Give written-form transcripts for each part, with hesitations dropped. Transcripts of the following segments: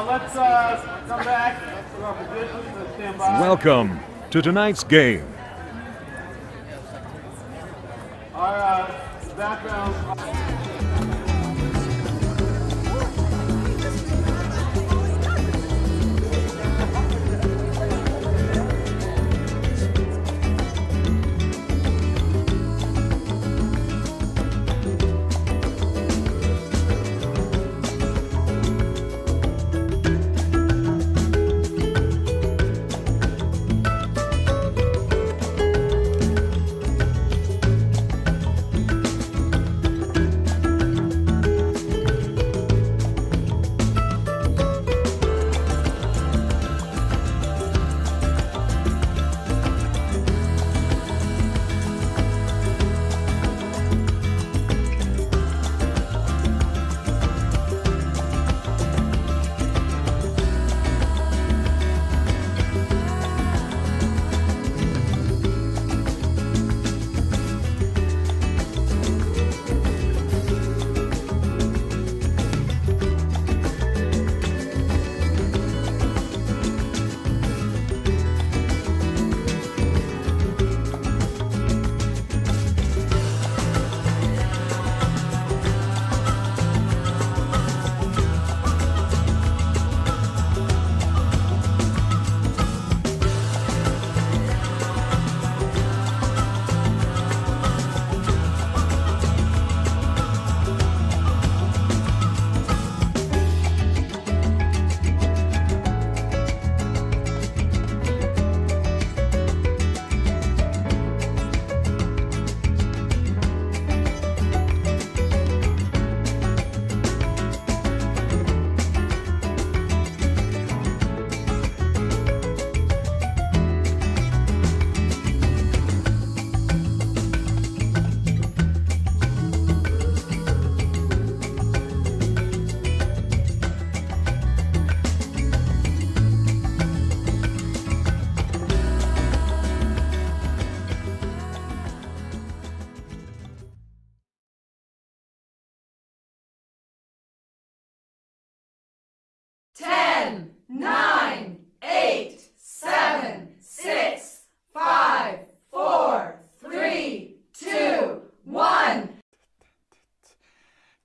Let's come back to our positions. Let's stand by. Welcome to tonight's game. Our background.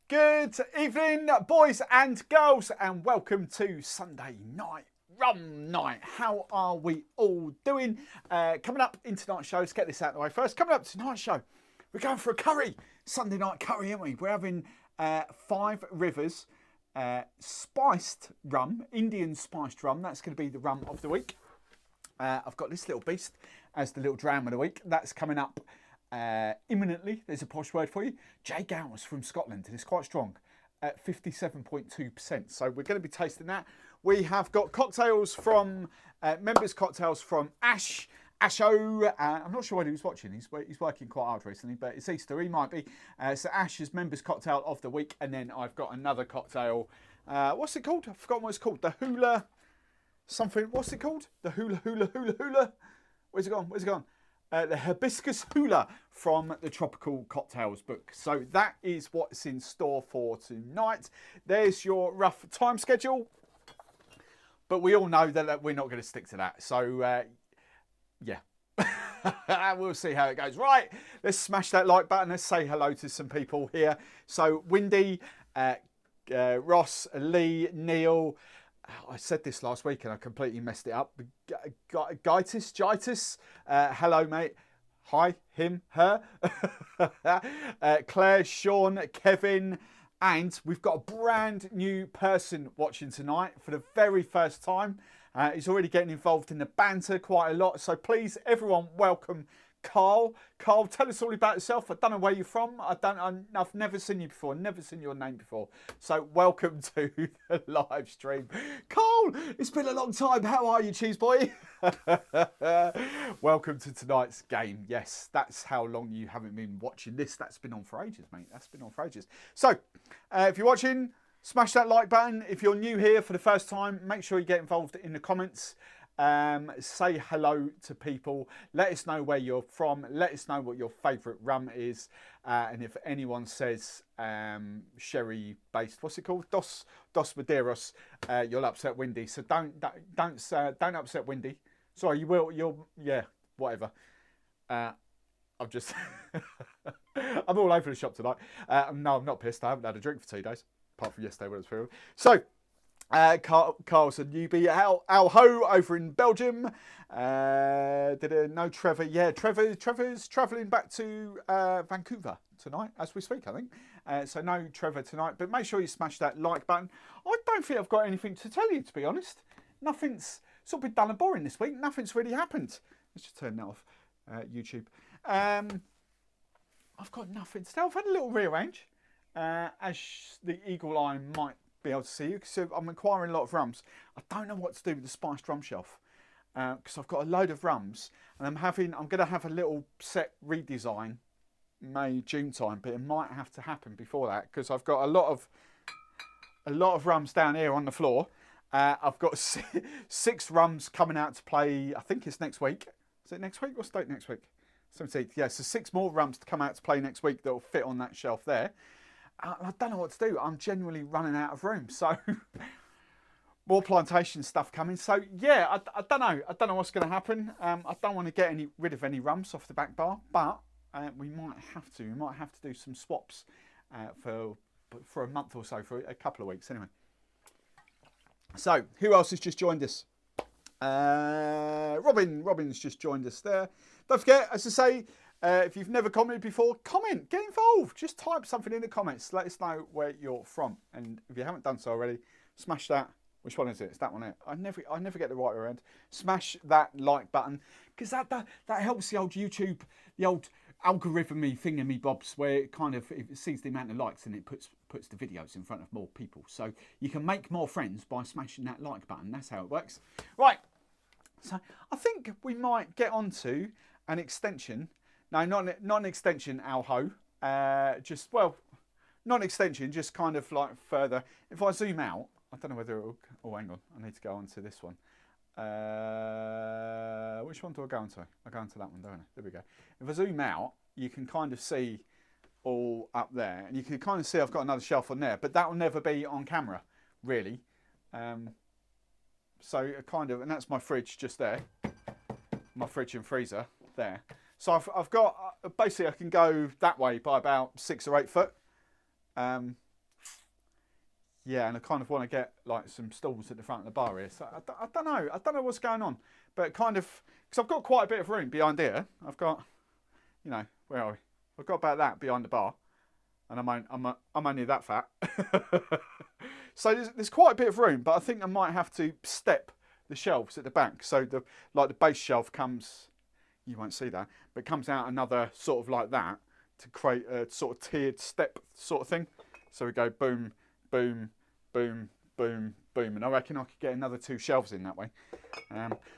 Good evening, boys and girls, and welcome to Sunday Night Rum Night. How are we all doing? Coming up in tonight's show, let's get this out of the way first. Coming up tonight's show, we're going for a curry. Sunday night curry, aren't we? We're having 5 Rivers Spiced Rum, Indian Spiced Rum. That's going to be the rum of the week. I've got this little beast as the little dram of the week. That's coming up imminently. There's a posh word for you. J. Gowers from Scotland, and it's quite strong at 57.2%. So we're going to be tasting that. We have got cocktails from members cocktails from Asho. I'm not sure what he was watching. He's working quite hard recently, but it's Easter. He might be. So Ash's members cocktail of the week, and then I've got another cocktail. What's it called? I've forgotten what it's called. The Hula something. What's it called? The Hula. Where's it gone? The Hibiscus Hula from the Tropical Cocktails book. So that is what's in store for tonight. There's your rough time schedule. But we all know that we're not going to stick to that. So, yeah. We'll see how it goes. Right, let's smash that like button. Let's say hello to some people here. So, Windy, Ross, Lee, Neil. I said this last week and I completely messed it up. Gitis, hello mate. Hi, him, her. Claire, Sean, Kevin, and we've got a brand new person watching tonight for the very first time. He's already getting involved in the banter quite a lot. So please, everyone, welcome Carl. Carl, tell us all about yourself. I don't know where you're from. I've never seen you before. Never seen your name before. So welcome to the live stream. Carl, it's been a long time. How are you, cheese boy? Welcome to tonight's game. Yes, that's how long you haven't been watching this. That's been on for ages, mate. That's been on for ages. So if you're watching, smash that like button. If you're new here for the first time, make sure you get involved in the comments. Say hello to people. Let us know where you're from. Let us know what your favourite rum is. And if anyone says sherry based, what's it called? Dos Madeiros, you'll upset Windy. So don't upset Windy. Sorry, you will. Yeah, whatever. I'm just I'm all over the shop tonight. No, I'm not pissed. I haven't had a drink for 2 days, apart from yesterday when it was free. So. Carl's a newbie. Al Ho over in Belgium. No Trevor. Yeah, Trevor's travelling back to Vancouver tonight as we speak, I think. So no Trevor tonight. But make sure you smash that like button. I don't think I've got anything to tell you, to be honest. Nothing's sort of been dull and boring this week. Nothing's really happened. Let's just turn that off. YouTube. I've got nothing to tell. I've had a little rearrange. As the eagle eye might be able to see you, because I'm acquiring a lot of rums. I don't know what to do with the spiced rum shelf because I've got a load of rums, and I'm going to have a little set redesign May June time, but it might have to happen before that because I've got a lot of rums down here on the floor. I've got 6 rums coming out to play. I think it's next week. Is it next week? What's the date next week? 17th. Yeah, so 6 more rums to come out to play next week that will fit on that shelf there. I don't know what to do. I'm genuinely running out of room. So more plantation stuff coming. So yeah, I don't know. I don't know what's going to happen. I don't want to get rid of any rums off the back bar, but we might have to. We might have to do some swaps for a month or so, for a couple of weeks anyway. So who else has just joined us? Robin's just joined us there. Don't forget, as I say, if you've never commented before, comment, get involved. Just type something in the comments. Let us know where you're from. And if you haven't done so already, smash that. Which one is it? It's that one here. I never get the right around. Smash that like button, because that helps the old YouTube, the old algorithm-y thingy bobs, where it kind of, if it sees the amount of likes, and it puts the videos in front of more people. So you can make more friends by smashing that like button. That's how it works. Right. So I think we might get on to an extension. No, not an extension, Alho. Not an extension, just kind of like further. If I zoom out, I don't know whether it'll... Oh, hang on. I need to go on to this one. Which one do I go on to? I go on to that one, don't I? There we go. If I zoom out, you can kind of see all up there. And you can kind of see I've got another shelf on there. But that will never be on camera, really. So kind of... And that's my fridge just there. My fridge and freezer there. So I've got, basically I can go that way by about 6 or 8 foot. Yeah, and I kind of want to get like some stools at the front of the bar here. So I don't know. I don't know what's going on. But kind of, because I've got quite a bit of room behind here. I've got, where are we? I've got about that behind the bar. And I'm only that fat. So there's quite a bit of room, but I think I might have to step the shelves at the back. So the base shelf comes... You won't see that, but comes out another sort of like that to create a sort of tiered step sort of thing. So we go boom, boom, boom, boom, boom, and I reckon I could get another 2 shelves in that way.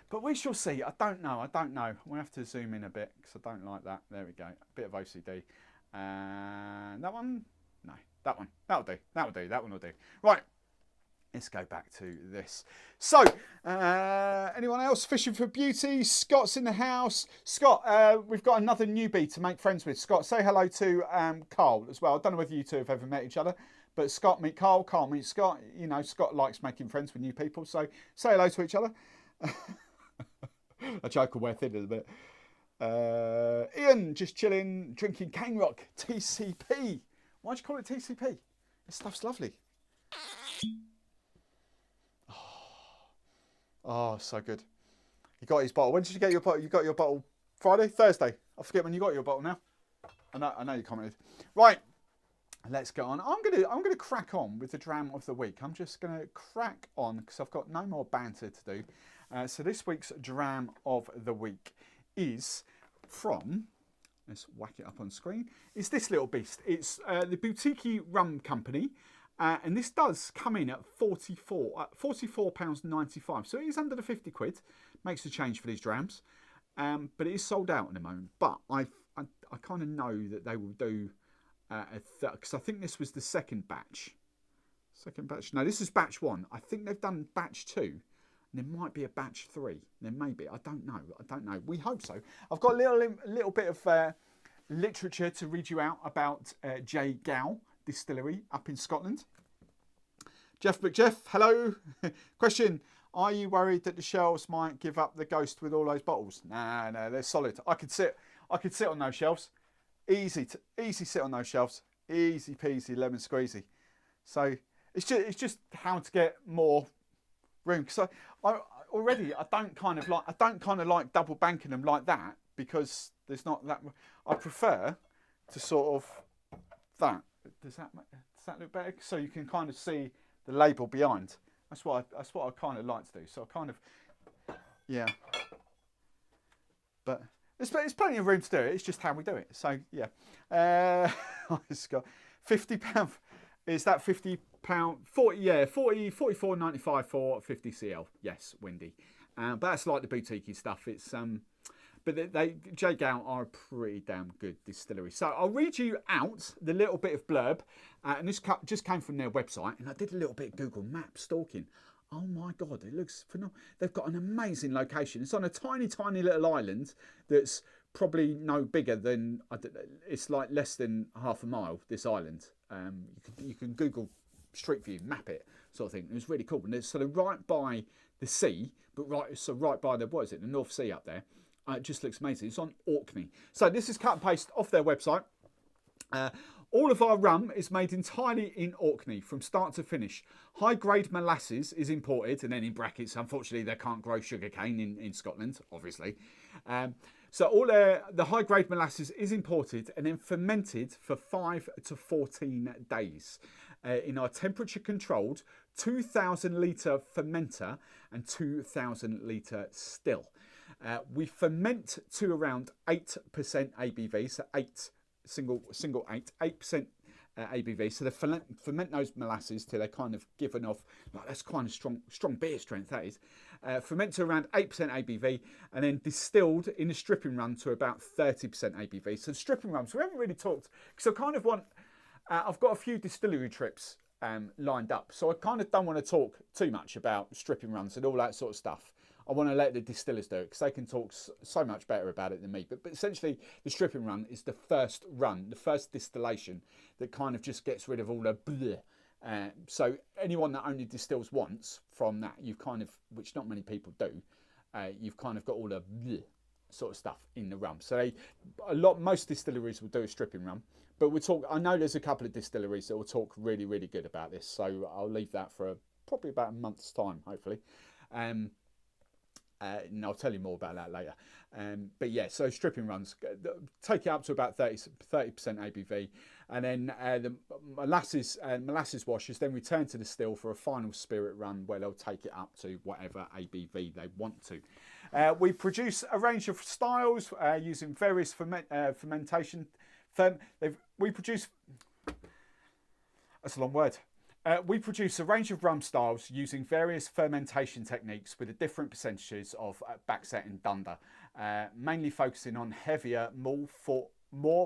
But we shall see. I don't know. We'll have to zoom in a bit because I don't like that. There we go. A bit of OCD. And that one? No, that one. That'll do. That one will do. Right. Let's go back to this. So, anyone else fishing for beauty? Scott's in the house. Scott, we've got another newbie to make friends with. Scott, say hello to Carl as well. I don't know whether you two have ever met each other, but Scott meet Carl, Carl meet Scott. Scott likes making friends with new people, so say hello to each other. A joke will wear thin in a bit. Ian, just chilling, drinking Cane Rock TCP. Why'd you call it TCP? This stuff's lovely. Oh, so good. You got his bottle. When did you get your bottle? You got your bottle Friday? Thursday? I forget when you got your bottle now. I know you commented. Right, let's go on. I'm gonna crack on with the dram of the week. I'm just gonna crack on because I've got no more banter to do. So this week's dram of the week is from, let's whack it up on screen, is this little beast. It's the Boutique-y Rum Company. And this does come in at £44.95. So it is under the 50 quid. Makes a change for these drams. But it is sold out at the moment. But I kind of know that they will do because I think this was the second batch. No, this is batch 1. I think they've done batch 2. And there might be a batch 3. There may be. I don't know. We hope so. I've got a little bit of literature to read you out about J. Gow Distillery up in Scotland. Jeff McJeff, hello. Question: are you worried that the shelves might give up the ghost with all those bottles? No, they're solid. I could sit on those shelves. Easy sit on those shelves. Easy peasy lemon squeezy. So it's just how to get more room. Because I don't kind of like double banking them like that, because there's not that. I prefer to sort of that. Does that look better? So you can kind of see the label behind. That's what I kind of like to do. So I kind of, yeah. But there's plenty of room to do it. It's just how we do it. So yeah. It's got £50. Is that £50? 44.95 for 50 cl. Yes, Wendy. But that's like the boutique stuff. It's But J. Gow are a pretty damn good distillery. So I'll read you out the little bit of blurb. And this just came from their website. And I did a little bit of Google Map stalking. Oh my God, it looks phenomenal. They've got an amazing location. It's on a tiny, tiny little island that's probably no bigger than, it's like less than half a mile, this island. You can Google Street View, map it, sort of thing. It was really cool. And it's sort of right by the sea, but right by the North Sea up there. It just looks amazing. It's on Orkney. So this is cut and paste off their website. All of our rum is made entirely in Orkney from start to finish. High-grade molasses is imported, and then in brackets, unfortunately, they can't grow sugarcane in Scotland, obviously. So all the high-grade molasses is imported and then fermented for 5 to 14 days in our temperature-controlled 2,000-litre fermenter and 2,000-litre still. We ferment to around 8% ABV, so 8% ABV. So they ferment those molasses till they're kind of given off, like that's kind of strong beer strength, that is. Ferment to around 8% ABV and then distilled in a stripping run to about 30% ABV. So stripping rums, we haven't really talked, because I kind of want, I've got a few distillery trips lined up. So I kind of don't want to talk too much about stripping runs and all that sort of stuff. I want to let the distillers do it because they can talk so much better about it than me. But essentially, the stripping run is the first run, the first distillation that kind of just gets rid of all the bleh. So anyone that only distills once from that, you've kind of, which not many people do, you've kind of got all the bleh sort of stuff in the rum. So most distilleries will do a stripping run. But we'll talk. I know there's a couple of distilleries that will talk really, really good about this. So I'll leave that for probably about a month's time, hopefully. And I'll tell you more about that later. But yeah, so stripping runs, take it up to about 30% ABV. And then the molasses wash is then returned to the still for a final spirit run where they'll take it up to whatever ABV they want to. We produce a range of styles using various fermentation. We produce... That's a long word. We produce a range of rum styles using various fermentation techniques with the different percentages of backset and dunder, mainly focusing on heavier, more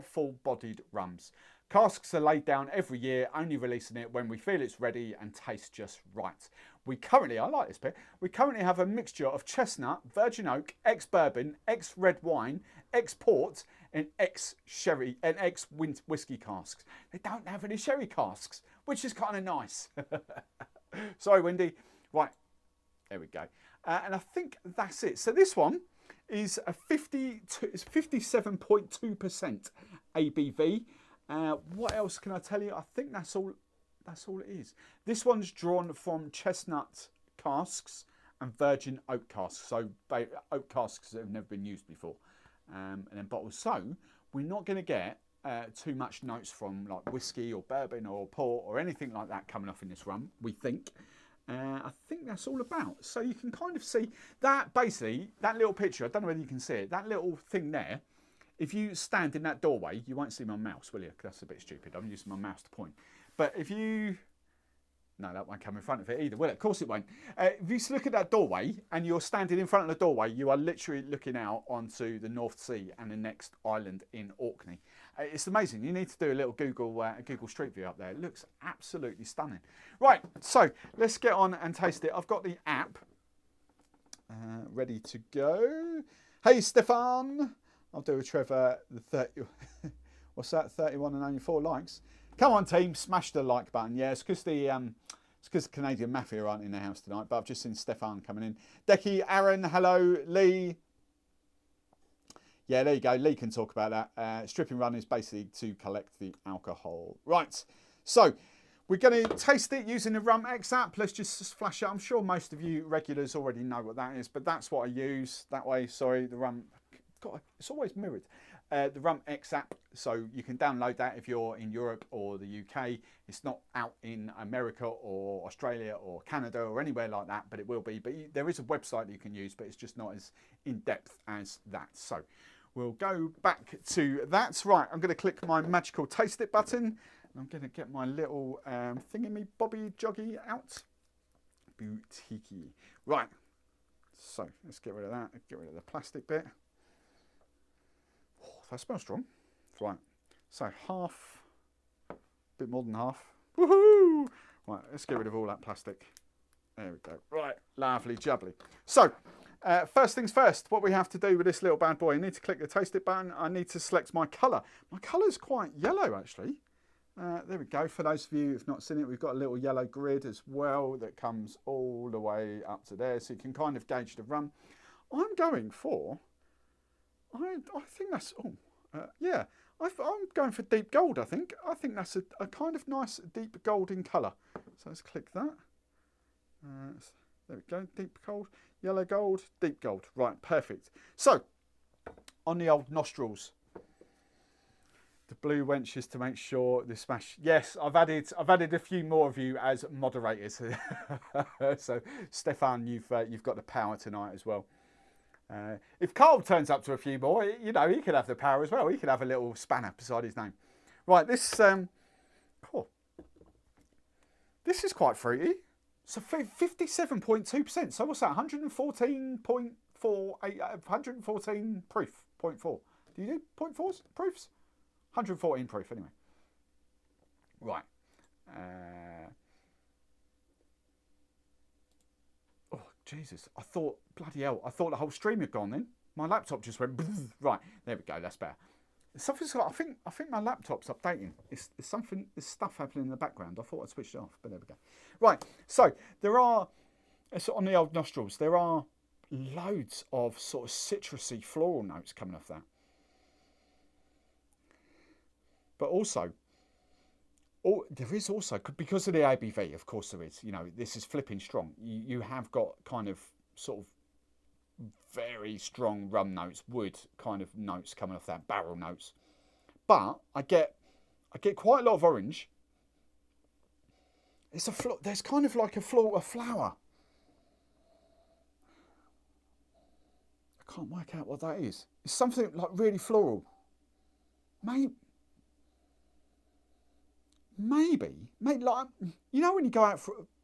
full-bodied rums. Casks are laid down every year, only releasing it when we feel it's ready and tastes just right. We currently, I like this bit, we currently have a mixture of chestnut, virgin oak, ex-bourbon, ex-red wine, ex-port and ex-sherry and ex-whiskey casks. They don't have any sherry casks, which is kind of nice. Sorry, Wendy. Right, there we go. And I think that's it. So this one is a 57.2% ABV. What else can I tell you? I think that's all it is. This one's drawn from chestnut casks and virgin oak casks. So oak casks that have never been used before. And then bottles. So we're not going to get too much notes from like whiskey or bourbon or port or anything like that coming off in this rum, we think. I think that's all about. So you can kind of see that, basically, that little picture, I don't know whether you can see it, that little thing there if you stand in that doorway, you won't see my mouse, will you? That's a bit stupid. I'm using my mouse to point. But if you... No, that won't come in front of it either, will it? Of course it won't. If you look at that doorway and you're standing in front of the doorway, you are literally looking out onto the North Sea and the next island in Orkney. It's amazing. You need to do a little Google Street View up there. It looks absolutely stunning. Right, so let's get on and taste it. I've got the app ready to go. Hey, Stefan. I'll do a Trevor, the 30... What's that? 31 and only 4 likes. Come on, team, smash the like button. Yeah, it's because the Canadian Mafia aren't in the house tonight, but I've just seen Stefan coming in. Decky, Aaron, hello, Lee. Yeah, there you go. Lee can talk about that. Stripping run is basically to collect the alcohol. Right, so we're going to taste it using the Rum X app. Let's just flash it. I'm sure most of you regulars already know what that is, but that's what I use that way. Sorry, the Rum... God, it's always mirrored. The Rum X app, so you can download that if you're in Europe or the UK. It's not out in America or Australia or Canada or anywhere like that, but it will be. But there is a website that you can use, but it's just not as in-depth as that. So we'll go back to that. Right, I'm going to click my magical taste it button. I'm going to get my little thingy-bobby joggy out. Boutique-y. Right, so let's get rid of that. Get rid of the plastic bit. That smells strong. Right, so half, a bit more than half. Woohoo! Right, let's get rid of all that plastic. There we go. Right, lovely jubbly. So, first things first, what we have to do with this little bad boy, I need to click the taste it button. I need to select my colour. My colour's quite yellow, actually. There we go. For those of you who've not seen it, we've got a little yellow grid as well that comes all the way up to there, so you can kind of gauge the rum. I'm going for... I think that's, yeah, I'm going for deep gold, I think. I think that's a kind of nice deep golden colour. So let's click that. There we go, deep gold, yellow gold, deep gold. Right, perfect. So, on the old nostrils, the blue wenches to make sure the smash. Yes, I've added a few more of you as moderators. So, Stefan, you've got the power tonight as well. If Carl turns up to a few more, you know, he could have the power as well. He could have a little spanner beside his name. Right, this, cool. This is quite fruity. So 57.2%. So what's that? 114.48, 114 proof, 0.4. Do you do 0.4s proofs? 114 proof anyway. Right. Jesus, I thought, bloody hell, I thought the whole stream had gone then. My laptop just went, right, there we go, that's better. Something's got, I think my laptop's updating. It's something, there's stuff happening in the background. I thought I'd switched it off, but there we go. Right, so there are, on the old nostrils, there are loads of sort of citrusy floral notes coming off that. But also, there is also, because of the ABV, of course there is, you know, this is flipping strong. You have got kind of sort of very strong rum notes, wood kind of notes coming off that, barrel notes. But I get quite a lot of orange. It's there's kind of like a flower. I can't work out what that is. It's something like really floral. Maybe, like, you know, when you go out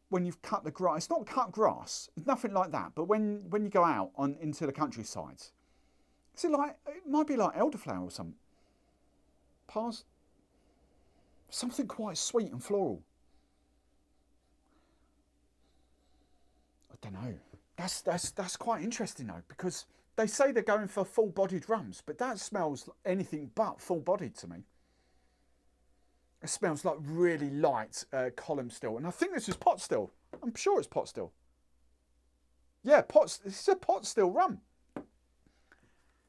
when you've cut the grass, it's not cut grass, it's nothing like that. But when you go out into the countryside, is it like, it might be like elderflower or something. Something quite sweet and floral. I don't know. That's quite interesting though, because they say they're going for full-bodied rums, but that smells anything but full-bodied to me. It smells like really light column still. And I think this is pot still. I'm sure it's pot still. Yeah, this is a pot still rum.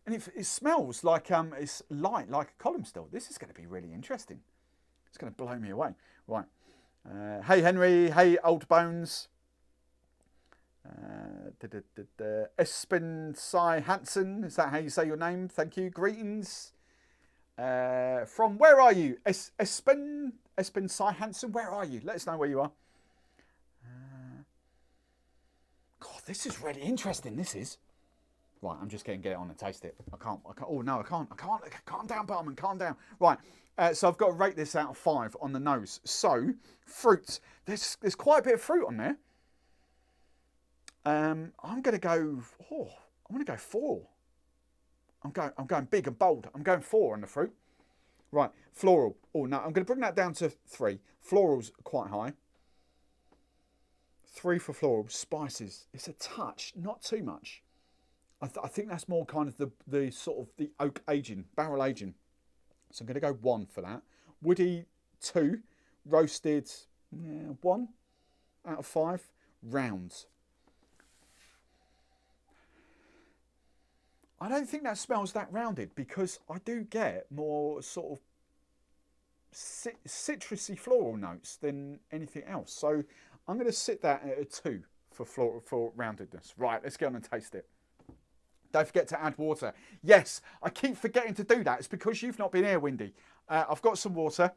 And it smells like it's light, like a column still. This is going to be really interesting. It's going to blow me away. Right. Hey, Henry. Hey, Old Bones. Espen Sai Hansen. Is that how you say your name? Thank you. Greetings. From where are you? Espen Sai Hansen, where are you? Let us know where you are. God, this is really interesting, this is. Right, I'm just going to get it on and taste it. I can't. Oh no, I can't. Calm down, Barman. Calm down. Right. So I've got to rate this out of 5 on the nose. So fruit. There's quite a bit of fruit on there. I'm going to go. Oh, I'm going to go 4. I'm going big and bold. I'm going 4 on the fruit. Right. Floral. Oh no, I'm going to bring that down to 3. Floral's quite high. 3 for floral. Spices. It's a touch, not too much. I think that's more kind of the sort of the oak aging, barrel aging. So I'm going to go 1 for that. Woody, 2. Roasted, 1 out of 5. Rounds. I don't think that smells that rounded because I do get more sort of citrusy floral notes than anything else. So I'm going to sit that at a 2 for roundedness. Right, let's get on and taste it. Don't forget to add water. Yes, I keep forgetting to do that. It's because you've not been here, Windy. I've got some water,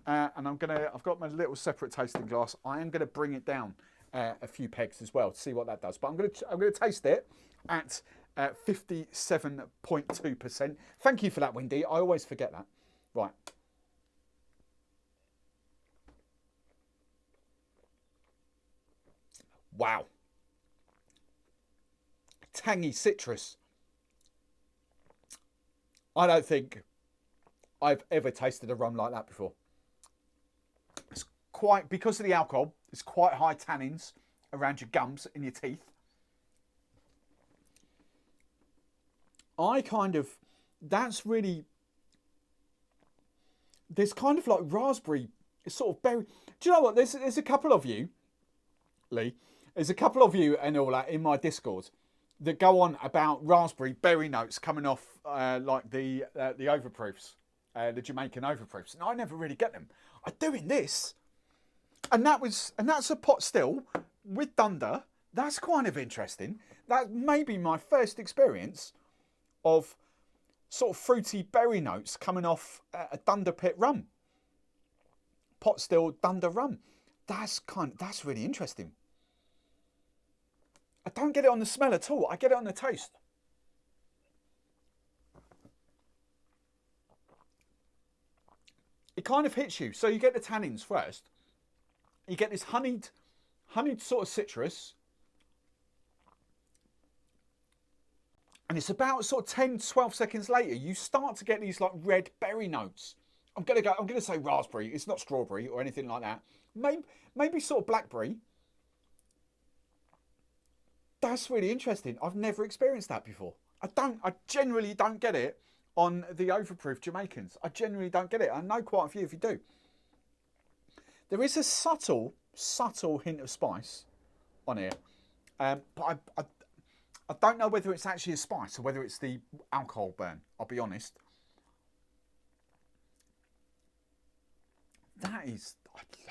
and I've got my little separate tasting glass. I am gonna bring it down a few pegs as well to see what that does. But I'm gonna taste it at 57.2%. Thank you for that, Windy. I always forget that. Right. Wow. Tangy citrus. I don't think I've ever tasted a rum like that before. It's quite, because of the alcohol, it's quite high tannins around your gums and your teeth. That's really, there's kind of like raspberry, it's sort of berry. Do you know what, there's a couple of you, Lee, there's a couple of you and all that in my Discord that go on about raspberry berry notes coming off like the overproofs, the Jamaican overproofs, and I never really get them. I do in this, and that's a pot still with dunder. That's kind of interesting. That may be my first experience of sort of fruity berry notes coming off a dunder pit rum, pot still dunder rum. That's really interesting. I don't get it on the smell at all. I get it on the taste. It kind of hits you. So you get the tannins first. You get this honeyed sort of citrus. And it's about sort of 10, 12 seconds later, you start to get these like red berry notes. I'm gonna say raspberry. It's not strawberry or anything like that. Maybe sort of blackberry. That's really interesting. I've never experienced that before. I generally don't get it on the overproof Jamaicans. I generally don't get it. I know quite a few of you do. There is a subtle hint of spice on here. But I don't know whether it's actually a spice or whether it's the alcohol burn. I'll be honest. I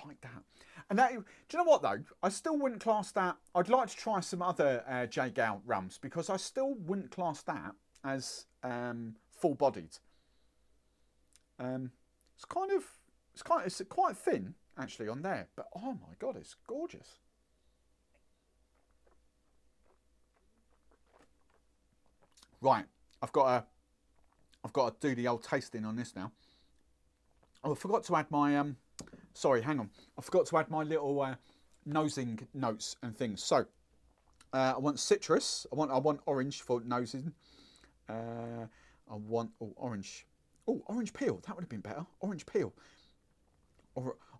like that. And that, do you know what though? I still wouldn't class that. I'd like to try some other J. Gow rums because I still wouldn't class that as full-bodied. It's quite thin actually on there, but oh my god, it's gorgeous. Right, I've got to do the old tasting on this now. Oh, I forgot to add my sorry, hang on. I forgot to add my little nosing notes and things. So I want citrus. I want orange for nosing. I want orange. Oh, orange peel. That would have been better. Orange peel.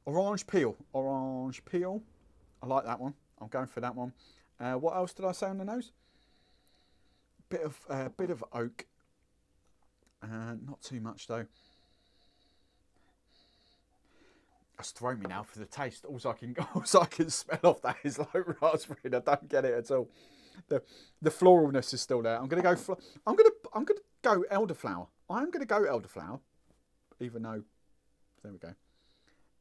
Orange peel. Orange peel. I like that one. I'm going for that one. What else did I say on the nose? Bit of oak. Not too much though. That's thrown me now for the taste. All I can smell off that is like raspberry, and I don't get it at all. The floralness is still there. I'm gonna go elderflower. I'm gonna go elderflower, even though there we go.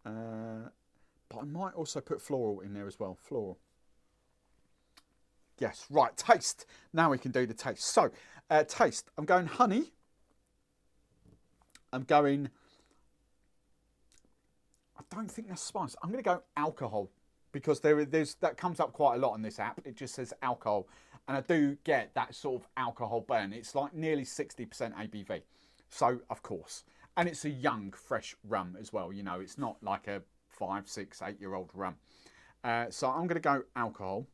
But I might also put floral in there as well. Floral. Yes, right. Taste. Now we can do the taste. So, taste. I'm going honey. I'm going. I don't think that's spice. I'm going to go alcohol because there's that comes up quite a lot on this app. It just says alcohol. And I do get that sort of alcohol burn. It's like nearly 60% ABV. So, of course. And it's a young, fresh rum as well. You know, it's not like a 5, 6, 8-year-old rum. So I'm going to go alcohol.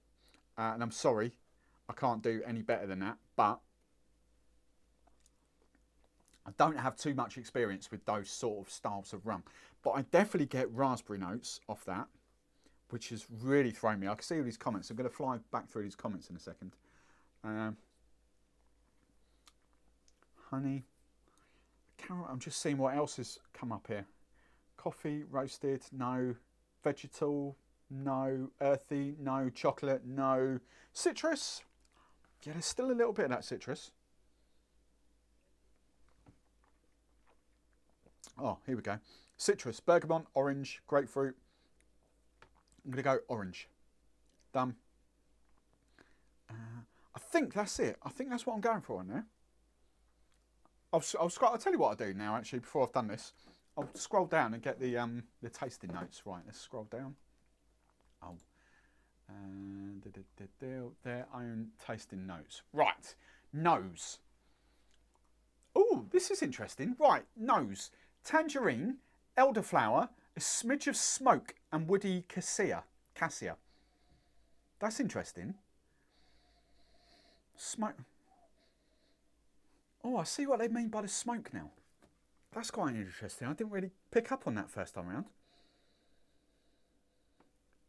And I'm sorry, I can't do any better than that. But I don't have too much experience with those sort of styles of rum. But I definitely get raspberry notes off that, which has really thrown me. I can see all these comments. I'm going to fly back through these comments in a second. Honey. Carrot. I'm just seeing what else has come up here. Coffee, roasted, no. Vegetal, no. Earthy, no. Chocolate, no. Citrus. Yeah, there's still a little bit of that citrus. Oh, here we go. Citrus, bergamot, orange, grapefruit. I'm going to go orange. Done. I think that's it. I think that's what I'm going for in there. I'll tell you what I'll do now, actually, before I've done this. I'll scroll down and get the tasting notes. Right, let's scroll down. Oh. Their own tasting notes. Right, nose. Oh, this is interesting. Right, nose. Tangerine, elderflower, a smidge of smoke and woody cassia. That's interesting. Smoke. Oh, I see what they mean by the smoke now. That's quite interesting. I didn't really pick up on that first time around.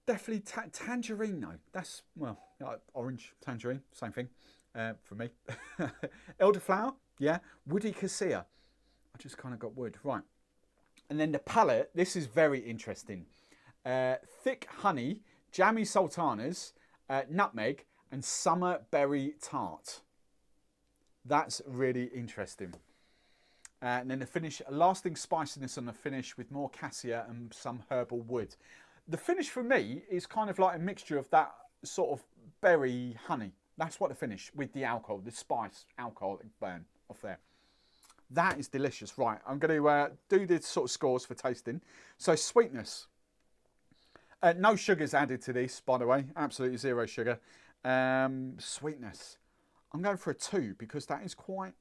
Definitely tangerine though. That's, well, like orange, tangerine, same thing for me. Elderflower, yeah. Woody cassia. I just kind of got wood. Right. And then the palate, this is very interesting. Thick honey, jammy sultanas, nutmeg, and summer berry tart. That's really interesting. And then the finish, lasting spiciness on the finish with more cassia and some herbal wood. The finish for me is kind of like a mixture of that sort of berry honey. That's what the finish with the alcohol, the spice, alcoholic burn off there. That is delicious. Right, I'm going to do the sort of scores for tasting. So sweetness. No sugars added to this, by the way. Absolutely zero sugar. Sweetness. I'm going for a 2 because that is quite...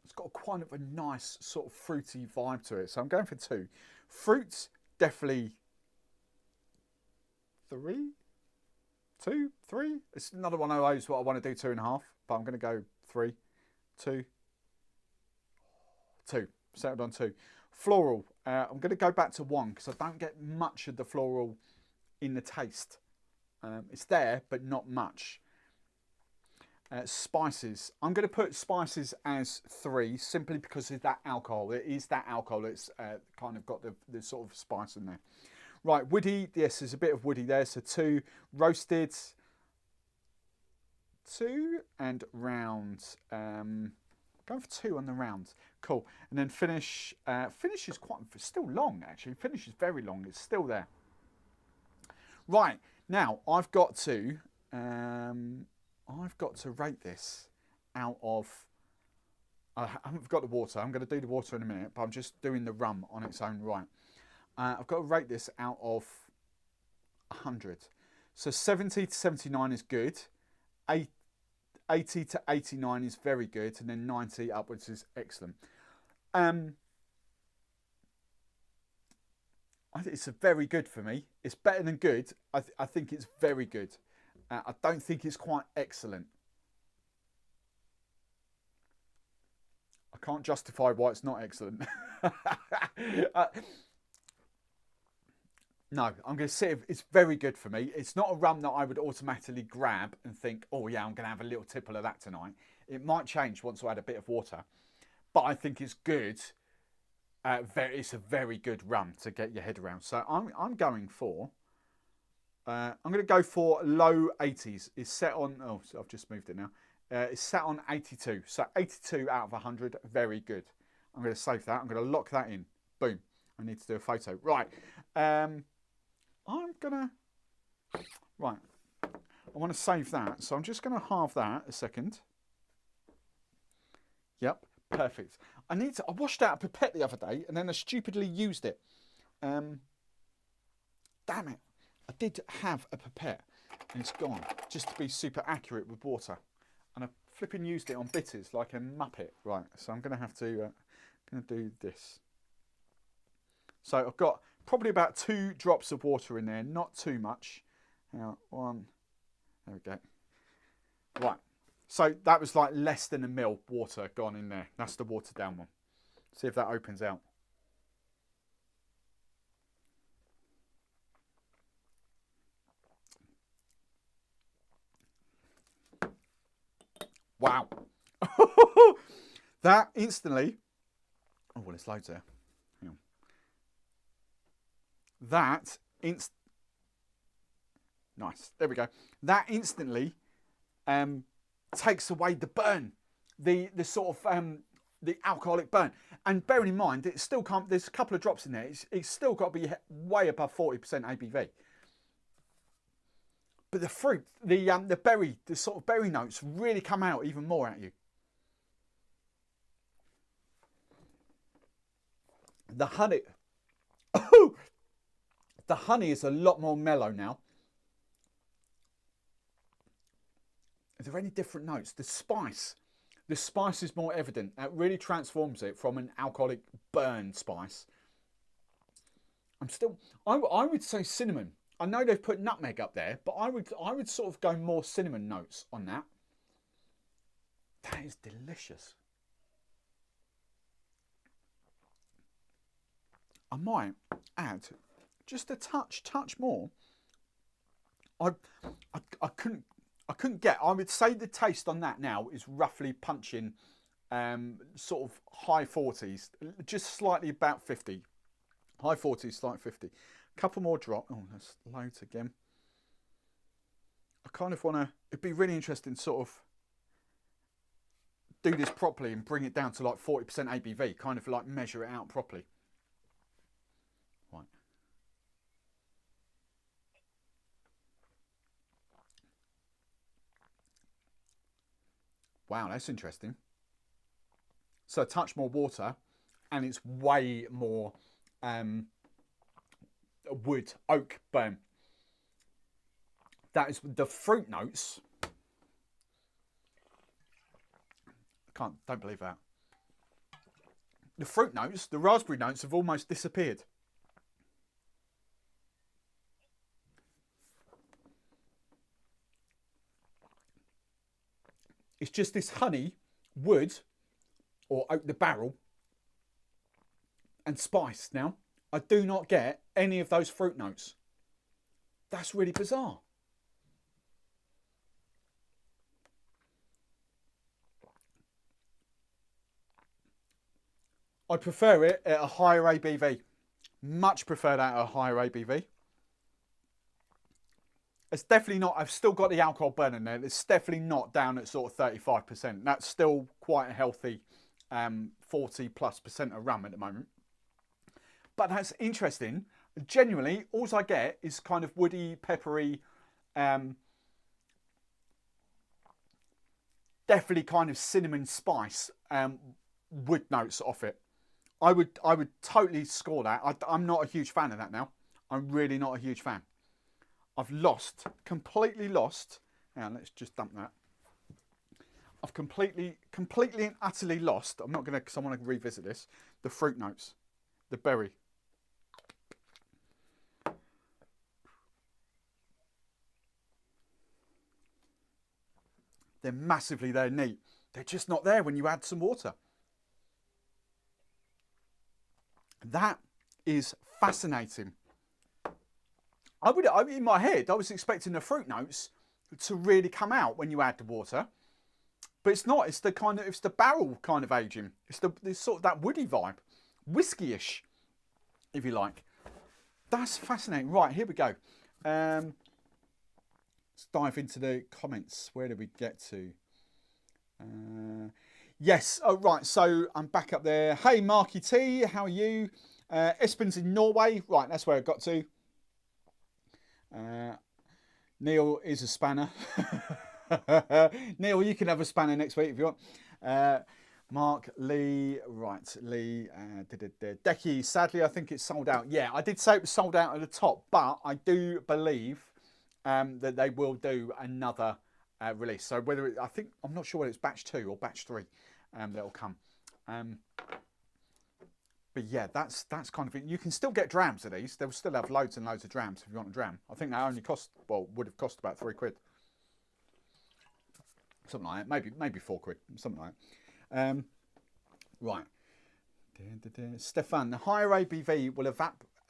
It's got quite of a nice sort of fruity vibe to it. So I'm going for 2. Fruits, definitely 3? 2, 3? It's another one of those what I want to do 2.5, but I'm going to go 3, 2, 2. Settled on 2. Floral, I'm going to go back to 1 because I don't get much of the floral in the taste. It's there, but not much. Spices, I'm going to put spices as 3 simply because of that alcohol. It is that alcohol that's kind of got the sort of spice in there. Right, woody, yes, there's a bit of woody there, so 2. Roasted, 2, and round. Going for 2 on the round. Cool. And then finish. Finish is still long, actually. Finish is very long. It's still there. Right, now I've got to rate this out of... I haven't got the water. I'm going to do the water in a minute, but I'm just doing the rum on its own right. I've got to rate this out of 100. So 70 to 79 is good. 80 to 89 is very good. And then 90 upwards is excellent. I think it's a very good for me. It's better than good. I think it's very good. I don't think it's quite excellent. I can't justify why it's not excellent. No, I'm going to say it's very good for me. It's not a rum that I would automatically grab and think, oh yeah, I'm going to have a little tipple of that tonight. It might change once I add a bit of water. But I think it's good. It's a very good rum to get your head around. So I'm going for... I'm going to go for low 80s. It's set on... Oh, so I've just moved it now. It's set on 82. So 82 out of 100. Very good. I'm going to save that. I'm going to lock that in. Boom. I need to do a photo. Right. I'm going to... Right. I want to save that. So I'm just going to halve that a second. Yep. Perfect. I washed out a pipette the other day and then I stupidly used it. Damn it. I did have a pipette. and it's gone, just to be super accurate with water. And I flipping used it on bitters like a muppet. Right, so I'm going to have to do this. So I've got probably about 2 drops of water in there, not too much. Now, 1, there we go. Right, so that was like less than a ml water gone in there. That's the watered down one. See if that opens out. Wow. That instantly, oh, well, there's loads there. Hang on. Nice, there we go. That instantly takes away the burn, the sort of the alcoholic burn. And bearing in mind, it still can't, there's a couple of drops in there, it's still got to be way above 40% ABV. But the fruit, the berry, the sort of berry notes really come out even more at you. The honey, the honey is a lot more mellow now. Are there any different notes? The spice is more evident. That really transforms it from an alcoholic burn spice. I would say cinnamon. I know they've put nutmeg up there, but I would sort of go more cinnamon notes on that. That is delicious. I might add just a touch more. I couldn't get. I would say the taste on that now is roughly punching, sort of high 40s, just slightly about 50. High 40s, slight 50. Couple more drop. Oh, that's loads again. I kind of want to. It'd be really interesting to sort of do this properly and bring it down to like 40% ABV. Kind of like measure it out properly. Right. Wow, that's interesting. So a touch more water, and it's way more wood, oak burn. That is the fruit notes. Don't believe that. The fruit notes, the raspberry notes have almost disappeared. It's just this honey, wood, or oak the barrel, and spice now. I do not get any of those fruit notes. That's really bizarre. I prefer it at a higher ABV. Much prefer that at a higher ABV. It's definitely not, I've still got the alcohol burn in there. It's definitely not down at sort of 35%. That's still quite a healthy 40+% of rum at the moment. But that's interesting. Genuinely, all I get is kind of woody, peppery, definitely kind of cinnamon spice, wood notes off it. I would totally score that. I'm not a huge fan of that now. I'm really not a huge fan. I've completely lost. Now let's just dump that. I've completely and utterly lost. I'm not going to, because I want to revisit this. The fruit notes, the berry. They're neat. They're just not there when you add some water. That is fascinating. In my head, I was expecting the fruit notes to really come out when you add the water, but it's not. It's the barrel kind of aging. It's sort of that woody vibe, whiskey-ish, if you like. That's fascinating. Right, here we go. Let's dive into the comments. Where did we get to? Yes. Oh, right. So I'm back up there. Hey, Marky T, how are you? Espen's in Norway. Right, that's where I got to. Neil is a spanner. Neil, you can have a spanner next week if you want. Mark, Lee, right, Lee, Decky, sadly I think it's sold out. Yeah, I did say it was sold out at the top, but I do believe that they will do another release. So whether I'm not sure whether it's batch 2 or batch 3 that'll come. But yeah, that's kind of it. You can still get drams of these. They'll still have loads and loads of drams if you want a dram. I think they only would have cost about £3. Something like that. Maybe £4, something like that. Right. Stefan, the higher ABV will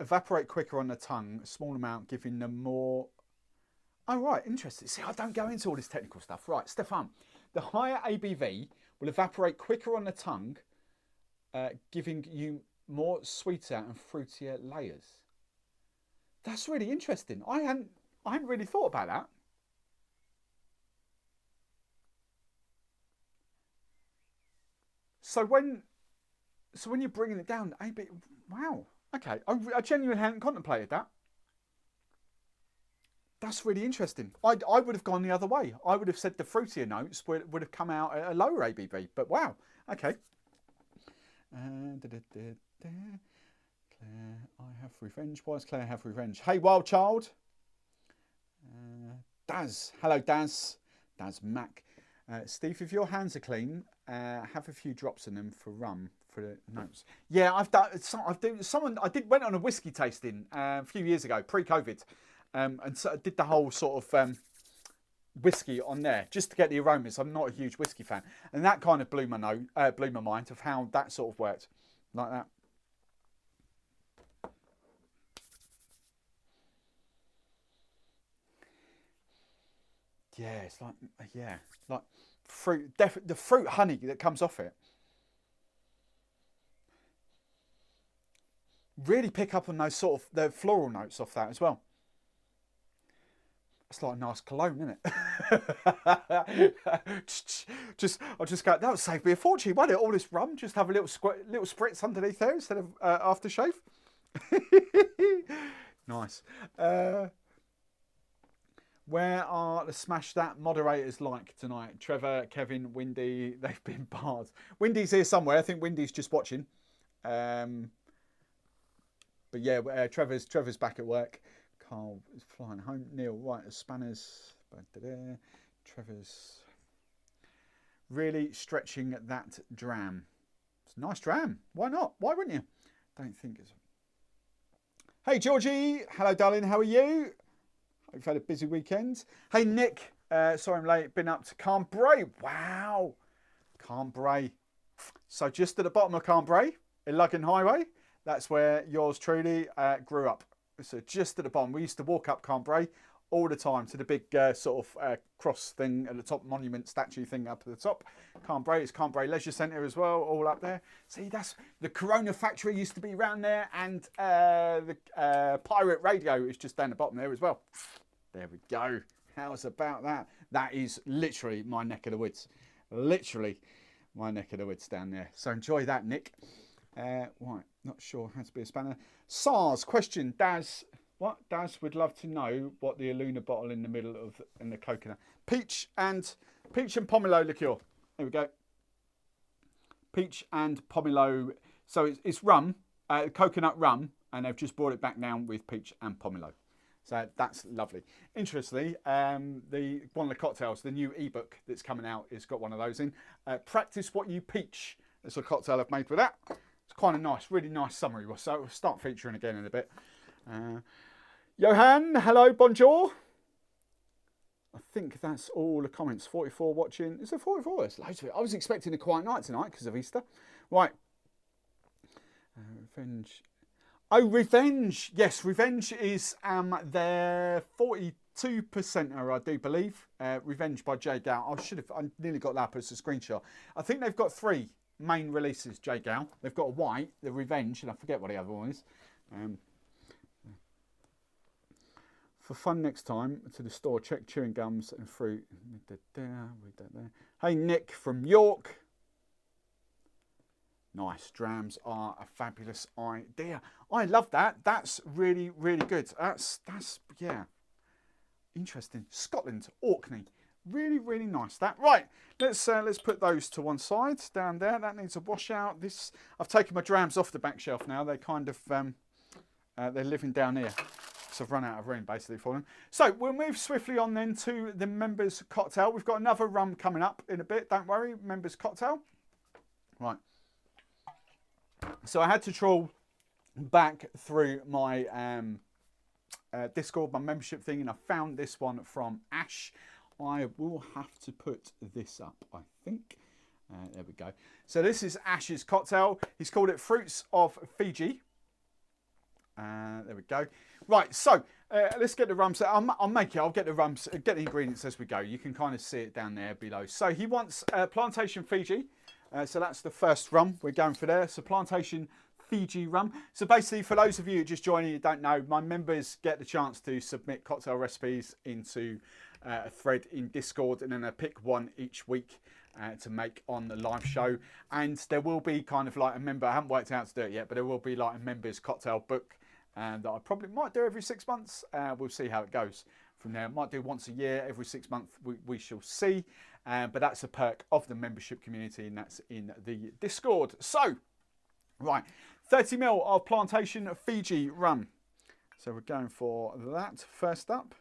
evaporate quicker on the tongue, a small amount giving them more... Oh, right, interesting. See, I don't go into all this technical stuff. Right, Stefan, the higher ABV will evaporate quicker on the tongue, giving you more sweeter and fruitier layers. That's really interesting. I hadn't really thought about that. So when you're bringing it down, wow, okay, I genuinely hadn't contemplated that. That's really interesting. I would have gone the other way. I would have said the fruitier notes would have come out at a lower ABV, but wow, okay. Claire, I have revenge. Why does Claire have revenge? Hey, wild child. Daz, hello Daz. Daz Mac. Steve, if your hands are clean, have a few drops in them for rum for the notes. Yeah, I went on a whiskey tasting a few years ago, pre-COVID, and so I did the whole sort of whiskey on there just to get the aromas. I'm not a huge whiskey fan, and that kind of blew my mind of how that sort of worked, like that. Yeah, it's like fruit. The fruit honey that comes off it. Really pick up on those sort of the floral notes off that as well. It's like a nice cologne, isn't it? I'll just go. That would save me a fortune, won't it? All this rum, just have a little spritz underneath there instead of aftershave. Nice. Where are the Smash That moderators like tonight? Trevor, Kevin, Windy, they've been barred. Windy's here somewhere. I think Windy's just watching. But yeah, Trevor's back at work. Carl is flying home. Neil, right, as spanners. Trevor's really stretching that dram. It's a nice dram. Why not? Why wouldn't you? Don't think it's... Hey, Georgie. Hello, darling. How are you? We've had a busy weekend. Hey, Nick. Sorry I'm late. Been up to Cambrai. Wow. Cambrai. So just at the bottom of Cambrai, in Luggan Highway, that's where yours truly grew up. So just at the bottom. We used to walk up Cambrai all the time to the big sort of cross thing at the top, monument statue thing up at the top. Cambrai, it's Cambrai Leisure Centre as well, all up there. See, that's the Corona factory used to be around there, and the pirate radio is just down the bottom there as well. There we go. How's about that? That is literally my neck of the woods. Literally my neck of the woods down there. So enjoy that, Nick. Right, not sure how to be a spanner. SARS question, Daz. What? Daz would love to know what the Aluna bottle in the middle of in the coconut. Peach and pomelo liqueur. There we go. Peach and pomelo. So it's rum, coconut rum, and they've just brought it back down with peach and pomelo. So that's lovely. Interestingly, one of the cocktails, the new ebook that's coming out, has got one of those in. Practice what you peach. That's a cocktail I've made with that. It's quite a nice, really nice summary. So we'll start featuring again in a bit. Johan, hello, bonjour. I think that's all the comments. 44 watching. Is there 44? There's loads of it. I was expecting a quiet night tonight because of Easter. Right. Revenge. Oh, Revenge. Yes, Revenge is their 42%er, I do believe. Revenge by J. Gow. I nearly got that up as a screenshot. I think they've got 3 main releases, J. Gow. They've got a white, the Revenge, and I forget what the other one is. For fun next time to the store, check chewing gums and fruit. Hey, Nick from York. Nice. Drams are a fabulous idea. I love that. That's really, really good. That's yeah. Interesting. Scotland, Orkney. Really, really nice. That right. Let's put those to one side down there. That needs a wash out. I've taken my drams off the back shelf now. They kind of they're living down here. So I've run out of room basically for them. So we'll move swiftly on then to the members cocktail. We've got another rum coming up in a bit. Don't worry, members cocktail. Right. So I had to trawl back through my Discord, my membership thing, and I found this one from Ash. I will have to put this up, I think. There we go. So this is Ash's cocktail. He's called it Fruits of Fiji. There we go. Right, so let's get the rums. I'll make it. I'll get the rums, get the ingredients as we go. You can kind of see it down there below. So he wants Plantation Fiji. So that's the first rum we're going for there. So Plantation Fiji rum. So basically, for those of you just joining, you don't know, my members get the chance to submit cocktail recipes into a thread in Discord, and then I pick one each week to make on the live show. And there will be kind of like a member, I haven't worked out to do it yet, but there will be like a members cocktail book that I probably might do every 6 months. We'll see how it goes from there. I might do once a year, every 6 months, we shall see. But that's a perk of the membership community, and that's in the Discord. So, right, 30 ml of Plantation Fiji rum. So we're going for that first up.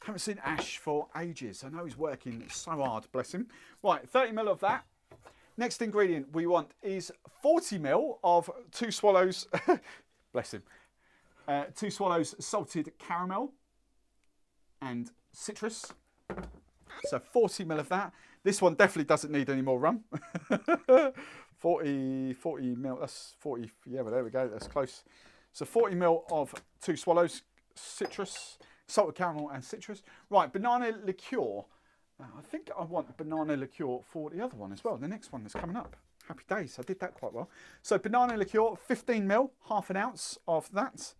Haven't seen Ash for ages. I know he's working so hard, bless him. Right, 30 ml of that. Next ingredient we want is 40 ml of 2 swallows, bless him, 2 swallows salted caramel and citrus. So 40 ml of that. This one definitely doesn't need any more rum. 40 ml, that's 40, yeah, but there we go, that's close. So 40 ml of 2 swallows, citrus, salted caramel and citrus. Right, banana liqueur. I think I want banana liqueur for the other one as well, the next one that's coming up. Happy days, I did that quite well. So banana liqueur, 15 ml, half an ounce of that.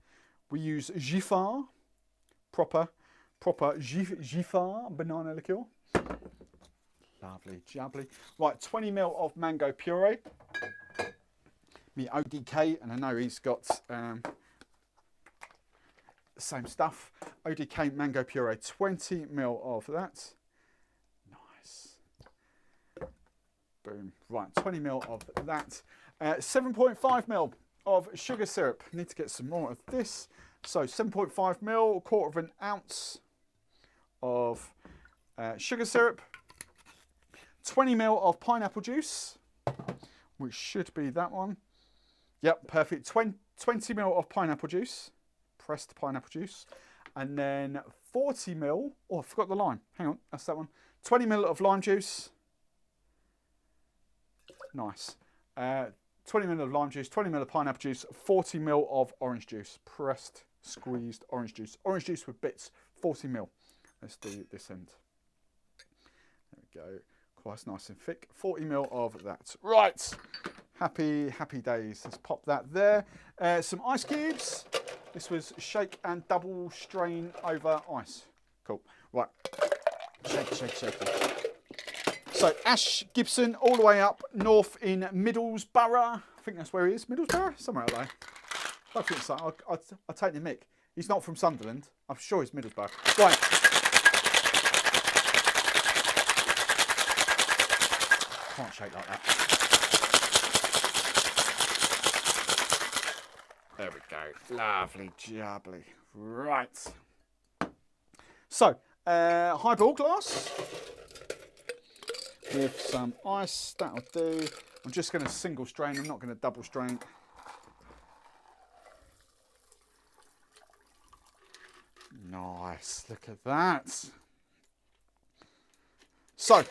We use Giffard, proper Giffard banana liqueur. Lovely, jubbly. Right, 20 ml of mango puree. Me ODK, and I know he's got the same stuff. ODK mango puree, 20 ml of that. Nice. Boom. Right, 20 ml of that. 7.5 ml of sugar syrup. Need to get some more of this. So 7.5 ml, a quarter of an ounce of sugar syrup. 20 ml of pineapple juice, which should be that one. Yep, perfect. 20 ml of pineapple juice, pressed pineapple juice. And then 40 ml, oh, I forgot the lime. Hang on, that's that one. 20 ml of lime juice. Nice. 20 ml of lime juice, 20 ml of pineapple juice, 40 ml of orange juice, pressed, squeezed orange juice. Orange juice with bits, 40 ml. Let's do this end. There we go. Quite nice and thick. 40 ml of that. Right. Happy days. Let's pop that there. Some ice cubes. This was shake and double strain over ice. Cool. Right. Shake. So Ash Gibson, all the way up north in Middlesbrough. I think that's where he is. Middlesbrough? Somewhere out there. I think so. I'll take the mick. He's not from Sunderland. I'm sure he's Middlesbrough. Right. Can't shake like that. There we go. Lovely jubbly. Right. So, highball glass with some ice. That'll do. I'm just going to single strain. I'm not going to double strain. Nice. Look at that. So,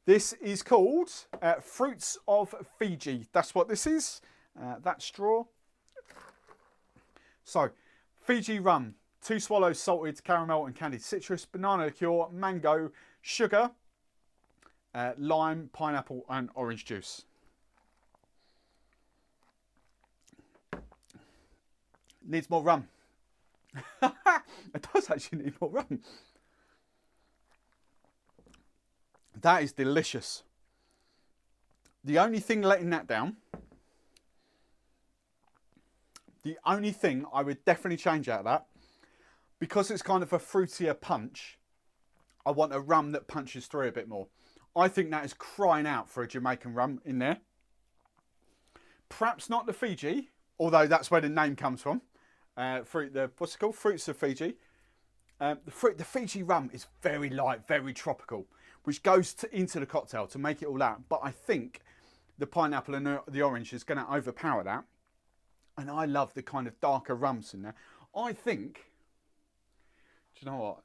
this is called Fruits of Fiji. That's what this is. That straw. So, Fiji rum, 2 swallows salted caramel and candied citrus, banana liqueur, mango, sugar, lime, pineapple and orange juice. Needs more rum. It does actually need more rum. That is delicious. The only thing letting that down, the only thing I would definitely change out of that, because it's kind of a fruitier punch, I want a rum that punches through a bit more. I think that is crying out for a Jamaican rum in there. Perhaps not the Fiji, although that's where the name comes from. What's it called? Fruits of Fiji. The Fiji rum is very light, very tropical, which goes into the cocktail to make it all out. But I think the pineapple and the orange is going to overpower that. And I love the kind of darker rums in there. I think, do you know what?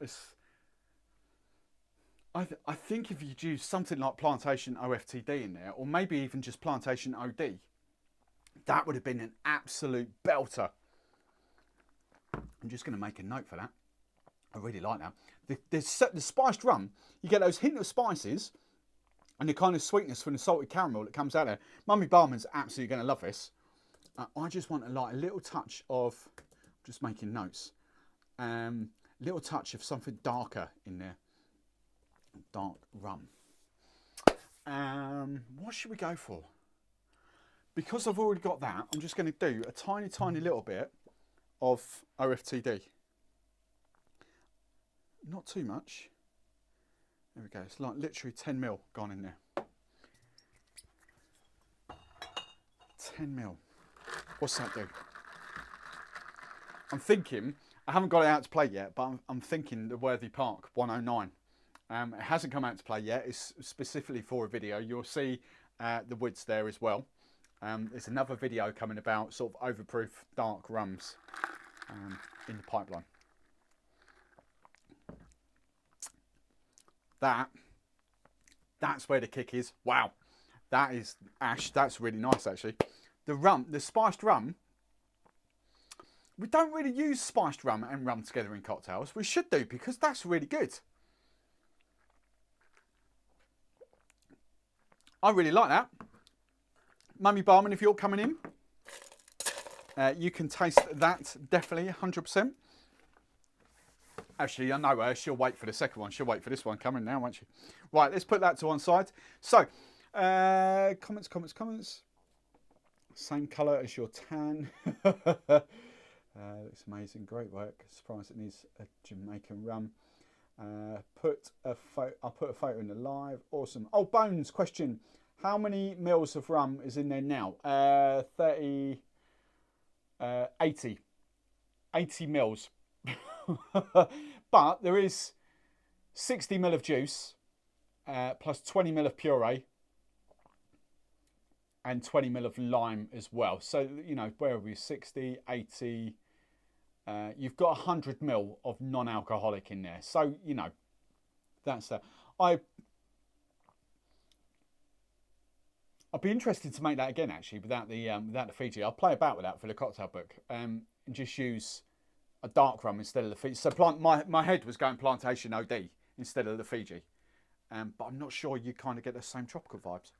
I think if you use something like Plantation OFTD in there, or maybe even just Plantation OD, that would have been an absolute belter. I'm just going to make a note for that. I really like that. The spiced rum, you get those hint of spices and the kind of sweetness from the salted caramel that comes out there. Mummy Barman's absolutely going to love this. I just want a little touch of, just making notes, little touch of something darker in there. Dark rum. What should we go for? Because I've already got that, I'm just going to do a tiny, tiny little bit of OFTD. Not too much. There we go. It's like literally 10ml gone in there. 10ml. What's that do? I'm thinking, I haven't got it out to play yet, but I'm thinking the Worthy Park 109. It hasn't come out to play yet. It's specifically for a video. You'll see the woods there as well. There's another video coming about sort of overproof dark rums in the pipeline. That's where the kick is. Wow, that is ash. That's really nice actually. The rum, the spiced rum. We don't really use spiced rum and rum together in cocktails. We should do, because that's really good. I really like that. Mummy Barman, if you're coming in, you can taste that definitely 100%. Actually, I know her. She'll wait for the second one. She'll wait for this one coming now, won't she? Right, let's put that to one side. So, comments. Same colour as your tan. Looks amazing. Great work. Surprised it needs a Jamaican rum. I'll put a photo in the live. Awesome. Oh, Bones question. How many mils of rum is in there now? 80 mils. But there is 60 ml of juice, plus 20 ml of puree, and 20 ml of lime as well. So, you know, where are we? 60, 80. You've got 100 ml of non-alcoholic in there. So, you know, that's that. I'd be interested to make that again, actually, without the Fiji. I'll play about with that for the cocktail book, and just use a dark rum instead of the Fiji. So my head was going Plantation OD instead of the Fiji, but I'm not sure you kind of get the same tropical vibes.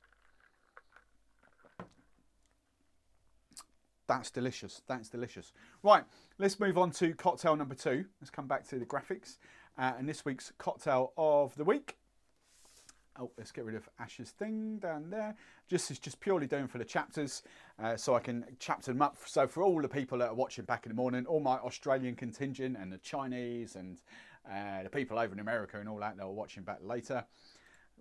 That's delicious. That's delicious. Right, let's move on to cocktail number 2. Let's come back to the graphics. And this week's cocktail of the week. Oh, let's get rid of Ash's thing down there. It's just purely doing for the chapters, so I can chapter them up. So for all the people that are watching back in the morning, all my Australian contingent and the Chinese and the people over in America and all that that are watching back later.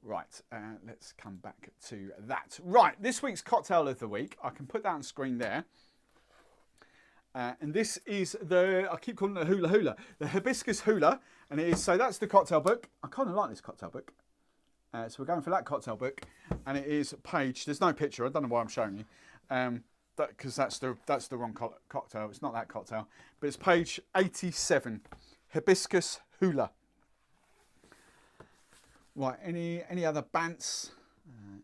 Right, let's come back to that. Right, this week's cocktail of the week. I can put that on screen there. And this is I keep calling it the Hula, the Hibiscus Hula. And it is, so that's the cocktail book. I kind of like this cocktail book. So we're going for that cocktail book, and it is page. There's no picture. I don't know why I'm showing you, because that's the wrong cocktail. It's not that cocktail, but it's page 87. Hibiscus Hula. Right. Any other bants?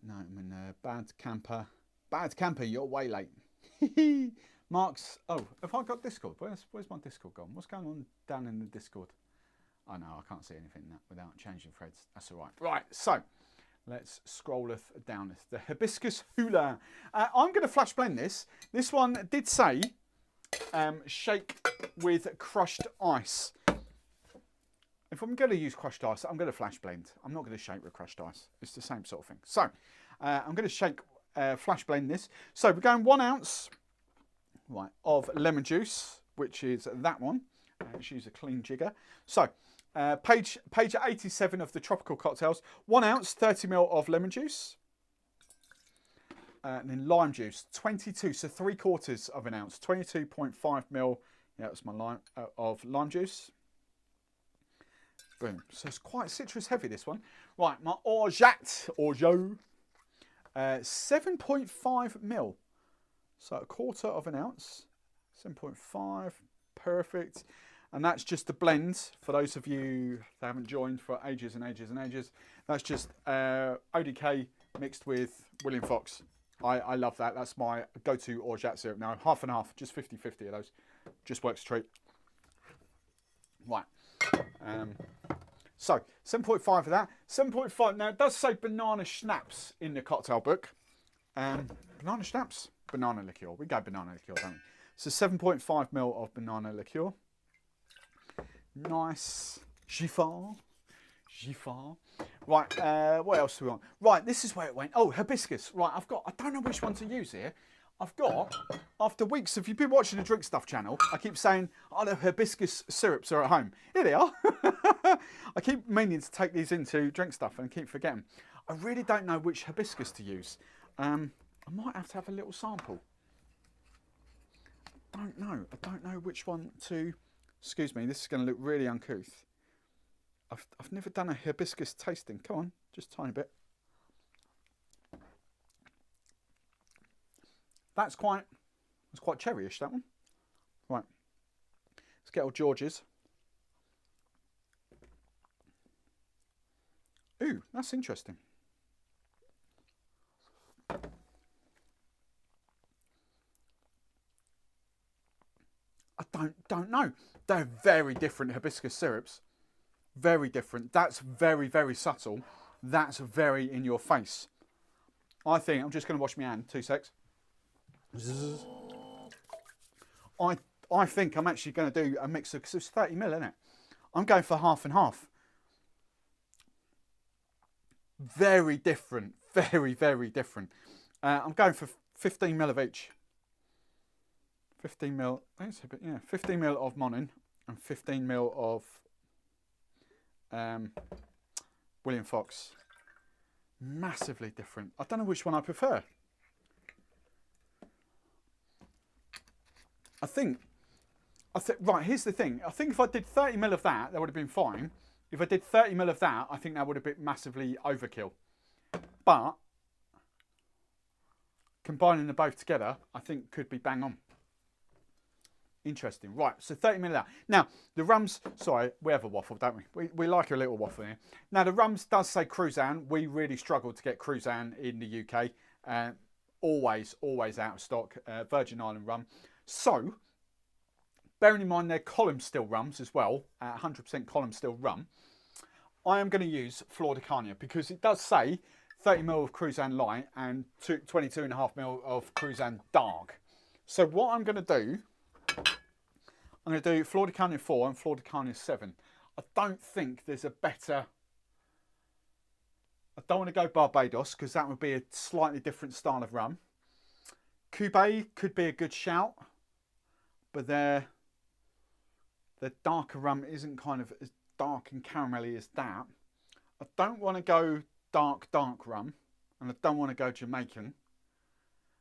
No. I mean, bad camper. Bad camper. You're way late. Mark's. Oh, have I got Discord? Where's my Discord gone? What's going on down in the Discord? Oh no, I can't see anything without changing threads. That's all right. Right, so let's scroll down this. The Hibiscus Hula. I'm going to flash blend this. This one did say shake with crushed ice. If I'm going to use crushed ice, I'm going to flash blend. I'm not going to shake with crushed ice. It's the same sort of thing. So I'm going to shake, flash blend this. So we're going 1 ounce, right, of lemon juice, which is that one. Let's use a clean jigger. So page 87 of the tropical cocktails. 1 ounce, 30 ml of lemon juice. And then lime juice, 22, so 3/4 of an ounce, 22.5 ml Yeah, that's my lime of lime juice. Boom. So it's quite citrus heavy, this one. Right, my orgeat, 7.5 ml. So a quarter of an ounce. 7.5, perfect. And that's just the blend. For those of you that haven't joined for ages and ages and ages, that's just ODK mixed with William Fox. I love that. That's my go-to orgeat syrup now. Half and half, just 50-50 of those. Just works a treat. Right. So 7.5 of that. 7.5. Now it does say banana schnapps in the cocktail book. Banana schnapps, banana liqueur. We go banana liqueur, don't we? So 7.5 ml of banana liqueur. Nice. Giffard. Right, what else do we want? Right, this is where it went. Oh, hibiscus. Right, I don't know which one to use here. I've got, after weeks, if you've been watching the Drink Stuff channel, I keep saying, oh, the hibiscus syrups are at home. Here they are. I keep meaning to take these into Drink Stuff and keep forgetting. I really don't know which hibiscus to use. I might have to have a little sample. I don't know which one to, excuse me, this is going to look really uncouth. I've never done a hibiscus tasting. Come on, just a tiny bit. That's quite cherryish, that one. Right, let's get old George's. Ooh, that's interesting. I don't know. They're very different hibiscus syrups. Very different. That's very, very subtle. That's very in your face. I think I'm just going to wash my hand. 2 secs. I think I'm actually going to do a mix of, because it's 30 ml, isn't it? I'm going for half and half. Very different. Very, very different. I'm going for 15 ml of each. 15 ml. That's a bit, yeah. 15 ml of Monin and 15 ml of William Fox. Massively different. I don't know which one I prefer. I think, right, here's the thing. I think if I did 30 ml of that would have been fine. If I did 30 ml of that, I think that would have been massively overkill. But combining them both together, I think could be bang on. Interesting. Right, so 30 ml of that. Now, the rums, sorry, we have a waffle, don't we? We like a little waffle here. Now, the rums does say Cruzan. We really struggled to get Cruzan in the UK. Always out of stock. Virgin Island rum. So, bearing in mind they're column still rums as well, 100% column still rum, I am going to use Flor de Carnia because it does say 30 ml of Cruzan light and 22.5 ml of Cruzan dark. So what I'm going to do, I'm going to do Flor de Carnia 4 and Flor de Carnia 7. I don't think there's a better, I don't want to go Barbados because that would be a slightly different style of rum. Cubé could be a good shout, but the darker rum isn't kind of as dark and caramelly as that. I don't want to go dark rum, and I don't want to go Jamaican.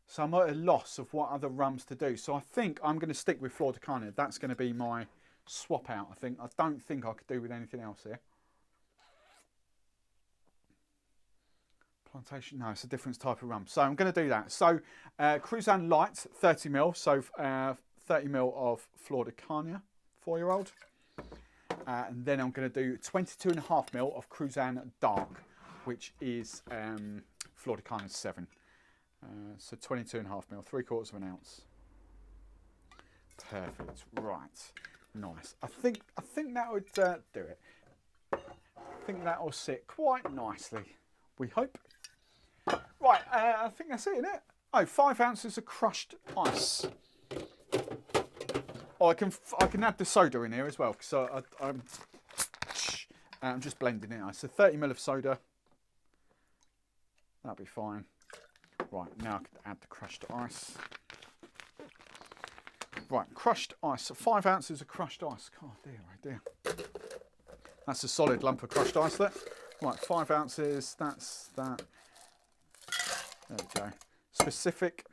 So I'm at a loss of what other rums to do. So I think I'm going to stick with Flor de Carnia. That's going to be my swap out, I think. I don't think I could do with anything else here. Plantation, no, it's a different type of rum. So I'm going to do that. So Cruzan Light, 30 ml. So 30 ml of Flor de Carnia, 4-year-old. And then I'm going to do 22.5 ml of Cruzan Dark, which is Flor de Carnia 7. So 22.5 ml, 3/4 of an ounce. Perfect. Right. Nice. I think that would do it. I think that will sit quite nicely. We hope. Right. I think that's it, isn't it? Oh, 5 ounces of crushed ice. Oh, I can add the soda in here as well because I'm just blending it out. So 30 ml of soda. That'll be fine. Right, now I can add the crushed ice. Right, crushed ice. 5 ounces of crushed ice. Oh dear, oh dear. That's a solid lump of crushed ice there. Right, 5 ounces. That's that. There we go. Specific.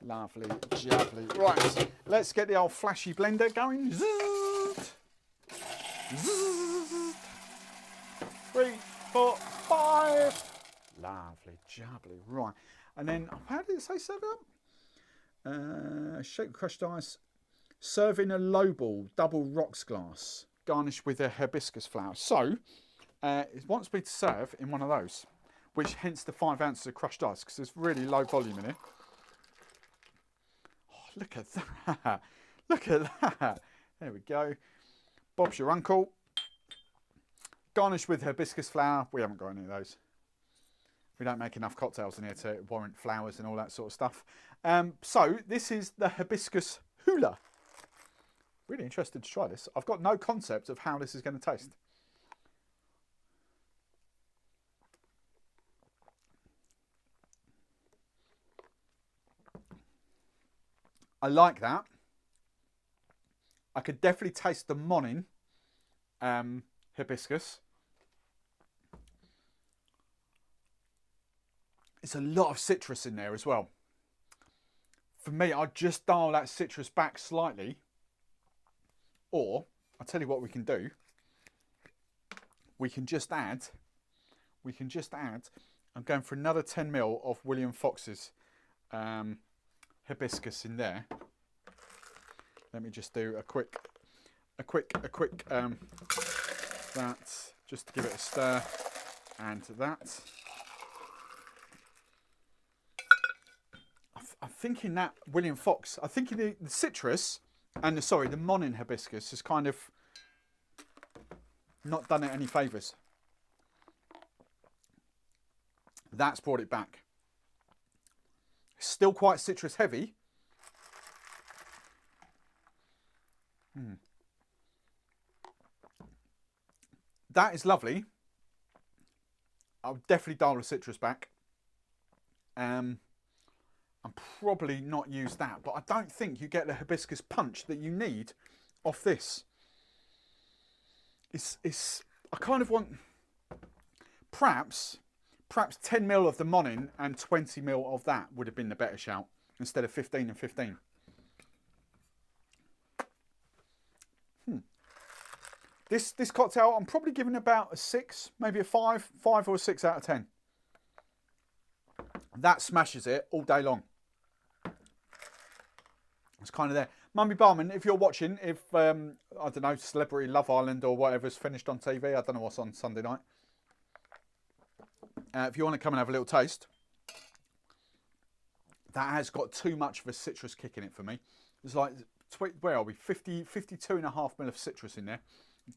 Lovely, jubbly. Right, let's get the old flashy blender going. Zzz. Zzz. 3, 4, 5. Lovely, jubbly. Right, and then, how did it say serve it up? Shake crushed ice. Serve in a lowball, double rocks glass. Garnish with a hibiscus flower. So, it wants me to serve in one of those, which hence the 5 ounces of crushed ice, because there's really low volume in it. Oh, look at that. Look at that. There we go. Bob's your uncle. Garnish with hibiscus flower. We haven't got any of those. We don't make enough cocktails in here to warrant flowers and all that sort of stuff. So this is the hibiscus Hula. Really interested to try this. I've got no concept of how this is going to taste. I like that. I could definitely taste the morning hibiscus. It's a lot of citrus in there as well. For me, I'd just dial that citrus back slightly. Or, I'll tell you what we can do. We can just add, I'm going for another 10 ml of William Fox's hibiscus in there. Let me just do a quick that, just to give it a stir, and that. I'm thinking that William Fox, I think the citrus and the Monin hibiscus has kind of not done it any favours. That's brought it back. Still quite citrus heavy. That is lovely. I'll definitely dial the citrus back. I'm probably not use that, but I don't think you get the hibiscus punch that you need off this. I kind of want perhaps 10 ml of the Monin and 20 ml of that would have been the better shout instead of 15 and 15. This cocktail, I'm probably giving about a 6, maybe a 5 or a 6 out of 10. That smashes it all day long. It's kind of there. Mummy Barman, if you're watching, if, I don't know, Celebrity Love Island or whatever's finished on TV, I don't know what's on Sunday night. If you want to come and have a little taste, that has got too much of a citrus kick in it for me. It's like, where are we? 52.5 ml of citrus in there.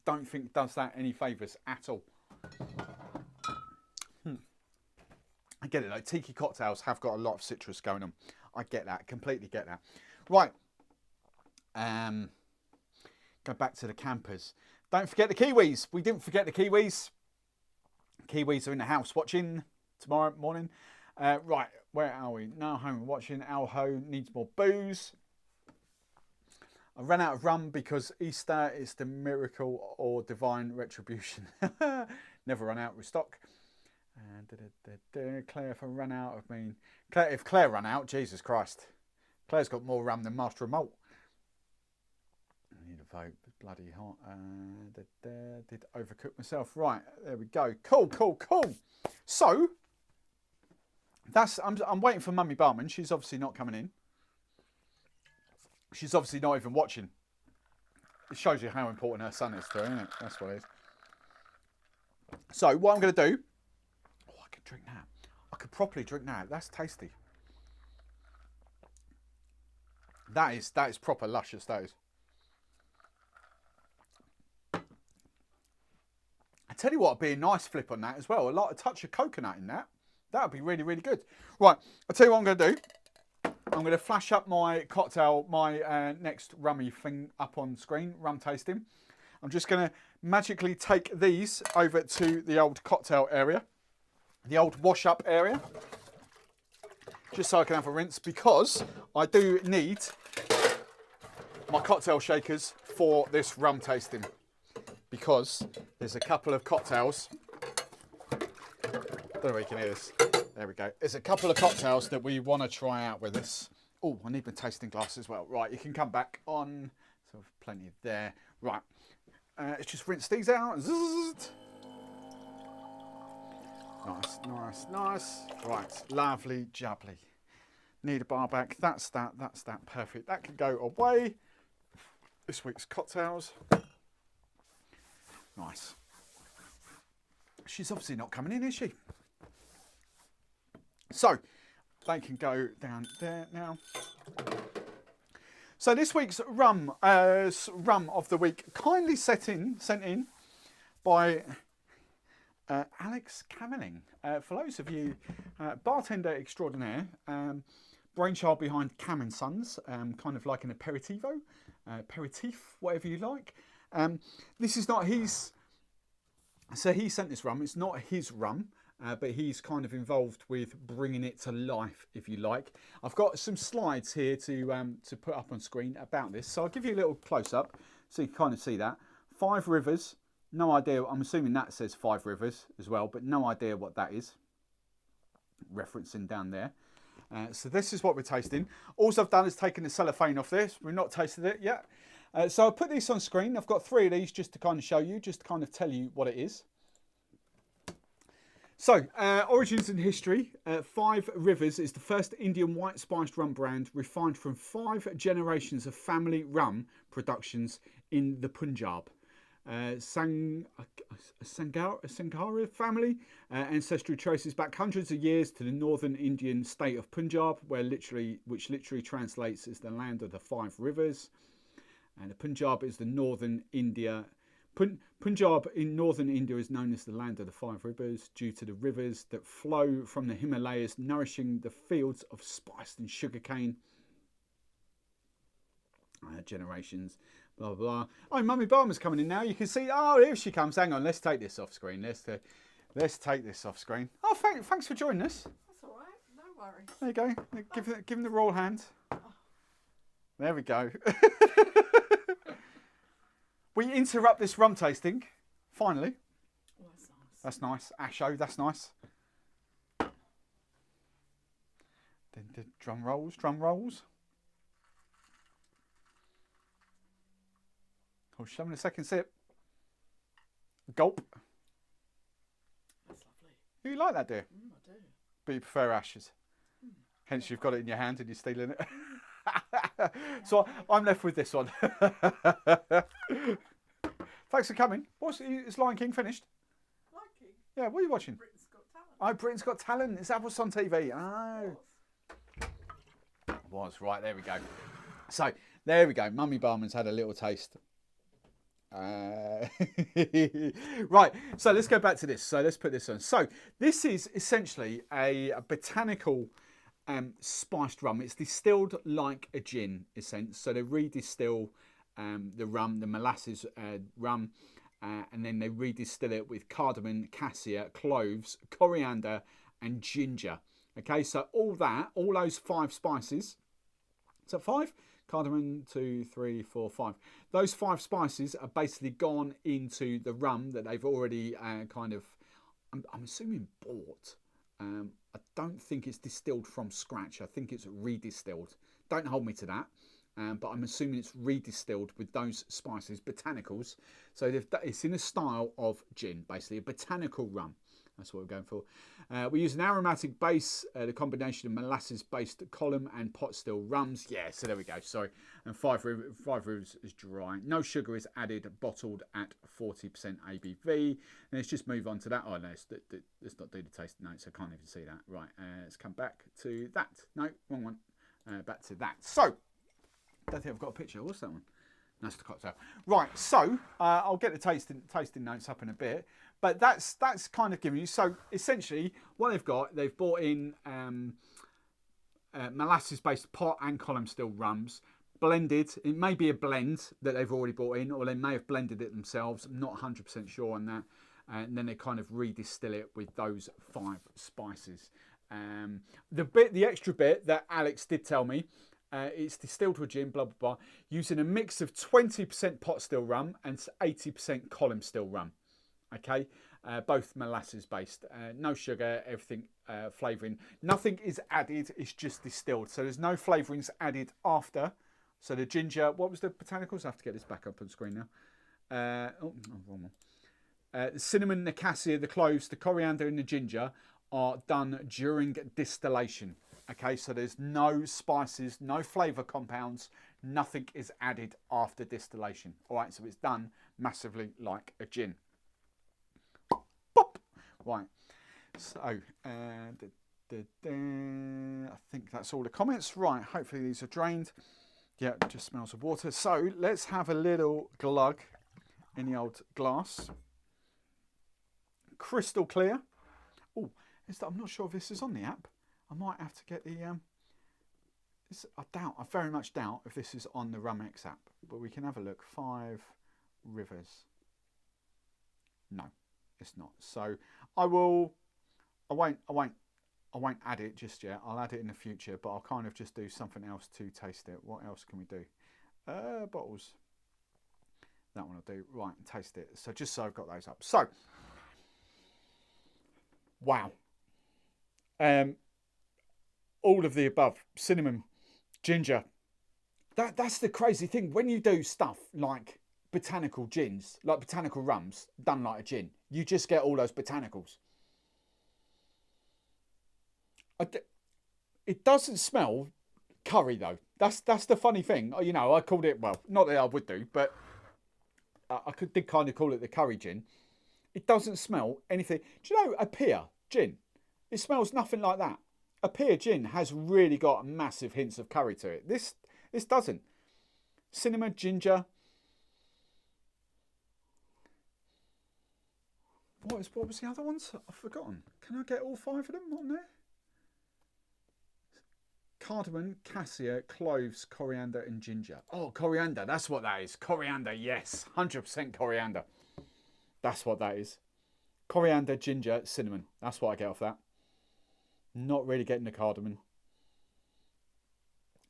Don't think it does that any favours at all. I get it though, tiki cocktails have got a lot of citrus going on. I get that, completely get that. Right, go back to the campers. Don't forget the Kiwis. We didn't forget the Kiwis. Kiwis are in the house watching tomorrow morning. Right, where are we? Now home watching. Al Ho needs more booze. I ran out of rum because Easter is the miracle or divine retribution. Never run out with stock. Claire, if I run out of if Claire ran out, Jesus Christ. Claire's got more rum than Master of Malt. I need a vote, bloody hot. Did overcook myself. Right, there we go. Cool. So, I'm waiting for Mummy Barman. She's obviously not coming in. She's obviously not even watching. It shows you how important her son is to her, isn't it? That's what it is. So, what I'm going to do... Oh, I could drink that. I could properly drink that. That's tasty. That is proper luscious, that is. I tell you what would be a nice flip on that as well. A touch of coconut in that. That would be really, really good. Right, I'll tell you what I'm going to do. I'm going to flash up my cocktail, my next rummy thing up on screen, rum tasting. I'm just going to magically take these over to the old cocktail area, the old wash-up area, just so I can have a rinse, because I do need my cocktail shakers for this rum tasting, because there's a couple of cocktails. I don't know if you can hear this. There we go. There's a couple of cocktails that we want to try out with this Oh, I need my tasting glass as well. Right, you can come back on. So plenty there. Right, let's just rinse these out. Zzz. Nice, nice, nice. Right, lovely jubbly. Need a bar back. That's that. Perfect. That can go away. This week's cocktails. Nice. She's obviously not coming in, is she? So, they can go down there now. So this week's rum of the week, kindly sent in by Alex Cameling. For those of you, bartender extraordinaire, brainchild behind Cam & Sons, kind of like an aperitivo, aperitif, whatever you like. This is not his, so he sent this rum, it's not his rum, but he's kind of involved with bringing it to life, if you like. I've got some slides here to put up on screen about this, so I'll give you a little close-up so you can kind of see that. 5 Rivers, no idea, I'm assuming that says 5 Rivers as well, but no idea what that is, referencing down there. So this is what we're tasting. All I've done is taken the cellophane off this. We've not tasted it yet. So I'll put these on screen. I've got 3 of these just to kind of show you, just to kind of tell you what it is. So, origins and history. 5 Rivers is the first Indian white spiced rum brand refined from 5 generations of family rum productions in the Punjab. Sanghara family. Ancestry traces back hundreds of years to the northern Indian state of Punjab, which literally translates as the land of the 5 rivers. And the Punjab is the northern India. Punjab in northern India is known as the land of the 5 rivers due to the rivers that flow from the Himalayas, nourishing the fields of spiced and sugarcane. Generations. Blah, blah, blah. Oh, Mummy Barman's coming in now. You can see, oh, here she comes. Hang on, let's take this off screen. Let's take this off screen. Oh, thanks for joining us. That's all right. No worries. There you go. Give him the royal hand. There we go. We interrupt this rum tasting, finally. Oh, that's nice. That's nice. Asho, that's nice. Drum rolls, drum rolls. Oh, she's having a second sip. Gulp. That's lovely. You like that, dear? I do. But you prefer ashes. Hence you've got it in your hand and you're stealing it. So I'm left with this one. Thanks for coming. Is Lion King finished? Lion King? Yeah, what are you watching? Britain's Got Talent. Oh, Britain's Got Talent. Is that what's on TV? Oh. Was right, there we go. So there we go. Mummy Barman's had a little taste. Right, so let's go back to this. So let's put this on. So this is essentially a botanical spiced rum. It's distilled like a gin, in a sense. So they redistill the rum, the molasses rum, and then they redistill it with cardamom, cassia, cloves, coriander, and ginger. Okay, so all those 5 spices. Is that 5? Cardamom, 2, 3, 4, 5. Those 5 spices are basically gone into the rum that they've already kind of, I'm assuming, bought. I don't think it's distilled from scratch. I think it's redistilled. Don't hold me to that. But I'm assuming it's redistilled with those spices, botanicals. So it's in a style of gin, basically, a botanical rum. That's what we're going for. We use an aromatic base, the combination of molasses-based column and pot still rums. Yeah, so there we go. Sorry. And 5 Rivers is dry. No sugar is added, bottled at 40% ABV. And let's just move on to that. Oh, no, let's not do the tasting notes. I can't even see that. Right, let's come back to that. No, wrong one. Back to that. So, I don't think I've got a picture. What's that one? That's the cocktail. Right, so I'll get the tasting notes up in a bit. But that's kind of giving you. So essentially, what they've brought in molasses-based pot and column still rums, blended. It may be a blend that they've already brought in, or they may have blended it themselves. I'm not 100% sure on that. And then they kind of redistill it with those 5 spices. The extra bit that Alex did tell me. It's distilled with gin, blah, blah, blah, using a mix of 20% pot still rum and 80% column still rum. Okay, both molasses based, no sugar, everything flavouring. Nothing is added, it's just distilled. So there's no flavourings added after. So the ginger, what was the botanicals? I have to get this back up on screen now. Wrong one. The cinnamon, the cassia, the cloves, the coriander and the ginger are done during distillation. Okay, so there's no spices, no flavour compounds, nothing is added after distillation. All right, so it's done massively like a gin. Pop! Right, so I think that's all the comments. Right, hopefully these are drained. Yeah, it just smells of water. So let's have a little glug in the old glass. Crystal clear. Oh, I'm not sure if this is on the app. I might have to get the. I very much doubt if this is on the RumX app, but we can have a look. 5 Rivers. No, it's not. So I won't add it just yet. I'll add it in the future, but I'll kind of just do something else to taste it. What else can we do? Bottles. That one I'll do. Right, taste it. So just so I've got those up. So. Wow. All of the above. Cinnamon, ginger. That's the crazy thing. When you do stuff like botanical gins, like botanical rums, done like a gin, you just get all those botanicals. It doesn't smell curry though. That's the funny thing. You know, I called it, well, not that I would do, but did kind of call it the curry gin. It doesn't smell anything. Do you know a pear gin? It smells nothing like that. A pear gin has really got massive hints of curry to it. This doesn't. Cinnamon, ginger. What was the other ones? I've forgotten. Can I get all 5 of them on there? Cardamom, cassia, cloves, coriander and ginger. Oh, coriander. That's what that is. Coriander, yes. 100% coriander. That's what that is. Coriander, ginger, cinnamon. That's what I get off that. Not really getting the cardamom.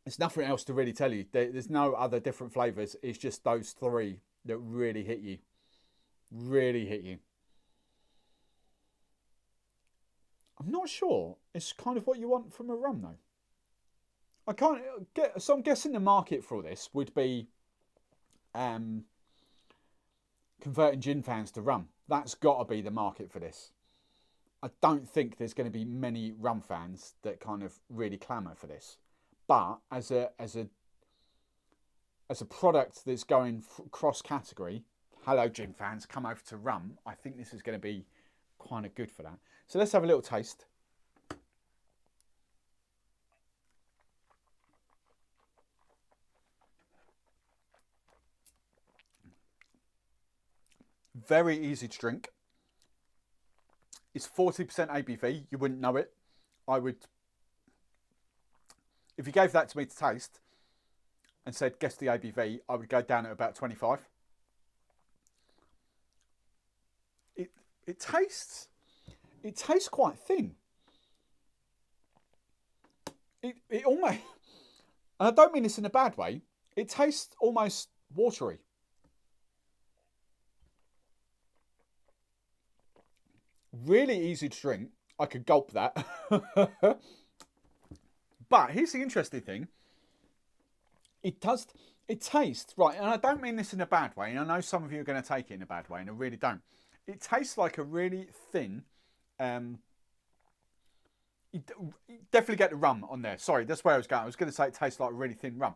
There's nothing else to really tell you. There's no other different flavours. It's just those 3 that really hit you. Really hit you. I'm not sure. It's kind of what you want from a rum though. I can't get. So I'm guessing the market for this would be converting gin fans to rum. That's got to be the market for this. I don't think there's going to be many rum fans that kind of really clamour for this. But as a product that's going cross category, hello gin fans, come over to rum. I think this is going to be kind of good for that. So let's have a little taste. Very easy to drink. It's 40% ABV. You wouldn't know it. I would, if you gave that to me to taste and said guess the ABV, I would go down at about 25. It tastes quite thin. It almost, and I don't mean this in a bad way, it tastes almost watery. Really easy to drink. I could gulp that. But here's the interesting thing. It tastes, right, and I don't mean this in a bad way, and I know some of you are going to take it in a bad way, and I really don't. It tastes like a really thin, you definitely get the rum on there. Sorry, that's where I was going. I was going to say it tastes like a really thin rum.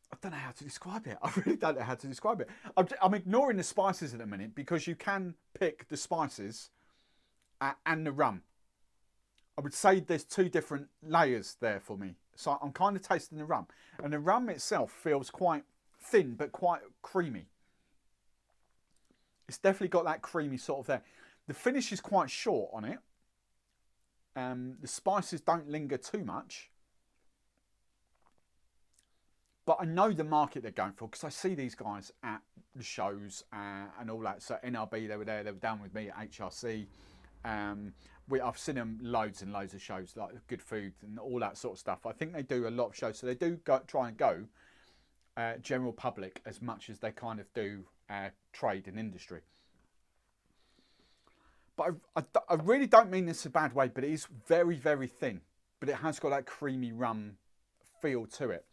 I don't know how to describe it. I really don't know how to describe it. I'm ignoring the spices at the minute because you can pick the spices and the rum. I would say there's 2 different layers there for me. So I'm kind of tasting the rum. And the rum itself feels quite thin but quite creamy. It's definitely got that creamy sort of there. The finish is quite short on it. The spices don't linger too much. But I know the market they're going for because I see these guys at the shows and all that. So NRB, they were there, they were down with me at HRC. I've seen them loads and loads of shows, like Good Food and all that sort of stuff. I think they do a lot of shows. So they do try and go general public as much as they kind of do trade and industry. But I really don't mean this in a bad way, but it is very, very thin. But it has got that creamy rum feel to it.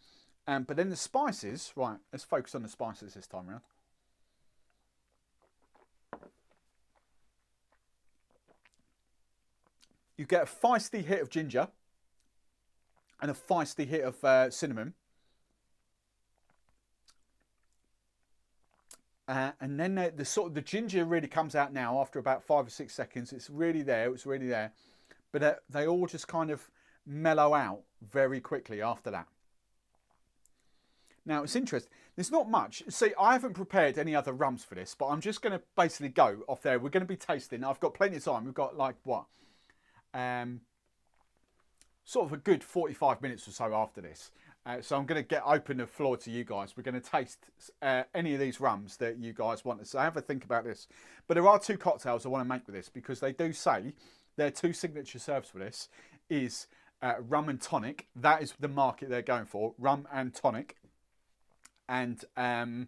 But then the spices, right, let's focus on the spices this time around. You get a feisty hit of ginger and a feisty hit of cinnamon. And then the ginger really comes out now after about 5 or 6 seconds. It's really there. It's really there. But they all just kind of mellow out very quickly after that. Now, it's interesting. There's not much. See, I haven't prepared any other rums for this, but I'm just going to basically go off there. We're going to be tasting. I've got plenty of time. We've got like, what? Sort of a good 45 minutes or so after this. So I'm going to open the floor to you guys. We're going to taste any of these rums that you guys want to. So have a think about this. But there are 2 cocktails I want to make with this, because they do say their 2 signature serves for this is rum and tonic. That is the market they're going for. Rum and tonic. And a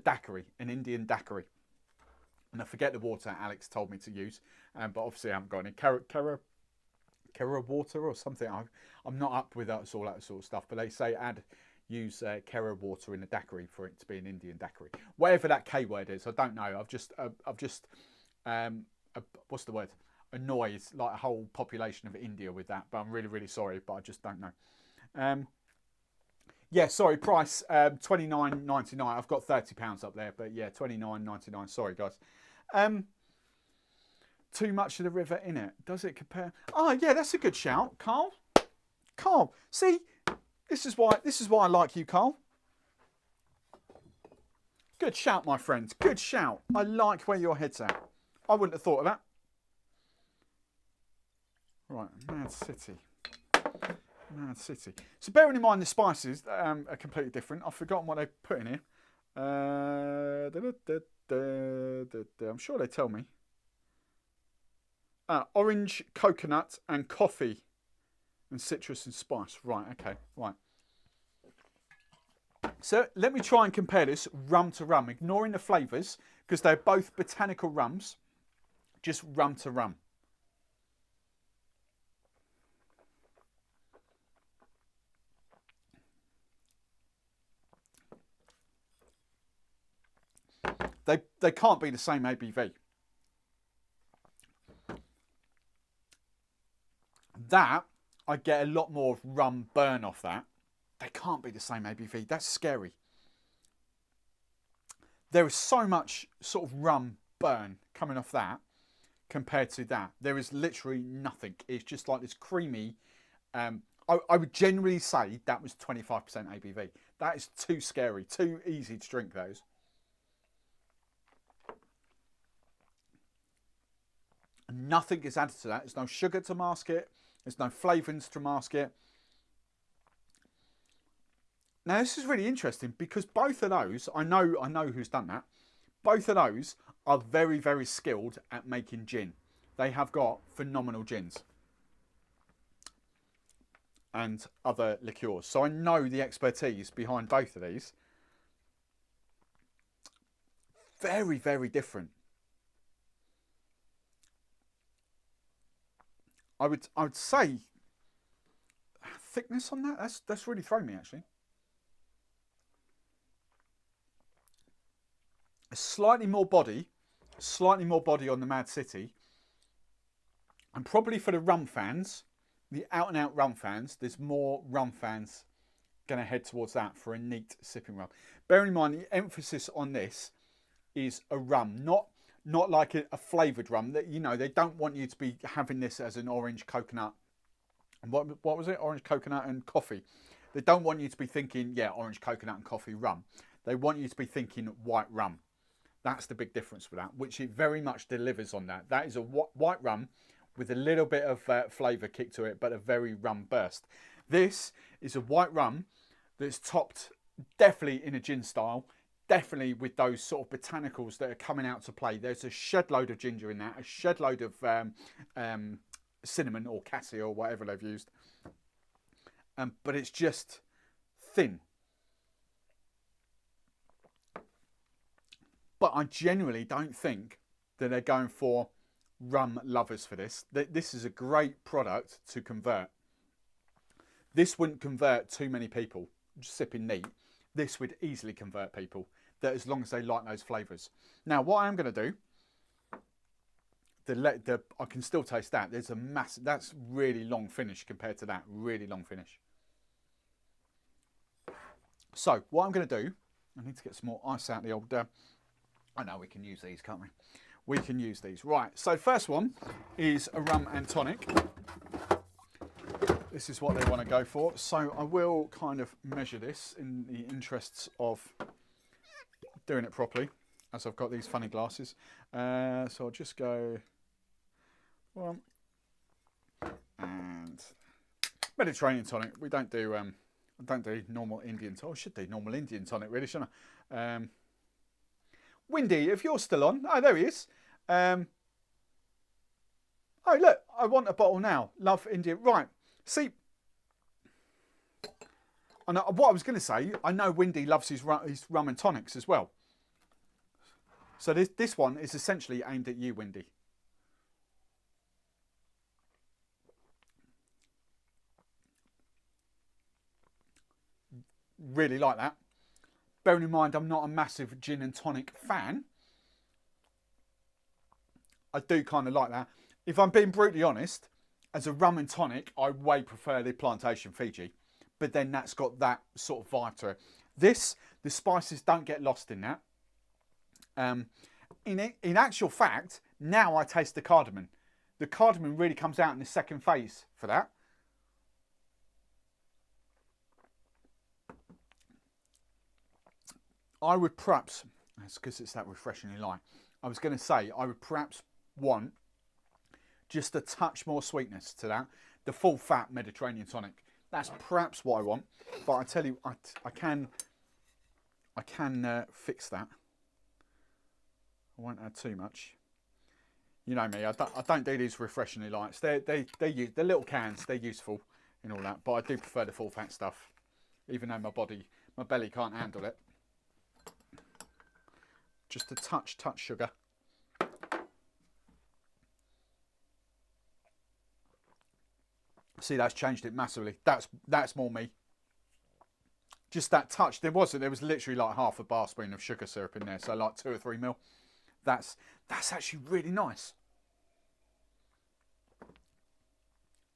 daiquiri, an Indian daiquiri. And I forget the water Alex told me to use. But obviously I haven't got any. Kera water or something. I'm not up with all that sort of stuff, but they say use Kera water in a daiquiri for it to be an Indian daiquiri. Whatever that K word is, I don't know. I've just what's the word? Annoyed like a whole population of India with that, but I'm really, really sorry, but I just don't know. Yeah, sorry, price $29.99. I've got £30 up there, but yeah, $29.99. Sorry, guys. Too much of the river in it. Does it compare? Oh, yeah, that's a good shout, Carl. Carl, see, this is why I like you, Carl. Good shout, my friend. Good shout. I like where your head's at. I wouldn't have thought of that. Right, Mad City. Mad City. So bearing in mind the spices are completely different. I've forgotten what they put in here. I'm sure they tell me. Orange, coconut and coffee and citrus and spice. Right, okay, right. So let me try and compare this rum to rum, ignoring the flavours, because they're both botanical rums, just rum to rum. They can't be the same ABV. That, I get a lot more rum burn off that. They can't be the same ABV. That's scary. There is so much sort of rum burn coming off that compared to that. There is literally nothing. It's just like this creamy. I would generally say that was 25% ABV. That is too scary, too easy to drink those. Nothing is added to that. There's no sugar to mask it. There's no flavourings to mask it. Now this is really interesting because both of those, I know who's done that. Both of those are very, very skilled at making gin. They have got phenomenal gins and other liqueurs. So I know the expertise behind both of these. Very, very different. I would say thickness on that. That's really thrown me actually. Slightly more body on the Mad City, and probably for the rum fans, the out and out rum fans, there's more rum fans going to head towards that for a neat sipping rum. Bearing in mind the emphasis on this is a rum, not like a flavoured rum. That, you know, they don't want you to be having this as an orange coconut. And what was it? Orange coconut and coffee. They don't want you to be thinking, yeah, orange coconut and coffee rum. They want you to be thinking white rum. That's the big difference with that, which it very much delivers on that. That is a white rum with a little bit of flavour kick to it, but a very rum burst. This is a white rum that's topped definitely in a gin style, definitely with those sort of botanicals that are coming out to play. There's a shed load of ginger in that, a shed load of cinnamon or cassia or whatever they've used. But it's just thin. But I genuinely don't think that they're going for rum lovers for this. This is a great product to convert. This wouldn't convert too many people just sipping neat. This would easily convert people, that as long as they like those flavours. Now, what I am going to do, I can still taste that. There's a massive, that's really long finish compared to that. Really long finish. So, what I'm going to do, I need to get some more ice out the old... I know we can use these, can't we? We can use these. Right, so first one is a rum and tonic. This is what they want to go for. So I will kind of measure this in the interests of doing it properly, as I've got these funny glasses. So I'll just go one and Mediterranean tonic. We don't do I don't do normal Indian tonic. I should do normal Indian tonic, really, shouldn't I? Windy, if you're still on. Oh, there he is. Oh, look, I want a bottle now. Love Indian. Right. See, I know, what I was going to say, I know Windy loves his rum and tonics as well. So this one is essentially aimed at you, Windy. Really like that. Bearing in mind, I'm not a massive gin and tonic fan. I do kind of like that. If I'm being brutally honest, as a rum and tonic, I way prefer the Plantation Fiji. But then that's got that sort of vibe to it. This, the spices don't get lost in that. In actual fact, now I taste the cardamom. The cardamom really comes out in the second phase for that. I would perhaps, that's because it's that refreshingly light. I was going to say, I would perhaps want just a touch more sweetness to that. The full fat Mediterranean tonic. That's perhaps what I want. But I tell you, I can fix that. I won't add too much. You know me, I don't do these refreshingly lights. They're little cans, they're useful in all that. But I do prefer the full fat stuff. Even though my belly can't handle it. Just a touch sugar. See, that's changed it massively. That's more me. Just that touch. There was literally like half a bar spoon of sugar syrup in there, so like 2 or 3 mil. That's actually really nice.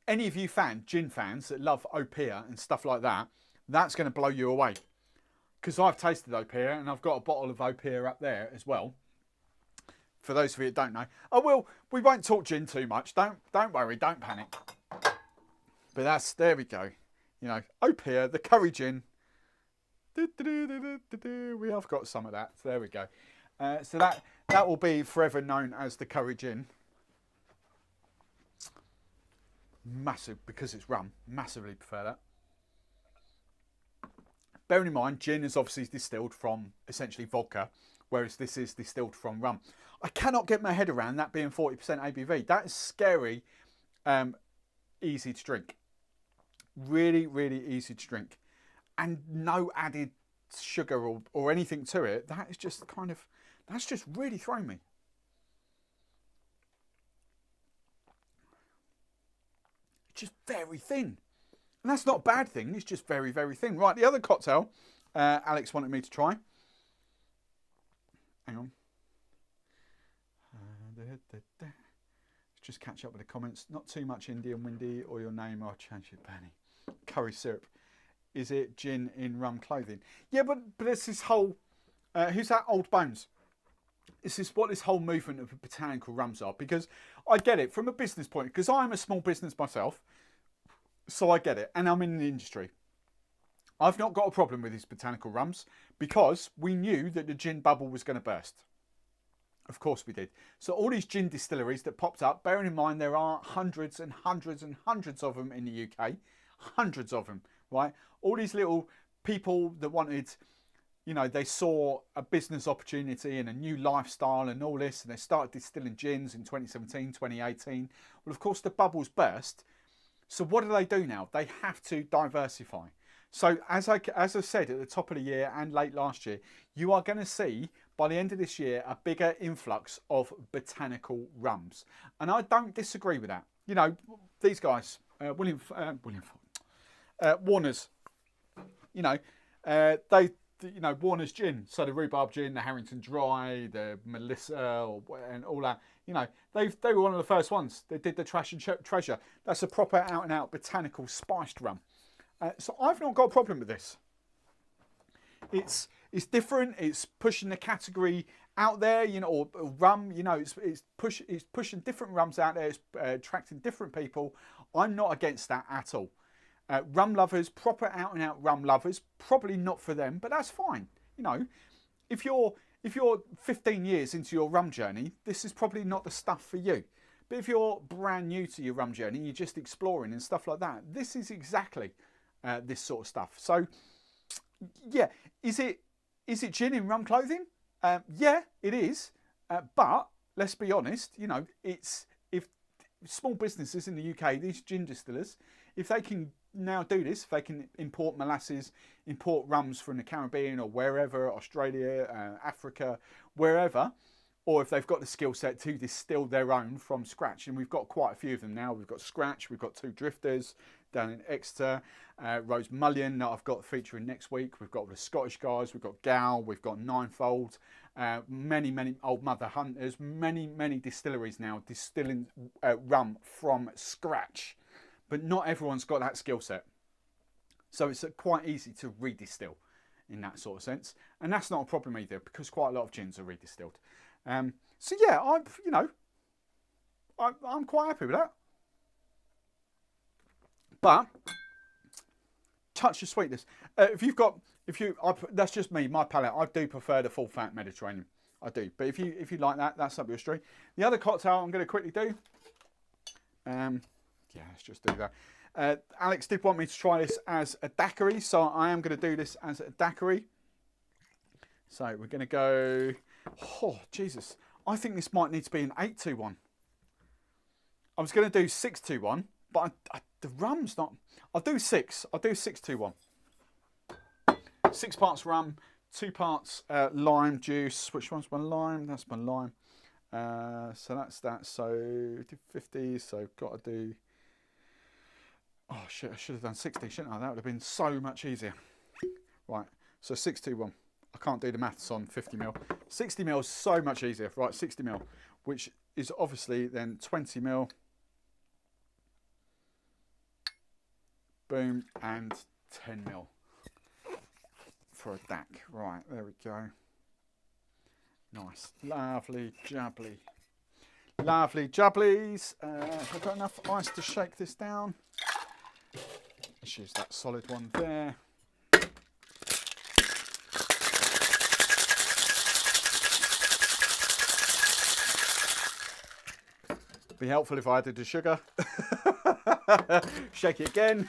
Any of you gin fans that love Opia and stuff like that, that's going to blow you away. Because I've tasted Opia and I've got a bottle of Opia up there as well. For those of you that don't know, we won't talk gin too much. Don't worry, don't panic. But there we go. You know, Opia, the curry gin. We have got some of that. So there we go. So that will be forever known as the curry gin. Massive, because it's rum. Massively prefer that. Bearing in mind, gin is obviously distilled from essentially vodka, whereas this is distilled from rum. I cannot get my head around that being 40% ABV. That is scary, easy to drink. Really, really easy to drink. And no added sugar or anything to it. That is just that's just really thrown me. It's just very thin. And that's not a bad thing, it's just very, very thin. Right, the other cocktail Alex wanted me to try. Hang on. Let's just catch up with the comments. Not too much Indian, Windy, or your name, I'll change it, Benny. Curry syrup. Is it gin in rum clothing? Yeah, but there's this whole... who's that? Old Bones. This is what this whole movement of botanical rums are. Because I get it from a business point. Because I'm a small business myself. So I get it, and I'm in the industry. I've not got a problem with these botanical rums because we knew that the gin bubble was going to burst. Of course we did. So all these gin distilleries that popped up, bearing in mind there are hundreds and hundreds and hundreds of them in the UK, hundreds of them, right? All these little people that wanted, you know, they saw a business opportunity and a new lifestyle and all this, and they started distilling gins in 2017, 2018. Well, of course the bubbles burst. So what do they do now? They have to diversify. So as I said at the top of the year and late last year, you are going to see by the end of this year, a bigger influx of botanical rums. And I don't disagree with that. You know, these guys, Warner's, you know, Warner's gin. So the rhubarb gin, the Harrington Dry, the Melissa, and all that. You know, they were one of the first ones. They did the Trash and Treasure. That's a proper out and out botanical spiced rum. So I've not got a problem with this. It's different. It's pushing the category out there, you know, or rum. You know, it's pushing different rums out there. It's attracting different people. I'm not against that at all. Rum lovers, proper out and out rum lovers, probably not for them, but that's fine. You know, if you're 15 years into your rum journey, this is probably not the stuff for you. But if you're brand new to your rum journey, you're just exploring and stuff like that, this is exactly this sort of stuff. So, yeah, is it gin in rum clothing? Yeah, it is. But let's be honest, you know, if small businesses in the UK, these gin distillers, if they can now do this, if they can import molasses, import rums from the Caribbean or wherever, Australia, Africa, wherever, or if they've got the skill set to distill their own from scratch, and we've got quite a few of them now. We've got Scratch, we've got 2 Drifters down in Exeter, Rose Mullion that I've got featuring next week. We've got the Scottish guys, we've got Gal, we've got Ninefold, many Old Mother Hunters, many distilleries now distilling rum from scratch. But not everyone's got that skill set. So it's quite easy to redistill in that sort of sense. And that's not a problem either, because quite a lot of gins are redistilled. So yeah, I'm quite happy with that. But touch of sweetness. That's just me, my palate. I do prefer the full fat Mediterranean. I do. But if you like that, that's up your street. The other cocktail I'm going to quickly do. Yeah, let's just do that. Alex did want me to try this as a daiquiri, so I am going to do this as a daiquiri. So we're going to go... Oh, Jesus. I think this might need to be an 821. I was going to do 621, but the rum's not... I'll do 6. I'll do 621. 6 parts rum, 2 parts lime juice. Which one's my lime? That's my lime. So that's that. So 50, so got to do... Oh shit, I should have done 60, shouldn't I? That would have been so much easier. Right, so 621. I can't do the maths on 50ml. 60ml is so much easier. Right, 60ml, which is obviously then 20ml. Boom, and 10ml for a DAC. Right, there we go. Nice, lovely jubbly. Lovely jubblies. Have I got enough ice to shake this down? Let's use that solid one there. Be helpful if I added the sugar. Shake it again.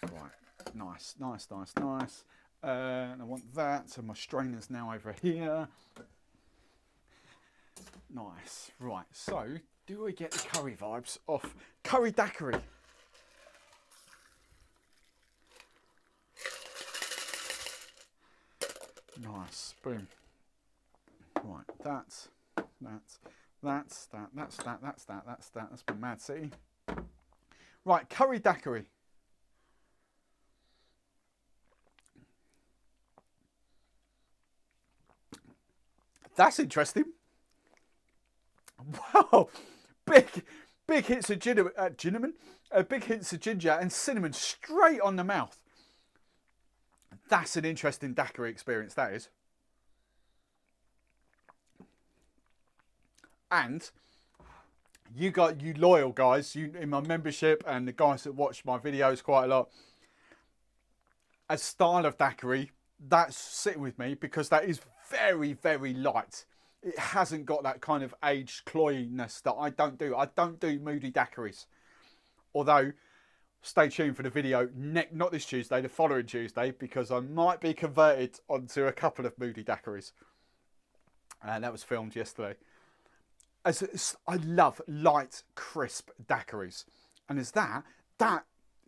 Right, nice. And I want that, so my strainer's now over here. Nice. Right, so do we get the curry vibes off curry daiquiri? Nice. Boom. Right, that's my Mad City. Right, curry daiquiri. That's interesting. Wow, big hits of big hits of ginger and cinnamon straight on the mouth. That's an interesting daiquiri experience, that is. And you loyal guys, you in my membership and the guys that watch my videos quite a lot, a style of daiquiri that's sitting with me because that is very, very light. It hasn't got that kind of aged cloyiness that I don't do. I don't do moody daiquiris. Although, stay tuned for the video, not this Tuesday, the following Tuesday, because I might be converted onto a couple of moody daiquiris. And that was filmed yesterday. I love light, crisp daiquiris. And as that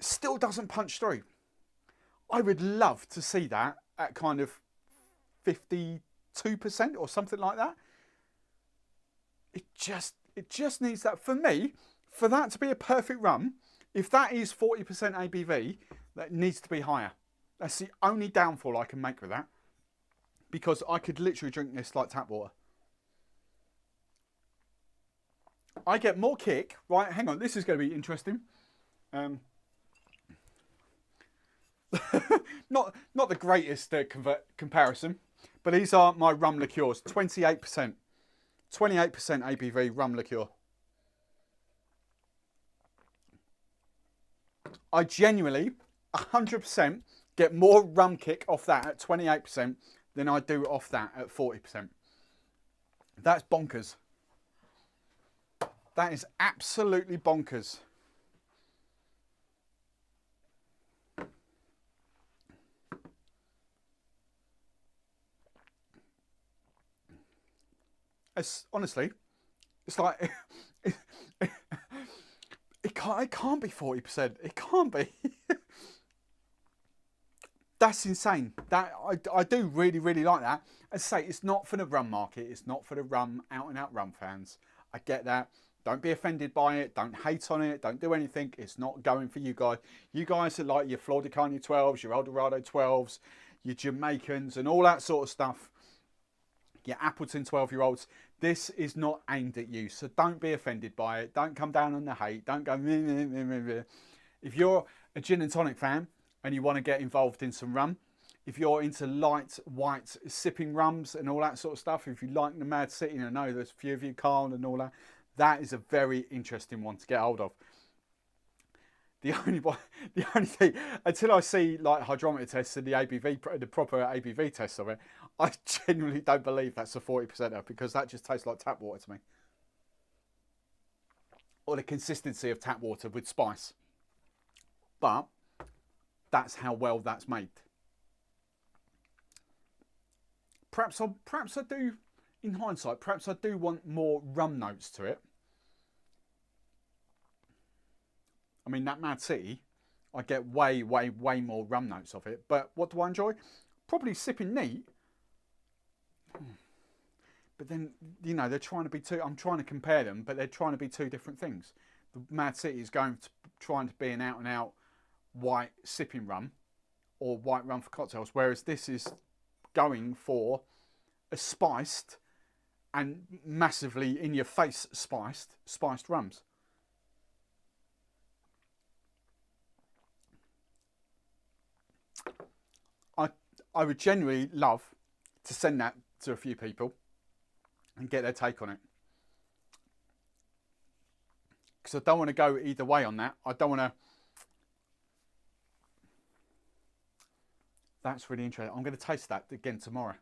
still doesn't punch through. I would love to see that at kind of 52% or something like that. It just needs that. For me, for that to be a perfect rum, if that is 40% ABV, that needs to be higher. That's the only downfall I can make with that, because I could literally drink this like tap water. I get more kick, right? Hang on, this is going to be interesting. Not the greatest comparison, but these are my rum liqueurs. 28% ABV rum liqueur. I genuinely 100% get more rum kick off that at 28% than I do off that at 40%. That's bonkers. That is absolutely bonkers. It's honestly, it's like it can't be 40%. It can't be. That's insane. That I do really like that. As I say, it's not for the rum market. It's not for the rum out and out rum fans. I get that. Don't be offended by it. Don't hate on it. Don't do anything. It's not going for you guys. You guys are like your Flor de Caña 12s, your Eldorado 12s, your Jamaicans and all that sort of stuff. Your Appleton 12-year-olds. This is not aimed at you. So don't be offended by it. Don't come down on the hate. Don't go... Meh, meh, meh, meh, meh. If you're a gin and tonic fan and you want to get involved in some rum, if you're into light, white, sipping rums and all that sort of stuff, if you like the Mad City, and I know there's a few of you, Carl and all that, that is a very interesting one to get hold of. The only thing, until I see like hydrometer tests and the ABV, the proper ABV tests of it, I genuinely don't believe that's a 40%er, because that just tastes like tap water to me. Or the consistency of tap water with spice. But that's how well that's made. Perhaps I do, in hindsight, perhaps I do want more rum notes to it. I mean, that Mad City, I get way more rum notes of it. But what do I enjoy? Probably sipping neat. But then, you know, they're trying to be two... I'm trying to compare them, but they're trying to be two different things. The Mad City is trying to be an out-and-out white sipping rum, or white rum for cocktails, whereas this is going for a spiced and massively in-your-face spiced rums. I would genuinely love to send that to a few people and get their take on it. Because I don't want to go either way on that. I don't want to... That's really interesting. I'm going to taste that again tomorrow.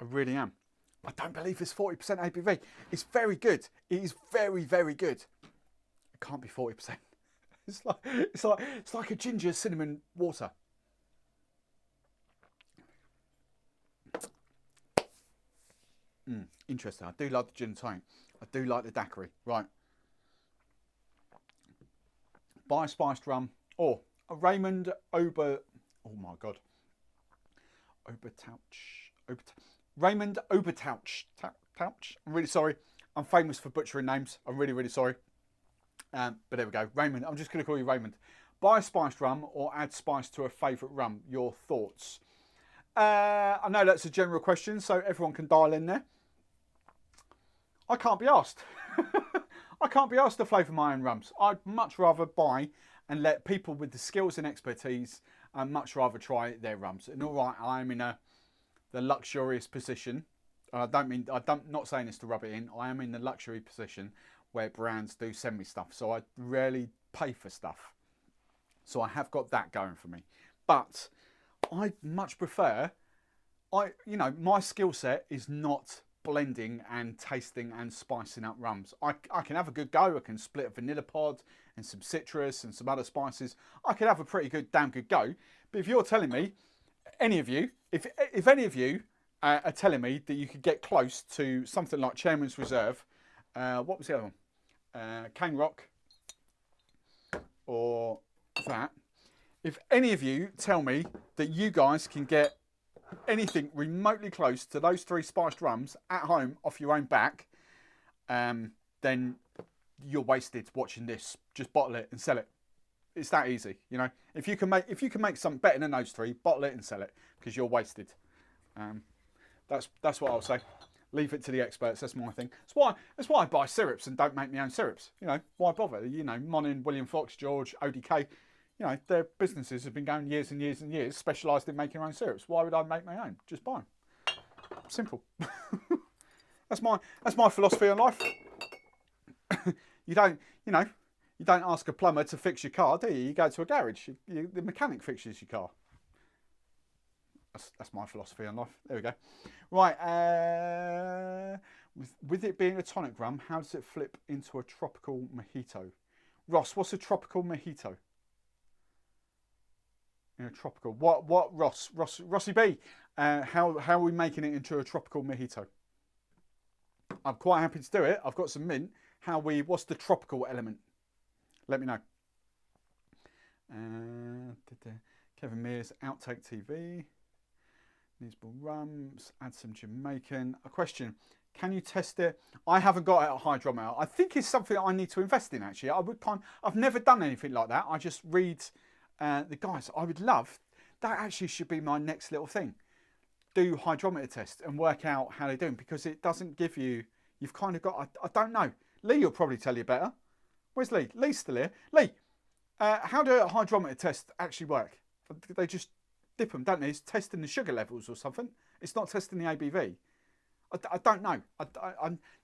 I really am. I don't believe it's 40% ABV. It's very good. It is very good. It can't be 40%. It's like a ginger cinnamon water. Interesting. I do like the gin and tonic. I do like the daiquiri. Right. Buy spiced rum, or a Raymond Ober... Oh my God. Raymond Obertouch. Touch? I'm really sorry. I'm famous for butchering names. I'm really sorry. But there we go. Raymond. I'm just going to call you Raymond. Buy a spiced rum or add spice to a favourite rum. Your thoughts? I know that's a general question, so everyone can dial in there. I can't be asked. I can't be asked to flavour my own rums. I'd much rather buy and let people with the skills and expertise much rather try their rums. And all right, I'm in the luxurious position. I'm not saying this to rub it in. I am in the luxury position where brands do send me stuff, so I rarely pay for stuff. So I have got that going for me. But I much prefer, my skill set is not blending and tasting and spicing up rums. I can have a good go. I can split a vanilla pod and some citrus and some other spices. I could have a pretty good, damn good go. But if you're telling me, any of you, if any of you are telling me that you could get close to something like Chairman's Reserve, what was the other one? Cane Rock, or that. If any of you tell me that you guys can get anything remotely close to those 3 spiced rums at home off your own back, then you're wasted watching this. Just bottle it and sell it. It's that easy, you know. If you can make something better than those 3, bottle it and sell it, because you're wasted. That's what I'll say. Leave it to the experts. That's my thing. That's why I buy syrups and don't make my own syrups. You know, why bother? You know, Monin, William Fox, George, ODK. You know, their businesses have been going years and years and years, specialised in making their own syrups. Why would I make my own? Just buy them. Simple. That's my philosophy on life. You don't ask a plumber to fix your car, do you? You go to a garage. The mechanic fixes your car. That's my philosophy on life. There we go. Right. With it being a tonic rum, how does it flip into a tropical mojito? Ross, what's a tropical mojito? In a tropical. What Rossi B? How are we making it into a tropical mojito? I'm quite happy to do it. I've got some mint. What's the tropical element? Let me know. Kevin Mears, Outtake TV. Nisbel Rums, add some Jamaican. A question, can you test it? I haven't got it at hydrometer. I think it's something I need to invest in actually. I've never done anything like that. I just read the guys. I would love, that actually should be my next little thing. Do hydrometer tests and work out how they're doing, because it doesn't give you, you've kind of got, I don't know. Lee will probably tell you better. Where's Lee? Lee's still here. Lee, how do hydrometer tests actually work? They just dip them, don't they? It's testing the sugar levels or something. It's not testing the ABV. I don't know.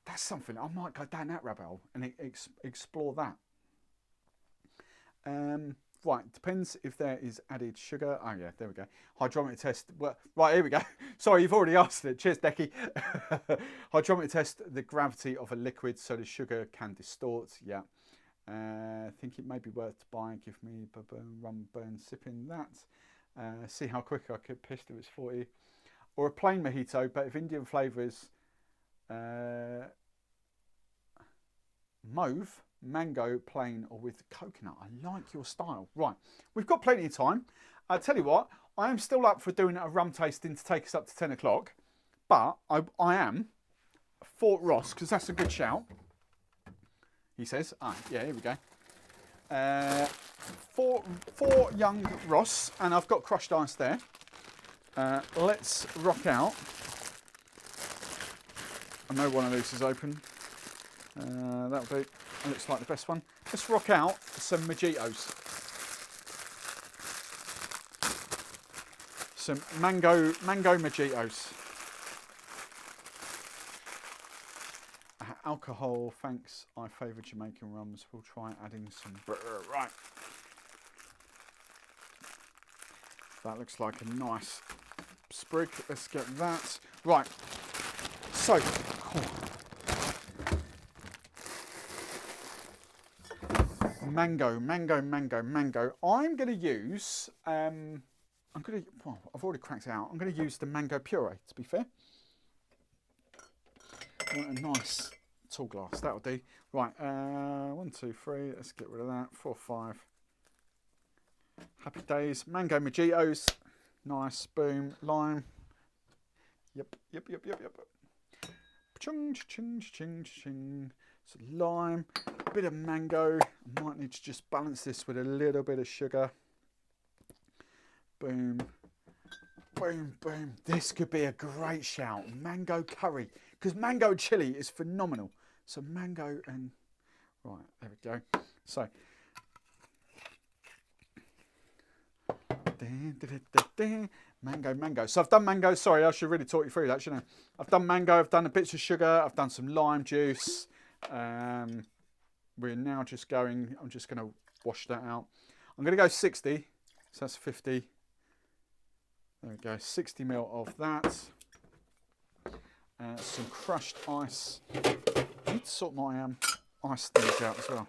That's something. I might go down that rabbit hole and explore that. Right, depends if there is added sugar. Oh yeah, there we go. Hydrometer test. Well, right, here we go. Sorry, you've already asked it. Cheers, Decky. Hydrometer test the gravity of a liquid so the sugar can distort. Yeah. Think it may be worth buying. Give me rum burn sipping that. See how quick I could piss if it's 40. Or a plain mojito, but if Indian flavours, mauve, mango, plain, or with coconut. I like your style. Right, we've got plenty of time. I'll tell you what, I am still up for doing a rum tasting to take us up to 10 o'clock, but I am Fort Ross, because that's a good shout. He says, yeah, here we go. For young Ross, and I've got crushed ice there. Let's rock out. I know one of these is open. That'll be, it looks like the best one. Let's rock out some mojitos. Some mango mojitos. Alcohol, thanks. I favour Jamaican rums. We'll try adding some. Right. That looks like a nice sprig. Let's get that. Right. So. Mango. I'm going to use. Well, I've already cracked it out. I'm going to use the mango puree. To be fair. I want a nice tall glass. That'll do. Right. 1, 2, 3. Let's get rid of that. 4, 5. Happy days. Mango mojitos. Nice. Boom. Lime. Yep. Chung, ching, ching, ching. So lime. A bit of mango. I might need to just balance this with a little bit of sugar. Boom. Boom, boom. This could be a great shout. Mango curry. Because mango chili is phenomenal. So mango and... Right, there we go. So... Mango. So I've done mango. Sorry, I should really talk you through that, shouldn't I? I've done mango. I've done a bits of sugar. I've done some lime juice. We're now just going... I'm just going to wash that out. I'm going to go 60. So that's 50. There we go. 60 ml of that. Some crushed ice. I need to sort my ice things out as well.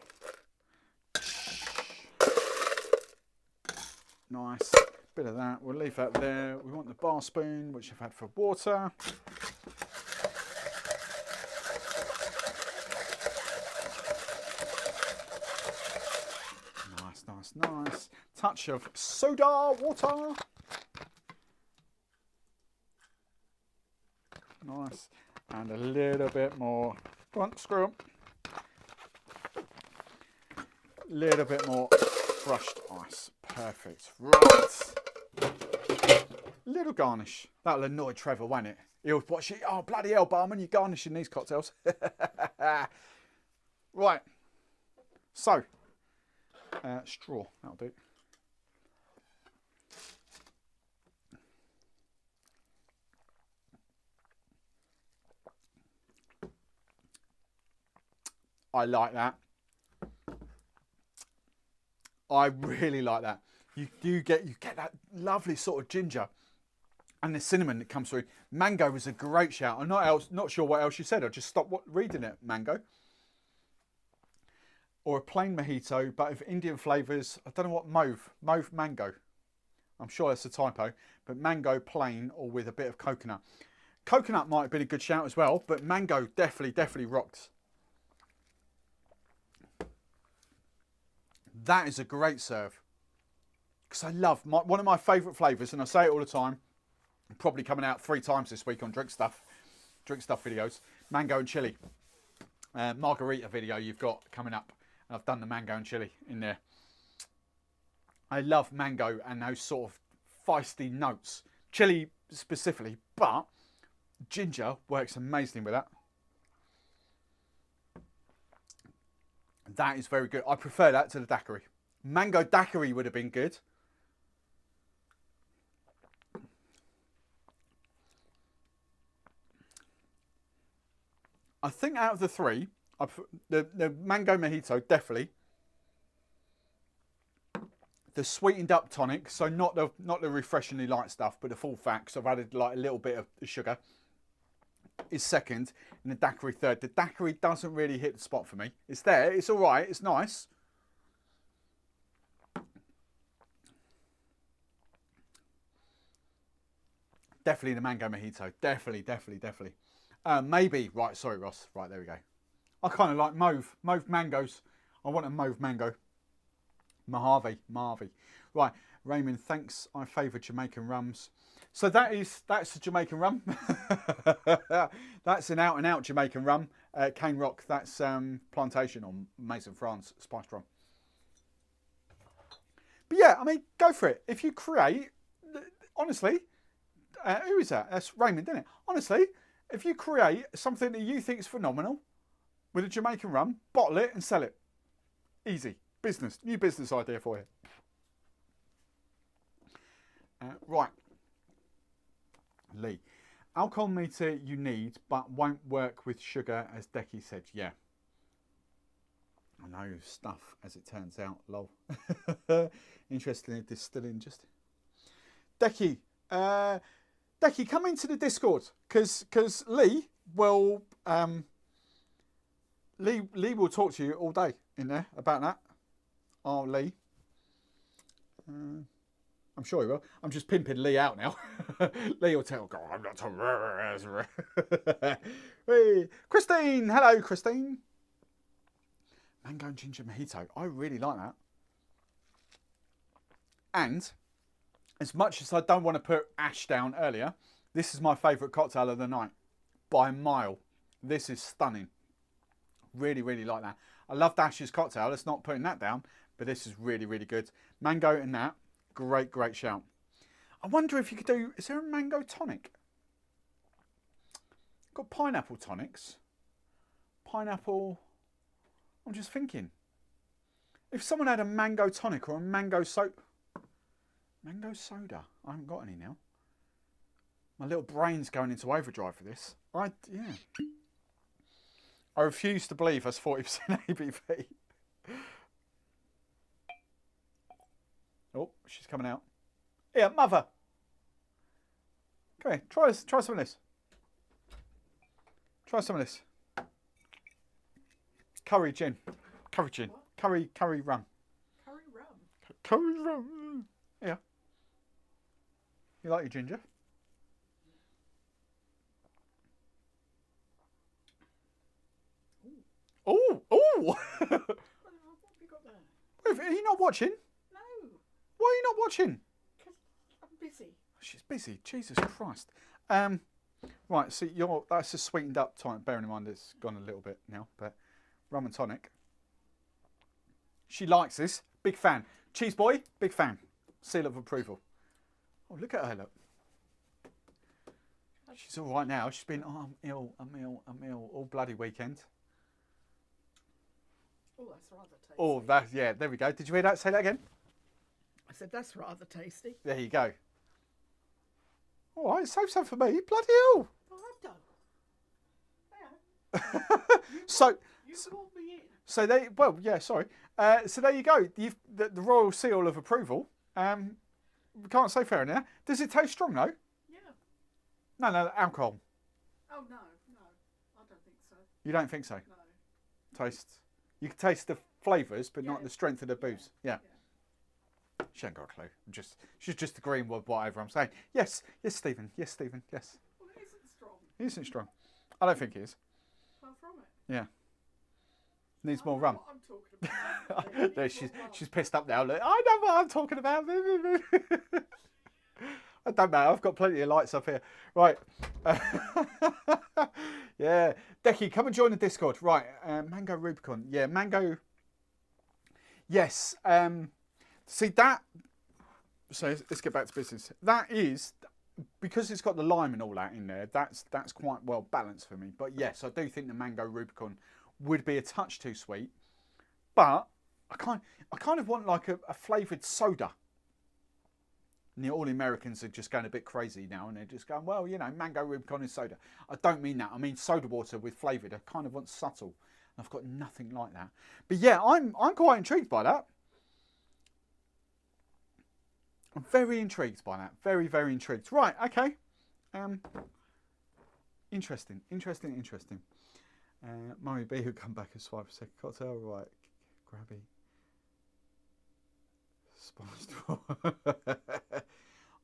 Nice. Bit of that. We'll leave that there. We want the bar spoon, which I've had for water. Nice. Touch of soda water. Nice. And a little bit more. Go on, screw 'em. Little bit more crushed ice. Perfect. Right. Little garnish. That'll annoy Trevor, won't it? He'll watch it. Oh, bloody hell, barman, you're garnishing these cocktails. Right. So, straw. That'll do. I like that. I really like that. You get that lovely sort of ginger and the cinnamon that comes through. Mango was a great shout. I'm not sure what else you said. I just stopped reading it. Mango. Or a plain mojito, but of Indian flavours. I don't know what mauve mango. I'm sure that's a typo, but mango plain or with a bit of coconut. Coconut might have been a good shout as well, but mango definitely rocked. That is a great serve. Because I love, one of my favourite flavours, and I say it all the time, probably coming out 3 times this week on drink stuff videos, mango and chilli. Margarita video you've got coming up. I've done the mango and chilli in there. I love mango and those sort of feisty notes. Chilli specifically, but ginger works amazingly with that. That is very good. I prefer that to the daiquiri. Mango daiquiri would have been good. I think out of the 3, the mango mojito, definitely. The sweetened up tonic, so not the refreshingly light stuff, but the full fat, because I've added like a little bit of sugar, is second, and the daiquiri third. The daiquiri doesn't really hit the spot for me. It's there, it's all right, it's nice. Definitely the mango mojito. Definitely. Maybe, right, sorry Ross, right, there we go. I kind of like mauve mangoes. I want a mauve mango. Mojave. Right, Raymond, thanks. I favour Jamaican rums. So that's a Jamaican rum. That's an out and out Jamaican rum. Cane Rock, that's Plantation or Maison France spiced rum. But yeah, I mean, go for it. If you create, honestly, who is that? That's Raymond, isn't it? Honestly, if you create something that you think is phenomenal with a Jamaican rum, bottle it and sell it. Easy. Business. New business idea for you. Right. Lee. Alcohol meter you need, but won't work with sugar, as Decky said. Yeah. I know stuff, as it turns out. Lol. Interesting in distilling just. Decky. Decky, come into the Discord, because Lee will Lee will talk to you all day in there about that. Oh, Lee. I'm sure he will. I'm just pimping Lee out now. Lee will tell, God, I'm not so... Hey, Christine! Hello, Christine. Mango and ginger mojito. I really like that. And, as much as I don't want to put ash down earlier, this is my favourite cocktail of the night. By a mile. This is stunning. Really like that. I love Ash's cocktail. Let's not putting that down. But this is really good. Mango and that. Great shout. I wonder if you could do... Is there a mango tonic? Got pineapple tonics. Pineapple... I'm just thinking. If someone had a mango tonic or a mango soda... Mango soda. I haven't got any now. My little brain's going into overdrive for this. Yeah. I refuse to believe that's 40% ABV. Oh, she's coming out. Here, mother. Come here, try some of this. Try some of this. Curry gin. Curry gin. Curry rum. Curry rum. Curry rum. Yeah. You like your ginger? Oh! What have you got there? Are you not watching? No. Why are you not watching? 'Cause I'm busy. She's busy. Jesus Christ. Right, so that's just sweetened up tonic. Bearing in mind it's gone a little bit now, but rum and tonic. She likes this. Big fan. Cheese boy, big fan. Seal of approval. Oh, look at her, look. She's all right now. She's been, I'm ill, all bloody weekend. Oh, that's rather tasty. Oh, yeah, there we go. Did you hear that? Say that again. I said that's rather tasty. There you go. All right, save some for me. Bloody hell. Oh, I've done. So, You called me in. so they, well, yeah, sorry. So there you go. The royal seal of approval. We can't say fair enough. Does it taste strong though? Yeah. No, alcohol. Oh, no, I don't think so. You don't think so? No. You can taste the flavours, but Yeah. not the strength of the booze. Yeah. She ain't got a clue. She's just agreeing with whatever I'm saying. Yes, Stephen. Yes, Stephen. Yes. Well, it isn't strong. He isn't strong. I don't think he is. Far from it. Yeah. Needs I more know rum. what I'm talking about. There, she's pissed up now. Look, I know what I'm talking about. I don't know. I've got plenty of lights up here. Right. Yeah. Decky, come and join the Discord. Right. Mango Rubicon. Yeah, mango. Yes. See that. So let's get back to business. That is because it's got the lime and all that in there. That's quite well balanced for me. But yes, I do think the Mango Rubicon would be a touch too sweet. But I kind of want like a flavoured soda. And all the Americans are just going a bit crazy now, and they're just going, well, you know, Mango Rubicon is soda. I don't mean that. I mean soda water with flavoured. I kind of want subtle. I've got nothing like that. But yeah, I'm quite intrigued by that. I'm very intrigued by that. Very, very intrigued. Right, okay. Interesting. Mummy B who come back and swipe a second cocktail. Right, grabby. Spiced rum.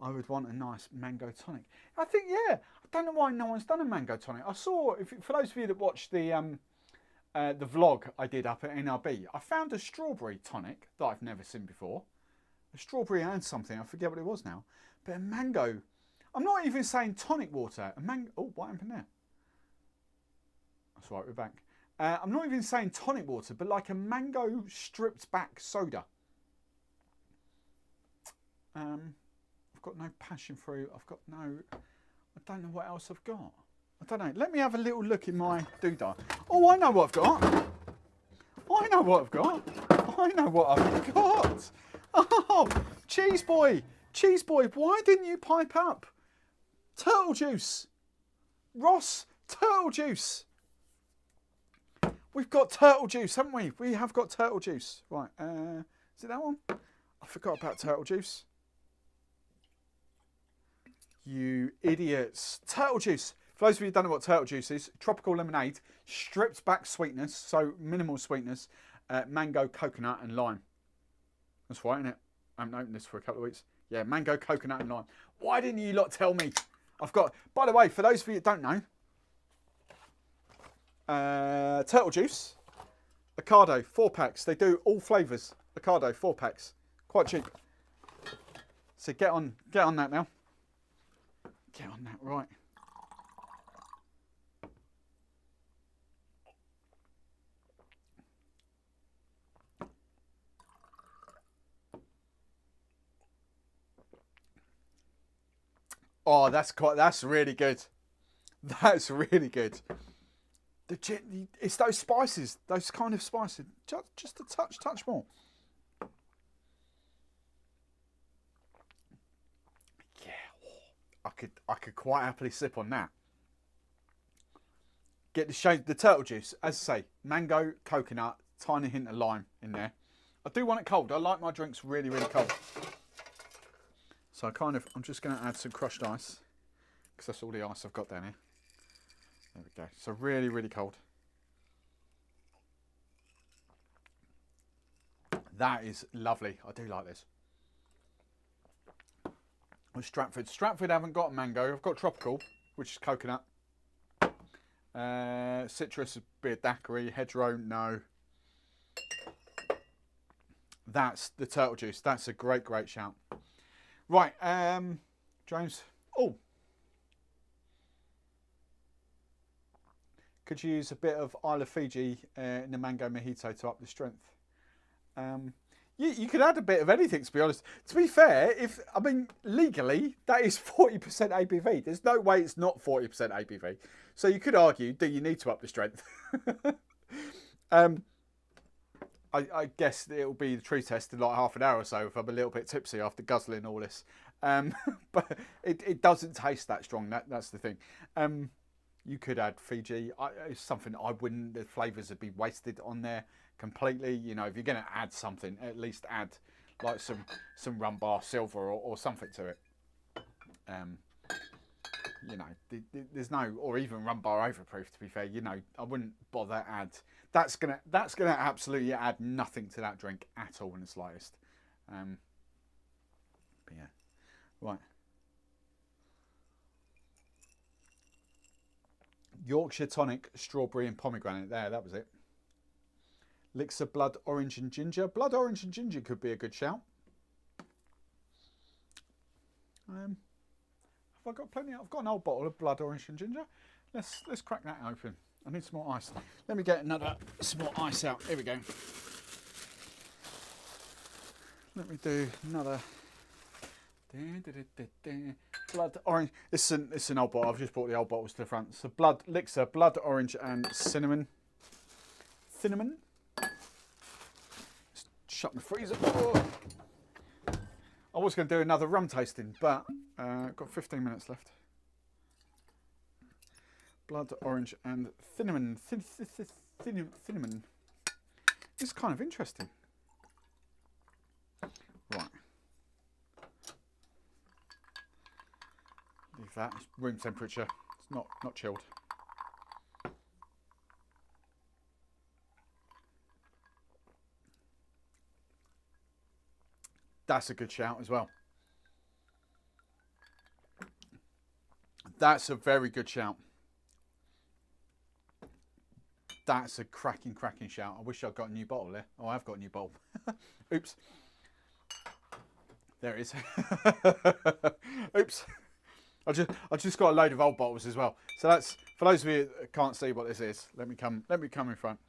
I would want a nice mango tonic. I think, yeah. I don't know why no one's done a mango tonic. I saw, for those of you that watched the vlog I did up at NRB, I found a strawberry tonic that I've never seen before. A strawberry and something, I forget what it was now. But a mango, I'm not even saying tonic water. A mango, oh, what happened there? That's right, we're back. I'm not even saying tonic water, but like a mango stripped back soda. I've got no passion fruit. I don't know what else I've got. I don't know. Let me have a little look in my doodah. Oh, I know what I've got. Oh, cheese boy, why didn't you pipe up? Turtle juice. Ross, turtle juice. We've got turtle juice, haven't we? We have got turtle juice. Right, is it that one? I forgot about turtle juice. You idiots. Turtle juice. For those of you who don't know what turtle juice is, tropical lemonade, stripped back sweetness, so minimal sweetness, mango, coconut and lime. That's right, isn't it? I haven't opened this for a couple of weeks. Yeah, mango, coconut and lime. Why didn't you lot tell me? I've got, by the way, for those of you that don't know, turtle juice, Ocado, 4 packs. They do all flavours. Ocado, 4 packs. Quite cheap. So get on that now. Get on that, right. Oh, that's really good. That's really good. It's those spices, those kind of spices. Just a touch more. Yeah, I could quite happily sip on that. Get the turtle juice, as I say, mango, coconut, tiny hint of lime in there. I do want it cold. I like my drinks really, really cold. So I'm just going to add some crushed ice, because that's all the ice I've got down here. There we go. So really, really cold. That is lovely. I do like this. With Stratford. Stratford haven't got mango. I've got tropical, which is coconut. Citrus, a bit of daiquiri. Hedgerow, no. That's the turtle juice. That's a great shout. Right, James. Oh, could you use a bit of Isle of Fiji in the mango mojito to up the strength? You could add a bit of anything, to be honest. To be fair, legally, that is 40% ABV. There's no way it's not 40% ABV. So you could argue, do you need to up the strength? I guess it'll be the true test in like half an hour or so if I'm a little bit tipsy after guzzling all this. But it doesn't taste that strong. That's the thing. You could add Fiji. It's something I wouldn't. The flavours would be wasted on there completely. You know, if you're going to add something, at least add like some rum bar silver or something to it. You know, there's no, or even rum bar overproof. To be fair, you know, I wouldn't bother add. That's gonna absolutely add nothing to that drink at all in the slightest. But yeah, right. Yorkshire tonic, strawberry and pomegranate. There, that was it. Elixir blood orange and ginger. Blood orange and ginger could be a good shout. Have I got plenty? I've got an old bottle of blood orange and ginger. Let's crack that open. I need some more ice. Let me get some more ice out. Here we go. Let me do another. Blood orange. It's an old bottle. I've just brought the old bottles to the front. So elixir, blood orange and cinnamon. Cinnamon. Shut my freezer. Oh. I was going to do another rum tasting, but I've got 15 minutes left. Blood orange and cinnamon. Cinnamon. It's kind of interesting. Right. Leave that. It's room temperature. It's not chilled. That's a good shout as well. That's a very good shout. That's a cracking shout. I wish I'd got a new bottle there. Oh, I've got a new bottle. Oops. There it is. Oops. I just got a load of old bottles as well. So that's, for those of you that can't see what this is, let me come in front.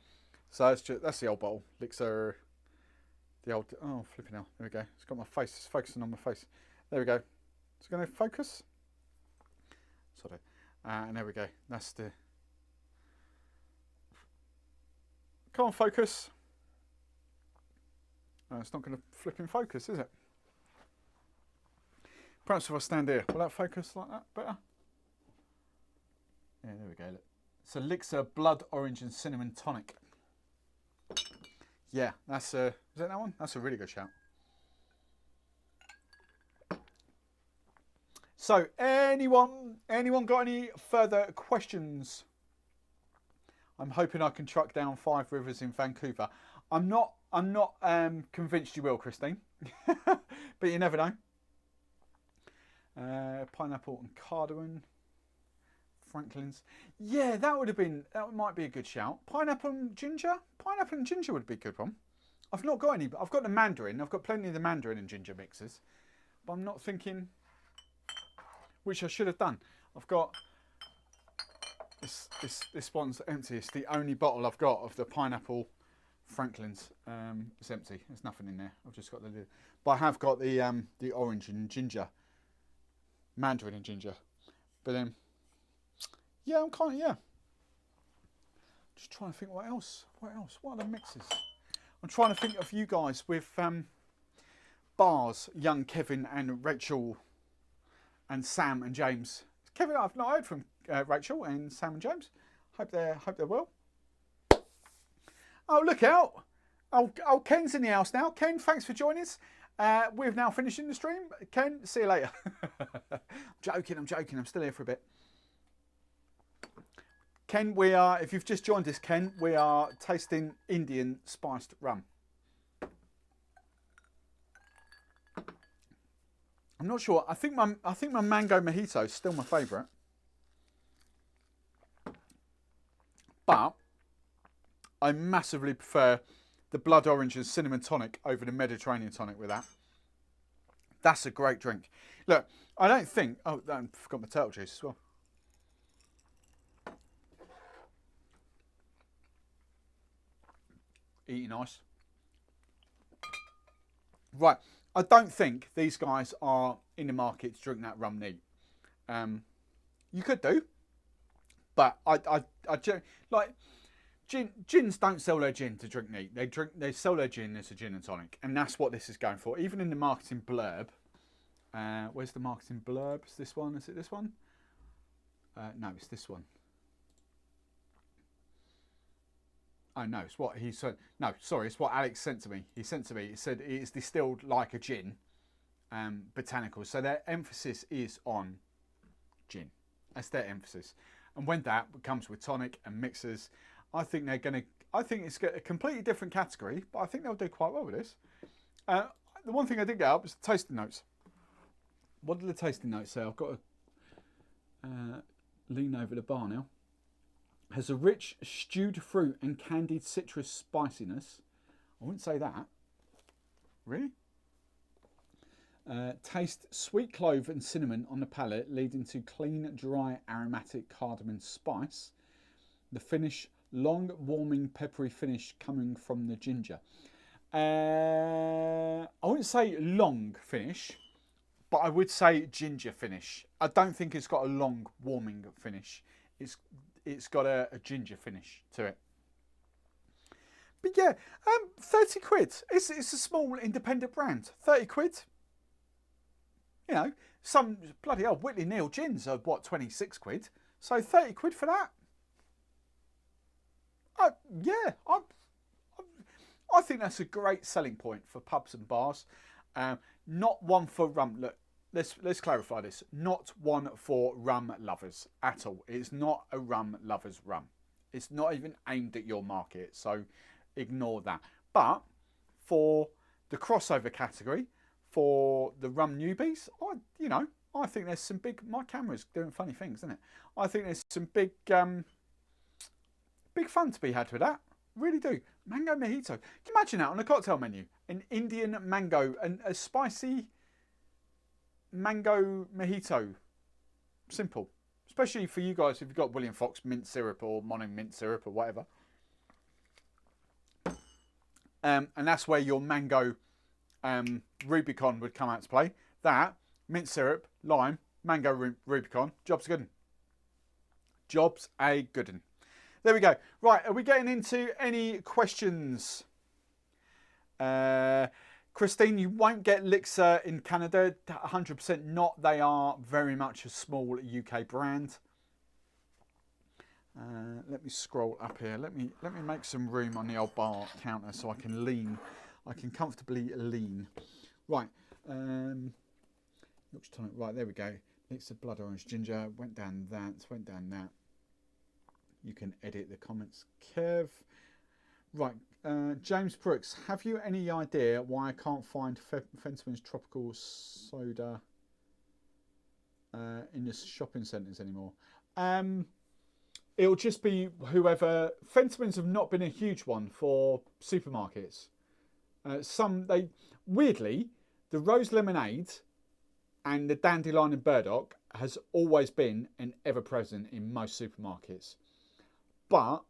So that's the old bottle. Elixir. The old, oh, flipping hell. There we go. It's got my face. It's focusing on my face. There we go. It's going to focus. Sort of. And there we go. That's the. Come on, focus. No, it's not going to flip in focus, is it? Perhaps if I stand here, will that focus like that better? Yeah, there we go. Look. It's Elixir Blood Orange and Cinnamon Tonic. Yeah, that's is that one? That's a really good shout. So, anyone got any further questions? I'm hoping I can track down 5 Rivers in Vancouver. I'm not convinced you will, Christine, but you never know. Pineapple and cardamom. Franklin's. Yeah, that might be a good shout. Pineapple and ginger? Pineapple and ginger would be a good one. I've not got any, but I've got the mandarin. I've got plenty of the mandarin and ginger mixes. But I'm not thinking, which I should have done. I've got, this one's empty. It's the only bottle I've got of the pineapple Franklin's. It's empty. There's nothing in there. I've just got the lid. But I have got the orange and ginger. Mandarin and ginger. But then, yeah, I'm kind of, yeah. Just trying to think what else. What are the mixes? I'm trying to think of you guys with bars, young Kevin and Rachel and Sam and James. Kevin, I've not heard from Rachel and Sam and James. Hope they're well. Oh, look out. Oh, Ken's in the house now. Ken, thanks for joining us. We're now finishing the stream. Ken, see you later. I'm joking. I'm still here for a bit. Ken, we are, if you've just joined us, Ken, we are tasting Indian spiced rum. I'm not sure. I think my mango mojito is still my favourite. But I massively prefer the blood orange and cinnamon tonic over the Mediterranean tonic with that. That's a great drink. Look, I don't think... Oh, I forgot my turtle juice as well. Eating ice. Right, I don't think these guys are in the market to drink that rum neat. You could do, but I like gins don't sell their gin to drink neat. They sell their gin as a gin and tonic, and that's what this is going for. Even in the marketing blurb, where's the marketing blurb? Is this one? Is it this one? No, it's this one. Oh no, it's what he said. No, sorry, it's what Alex sent to me. He said it is distilled like a gin, botanical. So their emphasis is on gin. That's their emphasis. And when that comes with tonic and mixers, I think they're going to. I think it's a completely different category, but I think they'll do quite well with this. The one thing I did get up was the tasting notes. What do the tasting notes say? I've got to lean over the bar now. Has a rich stewed fruit and candied citrus spiciness. I wouldn't say that. Really? Taste sweet clove and cinnamon on the palate, leading to clean, dry, aromatic cardamom spice. The finish, long, warming, peppery finish coming from the ginger. I wouldn't say long finish, but I would say ginger finish. I don't think it's got a long, warming finish. It's got a ginger finish to it. But yeah, 30 quid. It's a small independent brand. 30 quid. You know, some bloody old Whitley Neal gins are what, 26 quid. So 30 quid for that. Yeah, I think that's a great selling point for pubs and bars. Not one for rum. Look, let's clarify this. Not one for rum lovers at all. It's not a rum lovers rum. It's not even aimed at your market, so ignore that. But for the crossover category, for the rum newbies, I think there's some big. My camera's doing funny things, isn't it? I think there's some big fun to be had with that. Really do. Mango mojito. Can you imagine that on a cocktail menu? An Indian mango and a spicy mango mojito. Simple. Especially for you guys if you've got William Fox mint syrup or mono mint syrup or whatever. And that's where your mango Rubicon would come out to play. That, mint syrup, lime, mango Rubicon. Job's a good 'un. Job's a good 'un. There we go. Right, are we getting into any questions? Christine, you won't get Lixer in Canada. 100% not. They are very much a small UK brand. Let me scroll up here. Let me make some room on the old bar counter so I can lean. I can comfortably lean. Right. Yorkshire tonic. Right, there we go. Lixer blood orange ginger. Went down that. You can edit the comments, Kev. Right, James Brooks, have you any idea why I can't find Fentimans Tropical Soda in the shopping centres anymore? It'll just be whoever. Fentimans have not been a huge one for supermarkets. Weirdly, the rose lemonade and the dandelion and burdock has always been and ever present in most supermarkets. But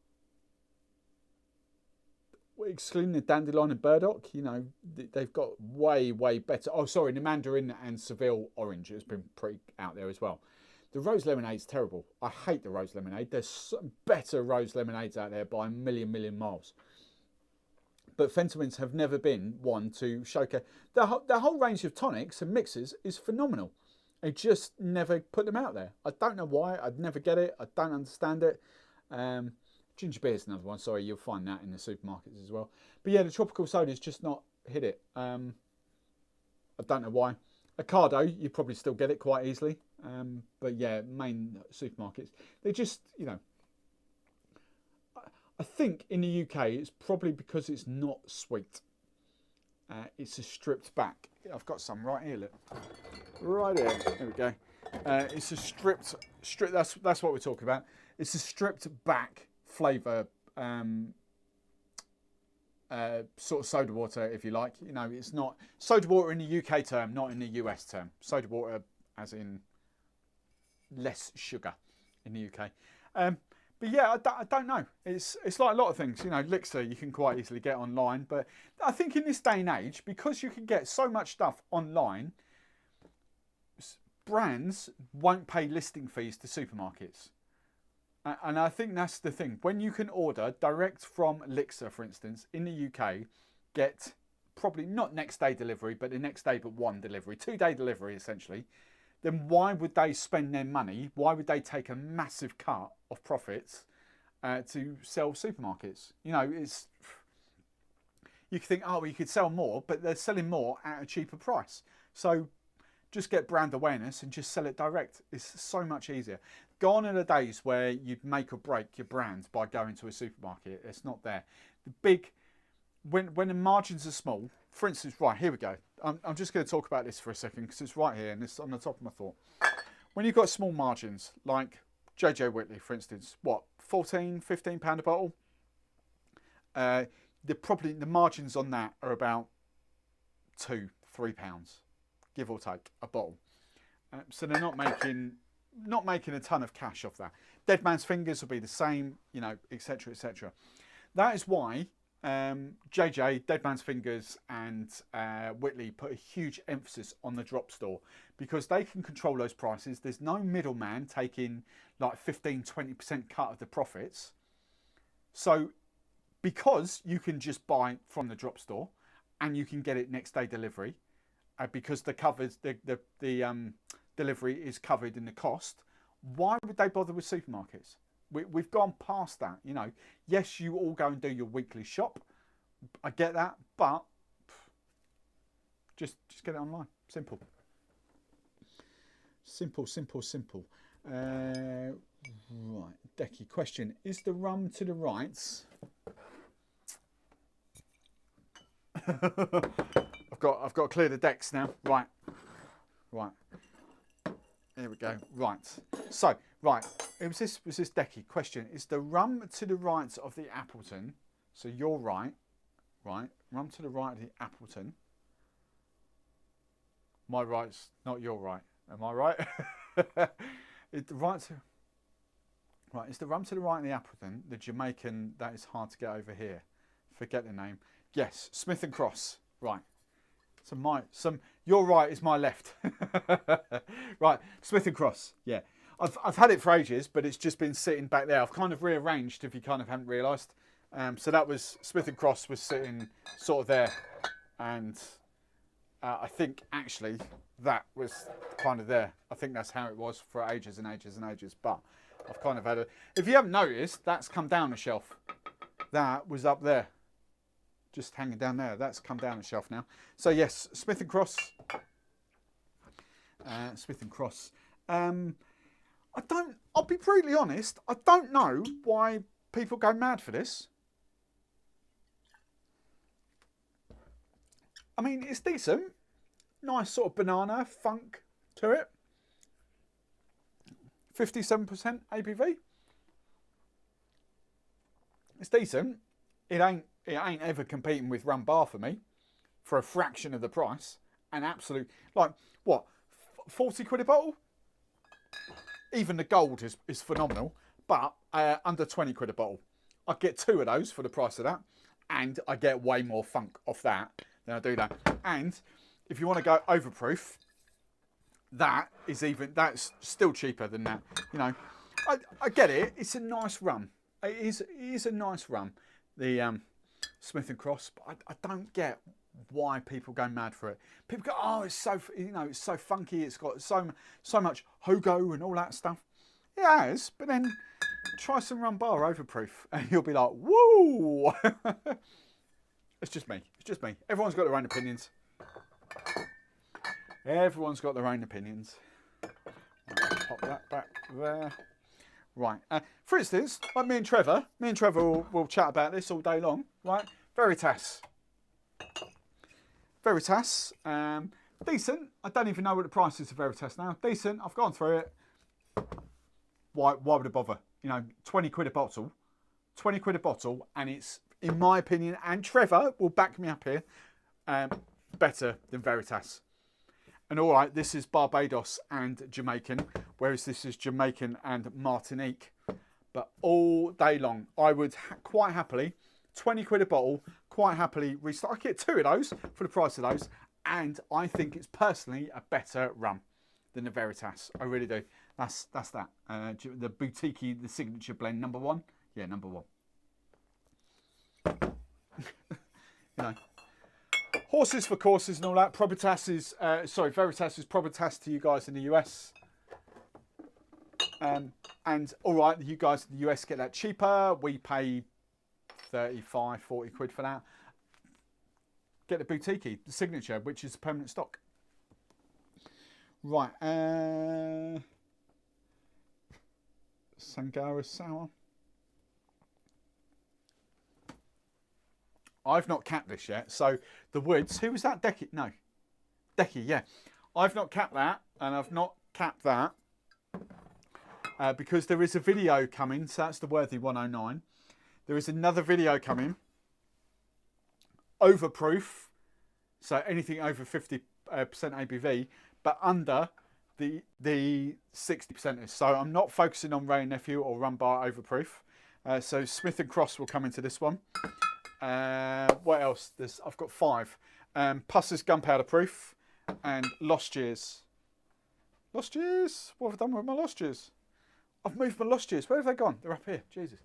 excluding the dandelion and burdock, they've got way better. Oh, sorry, the mandarin and Seville orange has been pretty out there as well. The rose lemonade's terrible. I hate the rose lemonade. There's some better rose lemonades out there by a million miles. But Fentimans have never been one to showcase. The whole range of tonics and mixes is phenomenal. They just never put them out there. I don't know why. I'd never get it. I don't understand it. Ginger beer is another one. Sorry, you'll find that in the supermarkets as well. But yeah, the tropical soda's just not hit it. I don't know why. Ocado, you probably still get it quite easily. But yeah, main supermarkets, they just, I think in the UK it's probably because it's not sweet. It's a stripped back. I've got some right here, look. Right here. There we go. It's a stripped. That's what we're talking about. It's a stripped back flavour sort of soda water, if you like. You know, it's not soda water in the UK term, not in the US term. Soda water as in less sugar in the UK. But yeah, I don't know. It's like a lot of things. You know, Elixir you can quite easily get online. But I think in this day and age, because you can get so much stuff online, brands won't pay listing fees to supermarkets. And I think that's the thing. When you can order direct from Elixir, for instance, in the UK, get probably not next day delivery, but the next day but one delivery, 2-day delivery essentially, then why would they spend their money? Why would they take a massive cut of profits to sell supermarkets? You know, you could think, oh, well, you could sell more, but they're selling more at a cheaper price. So just get brand awareness and just sell it direct. It's so much easier. Gone are the days where you'd make or break your brand by going to a supermarket. It's not there. The big, when the margins are small, for instance, right, here we go. I'm just going to talk about this for a second because it's right here and it's on the top of my thought. When you've got small margins, like JJ Whitley, for instance, what, 14, 15 pound a bottle? The margins on that are about £2, £3, give or take, a bottle. So they're not making a ton of cash off that. Dead Man's Fingers will be the same, you know, etc., etc. That is why JJ, Dead Man's Fingers, and Whitley put a huge emphasis on the drop store because they can control those prices. There's no middleman taking like 15-20% cut of the profits. So because you can just buy from the drop store and you can get it next day delivery, because the delivery is covered in the cost, why would they bother with supermarkets? We've gone past that, you know. Yes, you all go and do your weekly shop. I get that, but just get it online. Simple. Simple. Right, Decky question: is the rum to the right? I've got to clear the decks now. Right. There we go. Right. So, right. Was this Decky question? Is the rum to the right of the Appleton? So you're right. Right. Rum to the right of the Appleton. My right's not your right. Am I right? Is the rum to the right of the Appleton, the Jamaican that is hard to get over here? Forget the name. Yes, Smith and Cross. Right. So your right is my left. Right, Smith and Cross. Yeah, I've had it for ages, but it's just been sitting back there. I've kind of rearranged, if you kind of haven't realised. So that was Smith and Cross was sitting sort of there, and I think actually that was kind of there. I think that's how it was for ages and ages and ages. But I've kind of had a. If you haven't noticed, that's come down the shelf. That was up there. Just hanging down there. That's come down the shelf now. So yes, Smith and Cross. Smith and Cross. I'll be brutally honest, I don't know why people go mad for this. I mean, it's decent. Nice sort of banana funk to it. 57% ABV. It's decent. It ain't ever competing with Rum Bar for me for a fraction of the price. An absolute, like, what, 40 quid a bottle? Even the gold is phenomenal, but under 20 quid a bottle. I get 2 of those for the price of that, and I get way more funk off that than I do that. And if you want to go overproof, that's still cheaper than that. You know, I get it. It's a nice rum. It is a nice rum. The Smith and Cross, but I don't get why people go mad for it. People go, oh, it's so, you know, it's so funky. It's got so much hogo and all that stuff. It has, but then try some Rum Bar overproof, and you'll be like, woo! It's just me. Everyone's got their own opinions. Everyone's got their own opinions. Right, pop that back there. Right. For instance, like me and Trevor will chat about this all day long. Right. Veritas. Decent. I don't even know what the price is of Veritas now. Decent. I've gone through it. Why would I bother? You know, 20 quid a bottle. 20 quid a bottle, and it's in my opinion, and Trevor will back me up here, better than Veritas. And all right, this is Barbados and Jamaican, whereas this is Jamaican and Martinique. But all day long, I would quite happily, 20 quid a bottle, quite happily restart. I get 2 of those for the price of those. And I think it's personally a better rum than the Veritas. I really do. That's that. The Boutique-y, the signature blend, number 1. Yeah, number 1. You know. Horses for courses and all that. Probitas is, Veritas is Probitas to you guys in the US. And all right, you guys in the US get that cheaper. We pay 35, 40 quid for that. Get the Boutique-y, the signature, which is permanent stock. Right. Sangara Sour. I've not capped this yet. So the Woods, who was that? Decky? No. Decky, yeah. I've not capped that, and I've not capped that. Because there is a video coming, so that's the Worthy 109. There is another video coming, overproof, so anything over 50% ABV, but under the 60%. So I'm not focusing on Ray and Nephew or Rum Bar overproof. So Smith and Cross will come into this one. What else? I've got 5. Pusser's Gunpowder Proof and Lost Years. Lost Years? What have I done with my Lost Years? I've moved my Lost Years. Where have they gone? They're up here. Jesus.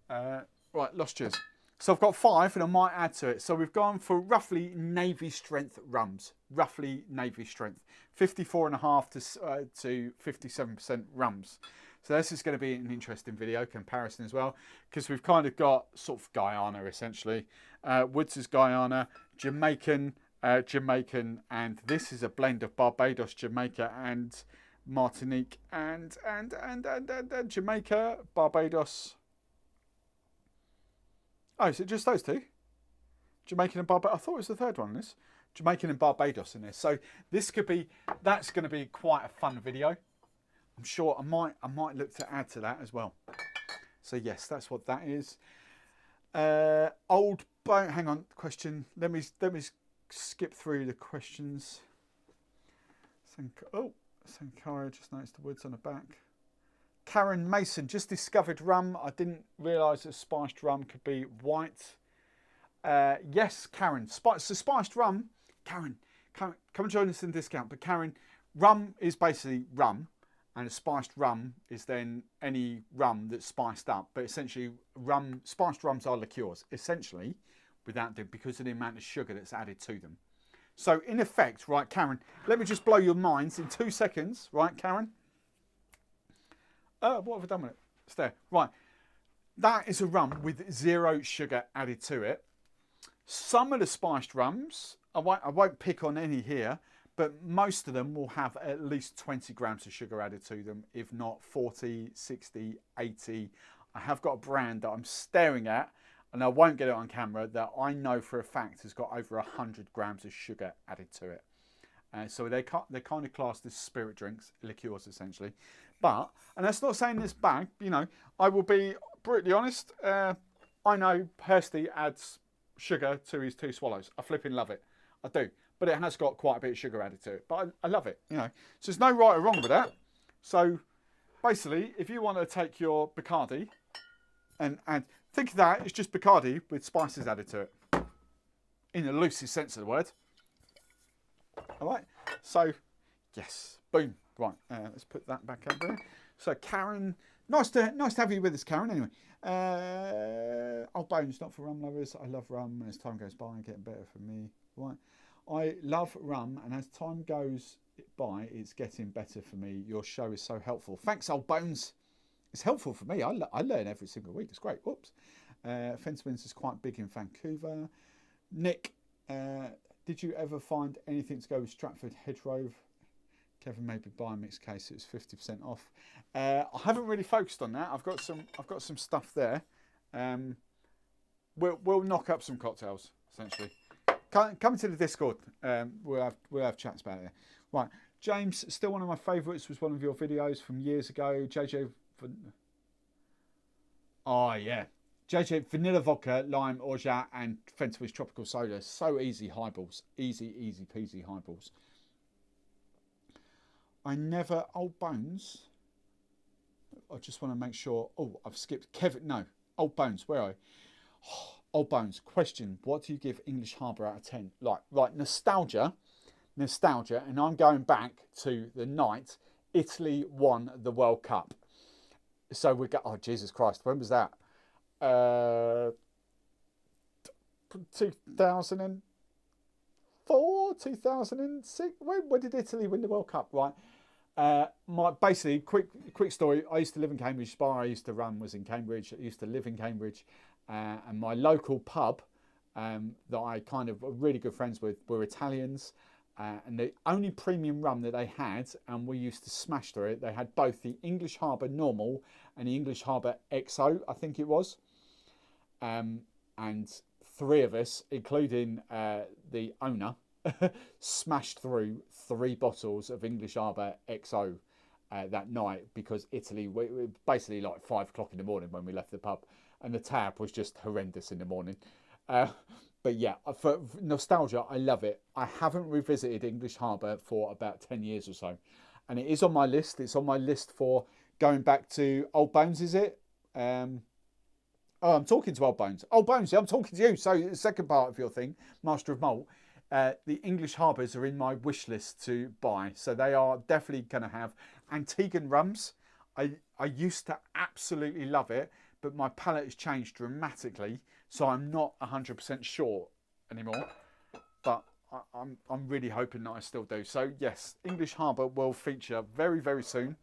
Right, Lost Years. So I've got 5 and I might add to it. So we've gone for roughly Navy strength rums. Roughly Navy strength. 54.5 to 57% rums. So this is going to be an interesting video comparison as well. Because we've kind of got sort of Guyana essentially. Woods is Guyana. Jamaican, and this is a blend of Barbados, Jamaica and Martinique and Jamaica, Barbados. Oh, is it just those 2? Jamaican and Barbados. I thought it was the third one in this. Jamaican and Barbados in this. So this could be, that's going to be quite a fun video. I'm sure I might look to add to that as well. So yes, that's what that is. Old bone. Hang on, question. Let me skip through the questions. Sankara, just noticed the Woods on the back. Karen Mason, just discovered rum. I didn't realise that spiced rum could be white. Yes, Karen. So spiced rum, Karen, come and join us in the discount. But Karen, rum is basically rum, and a spiced rum is then any rum that's spiced up. But essentially, spiced rums are liqueurs, essentially, because of the amount of sugar that's added to them. So in effect, right, Karen, let me just blow your minds in 2 seconds, right, Karen? What have I done with it? It's there. Right. That is a rum with 0 sugar added to it. Some of the spiced rums, I won't pick on any here, but most of them will have at least 20 grams of sugar added to them, if not 40, 60, 80. I have got a brand that I'm staring at, and I won't get it on camera, that I know for a fact has got over 100 grams of sugar added to it. So they're kind of classed as spirit drinks, liqueurs essentially. But, and that's not saying this bad, you know, I will be brutally honest. I know Kirsty adds sugar to his 2 swallows. I flipping love it. I do. But it has got quite a bit of sugar added to it. But I love it, you know. So there's no right or wrong with that. So basically, if you want to take your Bacardi and think of that, it's just Bacardi with spices added to it. In the loosest sense of the word. All right. So, yes. Boom. Right. Let's put that back up there. So, Karen, nice to have you with us, Karen. Anyway, Old Bones, not for rum lovers. I love rum, and as time goes by, getting better for me. Right. I love rum, and as time goes by, it's getting better for me. Your show is so helpful. Thanks, Old Bones. It's helpful for me. I learn every single week. It's great. Whoops. Fenceman's is quite big in Vancouver. Nick, did you ever find anything to go with Stratford Hedgerow? Kevin maybe buy a mixed case. It was 50% off. I haven't really focused on that. I've got some stuff there. We'll knock up some cocktails essentially. Come to the Discord. We'll have chats about it. Right, James, still one of my favourites. Was one of your videos from years ago. JJ. Oh yeah, JJ, vanilla vodka, lime, orgeat, and Fanta with tropical soda. So easy highballs. Easy peasy highballs. I never... Old Bones. I just want to make sure... Oh, I've skipped Kevin. No. Old Bones. Where are I? Old Bones. Question. What do you give English Harbour out of 10? Right. Nostalgia. And I'm going back to the night Italy won the World Cup. So we got... Oh, Jesus Christ. When was that? 2004, 2006. When did Italy win the World Cup? Right. Basically, quick story. I used to live in Cambridge. Bar I used to run was in Cambridge. I used to live in Cambridge, and my local pub that I kind of were really good friends with were Italians. And the only premium rum that they had, and we used to smash through it, they had both the English Harbour Normal and the English Harbour XO, I think it was. And three of us, including the owner, smashed through 3 bottles of English Harbour XO that night because Italy, we basically like 5 o'clock in the morning when we left the pub, and the tap was just horrendous in the morning. But yeah, for nostalgia, I love it. I haven't revisited English Harbour for about 10 years or so. And it is on my list. It's on my list for going back to Old Bones, is it? Oh, I'm talking to Old Bones. Old Bones, yeah, I'm talking to you. So the second part of your thing, Master of Malt, the English Harbours are in my wish list to buy. So they are definitely going to have Antiguan rums. I used to absolutely love it, but my palate has changed dramatically. So I'm not 100% sure anymore, but I'm really hoping that I still do. So yes, English Harbour will feature very, very soon.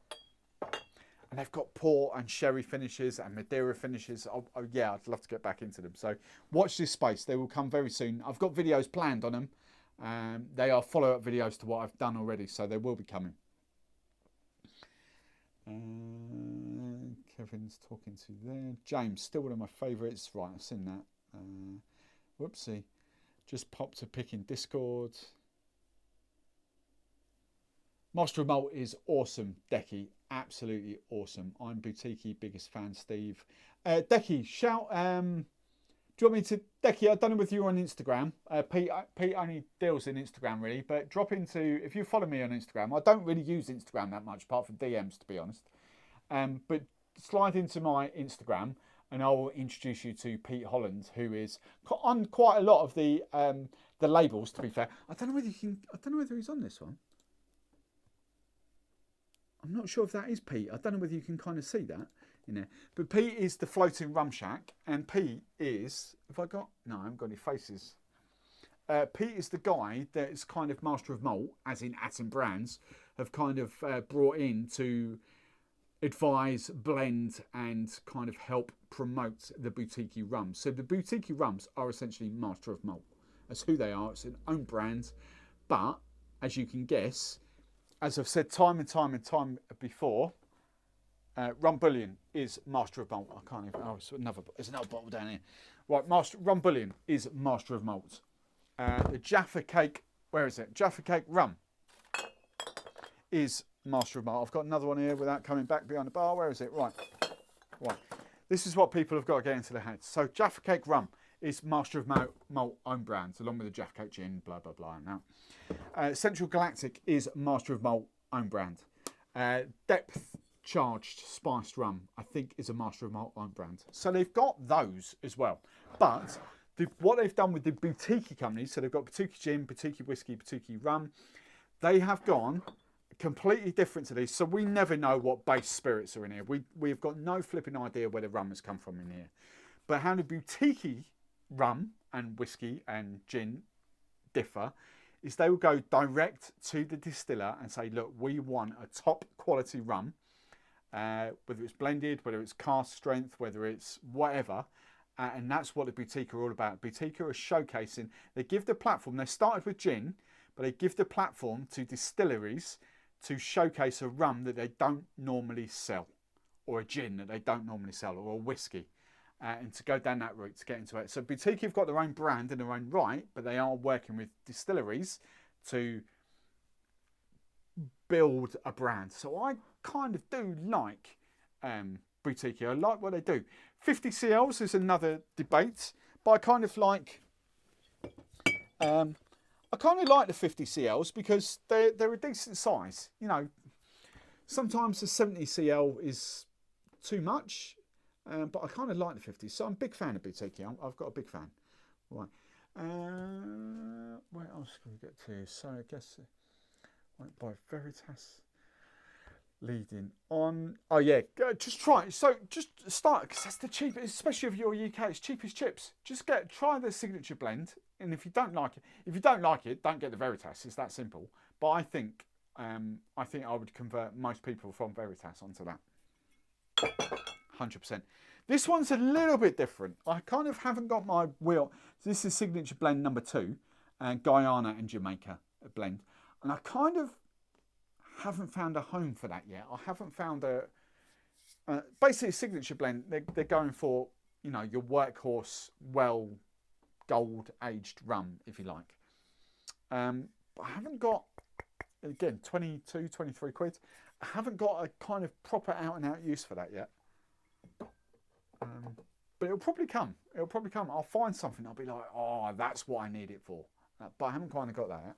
And they've got port and sherry finishes and Madeira finishes. Oh yeah, I'd love to get back into them. So watch this space. They will come very soon. I've got videos planned on them. They are follow-up videos to what I've done already, so they will be coming. Kevin's talking to there. James, still one of my favourites. Right, I've seen that. Whoopsie. Just popped a pic in Discord. Master of Malt is awesome, Decky. Absolutely awesome. I'm Boutique-y, biggest fan, Steve. Decky, shout... do you want me to... Decky, I don't know if you're on Instagram. Pete only deals in Instagram, really. But drop into... If you follow me on Instagram, I don't really use Instagram that much, apart from DMs, to be honest. But slide into my Instagram, and I will introduce you to Pete Holland, who is on quite a lot of the labels, to be fair. I don't know whether you can... I don't know whether he's on this one. I'm not sure if that is Pete. I don't know whether you can kind of see that in there. But Pete is the floating rum shack, and Pete is... Have I got... No, I haven't got any faces. Pete is the guy that is kind of Master of Malt, as in Atom Brands, have kind of brought in to advise, blend, and kind of help promote the Boutique-y Rums. So the Boutique-y Rums are essentially Master of Malt. That's who they are. It's an own brand. But, as you can guess... As I've said time and time before, Rum Bullion is Master of Malt. I can't even... Oh, there's another bottle down here. Right, Rum Bullion is Master of Malt. The Jaffa Cake... Where is it? Jaffa Cake Rum is Master of Malt. I've got another one here without coming back behind the bar. Where is it? Right. This is what people have got to get into their heads. So Jaffa Cake Rum is Master of Malt own brands, along with the Jaffa Cake Gin, blah, blah, blah. Now, Central Galactic is Master of Malt own brand. Depth Charged Spiced Rum, I think, is a Master of Malt own brand. So they've got those as well. But what they've done with the boutique companies, so they've got Boutique Gin, Boutique Whiskey, Boutique Rum, they have gone completely different to these. So we never know what base spirits are in here. We've got no flipping idea where the rum has come from in here. But how the Boutique rum and whiskey and gin differ is they will go direct to the distiller and say, look, we want a top quality rum, whether it's blended, whether it's cask strength, whether it's whatever, and that's what the Boutique are all about. Boutique are showcasing, they give the platform, they started with gin, but they give the platform to distilleries to showcase a rum that they don't normally sell, or a gin that they don't normally sell, or a whiskey. And to go down that route to get into it. So Boutique have got their own brand in their own right, but they are working with distilleries to build a brand. So I kind of do like Boutique-y. I like what they do. 50 CLs is another debate, but I kind of like the 50 CLs because they're a decent size. You know, sometimes the 70 CL is too much, but I kind of like the 50. So I'm a big fan of Boutique-y. I've got a big fan. Right. Where else can we get to? So I guess went by Veritas. Leading on. Oh yeah, just try it. So just start because that's the cheapest, especially if you're UK. It's cheap as chips. Just try the signature blend, and if you don't like it, don't get the Veritas. It's that simple. But I think I would convert most people from Veritas onto that. 100%. This one's a little bit different. I kind of haven't got my wheel. This is signature blend number 2, Guyana and Jamaica blend, and I kind of haven't found a home for that yet. I haven't found basically a signature blend. They're going for, you know, your workhorse, well, gold aged rum, if you like. But I haven't got, again, 22, 23 quid. I haven't got a kind of proper out and out use for that yet. But it'll probably come. I'll find something. I'll be like, oh, that's what I need it for. But I haven't kind of got that yet.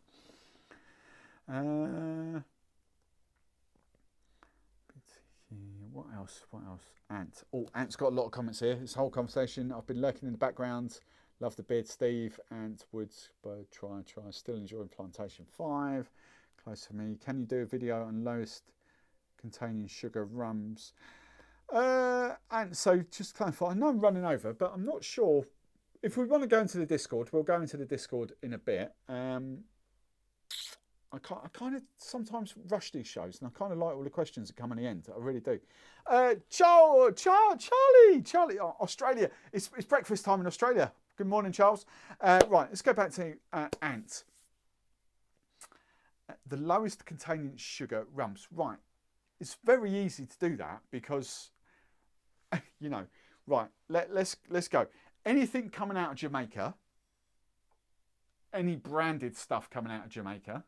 What else? Ant. Oh, Ant's got a lot of comments here. This whole conversation. I've been lurking in the background. Love the beard, Steve. Ant Woods. But try. Still enjoying Plantation 5. Close to me. Can you do a video on lowest containing sugar rums? And so just clarify. I know I'm running over, but I'm not sure. If we want to go into the Discord, we'll go into the Discord in a bit. I kind of sometimes rush these shows, and I kind of like all the questions that come in the end. I really do. Charlie, Australia. It's breakfast time in Australia. Good morning, Charles. Right, let's go back to Ant. The lowest containing sugar rums. Right, it's very easy to do that because, you know, right. Let's go. Anything coming out of Jamaica, any branded stuff coming out of Jamaica,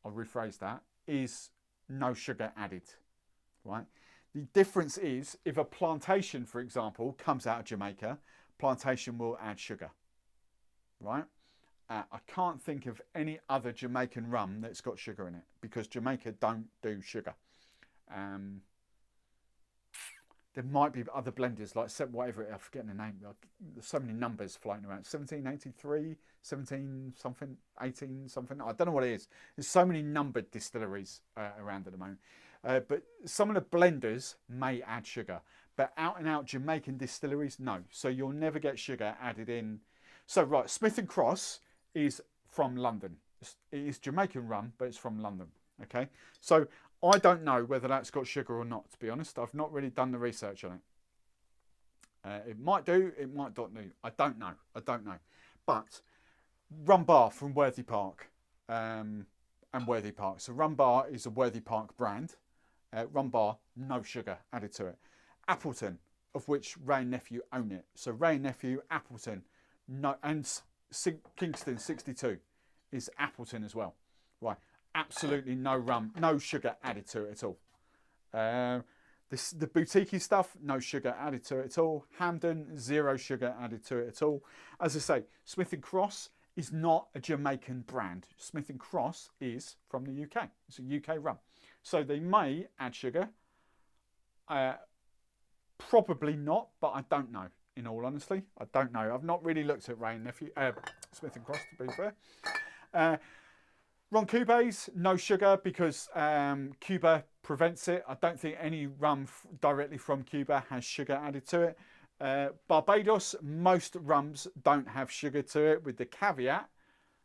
I'll rephrase that, is no sugar added, right? The difference is if a plantation, for example, comes out of Jamaica, plantation will add sugar, right? I can't think of any other Jamaican rum that's got sugar in it because Jamaica don't do sugar. There might be other blenders, like whatever, I'm forgetting the name. There's so many numbers floating around. 1783, 17 something, 18 something. I don't know what it is. There's so many numbered distilleries around at the moment. But some of the blenders may add sugar. But out and out Jamaican distilleries, no. So you'll never get sugar added in. So right, Smith & Cross is from London. It is Jamaican rum, but it's from London. Okay, so I don't know whether that's got sugar or not, to be honest. I've not really done the research on it. It might do, it might not do. I don't know. But Rum Bar from Worthy Park and Worthy Park. So Rum Bar is a Worthy Park brand. Rum Bar, no sugar added to it. Appleton, of which Ray and Nephew own it. So Ray and Nephew, Appleton, no, and Kingston 62 is Appleton as well. Right. Absolutely no rum, no sugar added to it at all. The boutique-y stuff, no sugar added to it at all. Hampden, 0 sugar added to it at all. As I say, Smith & Cross is not a Jamaican brand. Smith & Cross is from the UK. It's a UK rum. So they may add sugar. Probably not, but I don't know. In all honesty, I don't know. I've not really looked at Ray and Nephew, Smith & Cross, to be fair. Ron Cubes, no sugar because Cuba prevents it. I don't think any rum directly from Cuba has sugar added to it. Barbados, most rums don't have sugar to it with the caveat.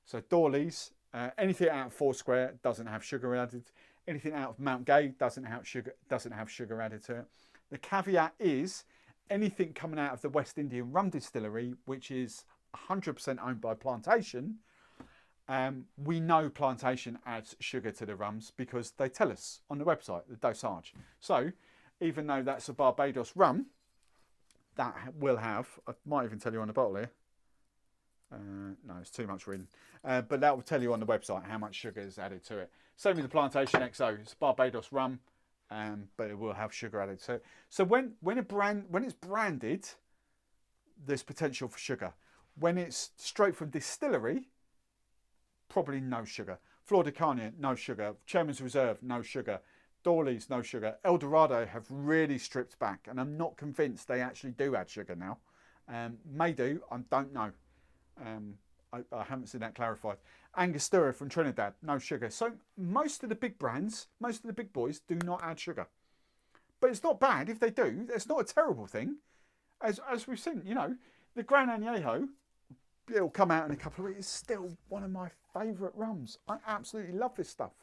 So Dawley's, anything out of Foursquare doesn't have sugar added. Anything out of Mount Gay doesn't have sugar added to it. The caveat is anything coming out of the West Indian Rum Distillery, which is 100% owned by Plantation. We know Plantation adds sugar to the rums because they tell us on the website, the dosage. So even though that's a Barbados rum, that will have, I might even tell you on the bottle here. No, it's too much reading. But that will tell you on the website how much sugar is added to it. Same with the Plantation XO. It's Barbados rum. but it will have sugar added to it. So when it's branded, there's potential for sugar. When it's straight from distillery, probably no sugar. Flor de Carne, no sugar. Chairman's Reserve, no sugar. Dawley's, no sugar. El Dorado have really stripped back, and I'm not convinced they actually do add sugar now. May do, I don't know. I haven't seen that clarified. Angostura from Trinidad, no sugar. So most of the big brands, most of the big boys do not add sugar. But it's not bad if they do. It's not a terrible thing. As we've seen, you know, the Gran Añejo, it'll come out in a couple of weeks. It's still one of my favourite rums. I absolutely love this stuff.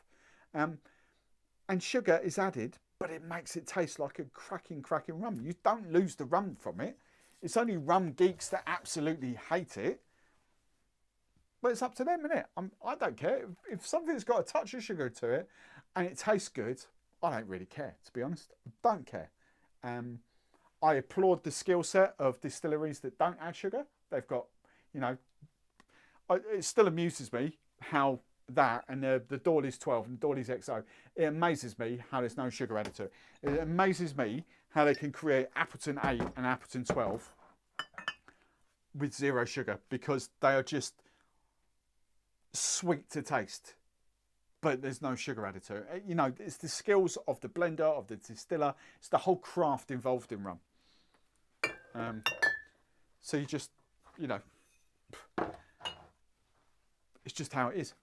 And sugar is added, but it makes it taste like a cracking rum. You don't lose the rum from it. It's only rum geeks that absolutely hate it. But it's up to them, isn't it? I don't care. If something's got a touch of sugar to it and it tastes good, I don't really care, to be honest. I don't care. I applaud the skill set of distilleries that don't add sugar. They've got, you know, it still amuses me how that and the Dawley's 12 and the Dawley's XO, it amazes me how there's no sugar added to it. It amazes me how they can create Appleton 8 and Appleton 12 with 0 sugar, because they are just sweet to taste, but there's no sugar added to it. You know, it's the skills of the blender, of the distiller. It's the whole craft involved in rum. So you just, you know, it's just how it is.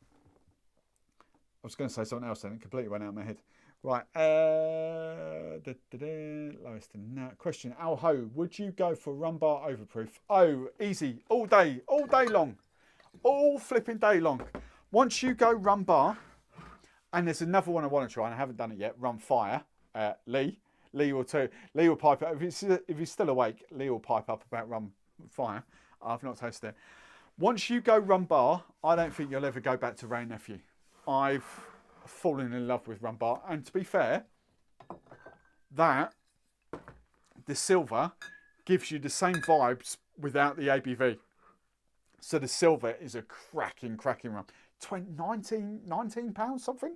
I was going to say something else then, it completely went out of my head. Right, lowest in that. Question, Al Ho, would you go for rum bar overproof? Oh, easy, all day long. All flipping day long. Once you go rum bar, and there's another one I want to try, and I haven't done it yet, rum fire. Lee will pipe up. If he's still awake, Lee will pipe up about rum fire. I've not tasted it. Once you go rum bar, I don't think you'll ever go back to Ray Nephew. I've fallen in love with rum bar, and to be fair, that the silver gives you the same vibes without the ABV. So the silver is a cracking rum. 19 pounds something.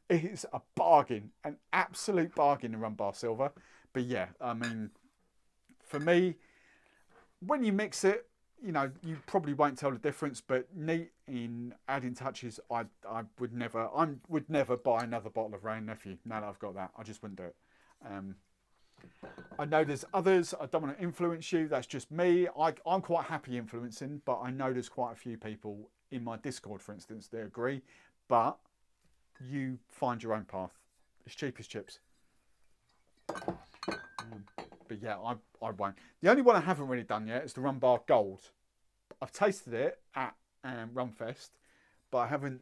It is a bargain, an absolute bargain in rum bar silver. But yeah, I mean, for me, when you mix it, you know, you probably won't tell the difference. But neat in adding touches, I would never buy another bottle of Rain Nephew. Now that I've got that, I just wouldn't do it. I know there's others. I don't want to influence you. That's just me. I'm quite happy influencing, but I know there's quite a few people in my Discord, for instance, that agree. But you find your own path. It's cheap as chips. But yeah, I won't. The only one I haven't really done yet is the Rum Bar Gold. I've tasted it at Rumfest, but I haven't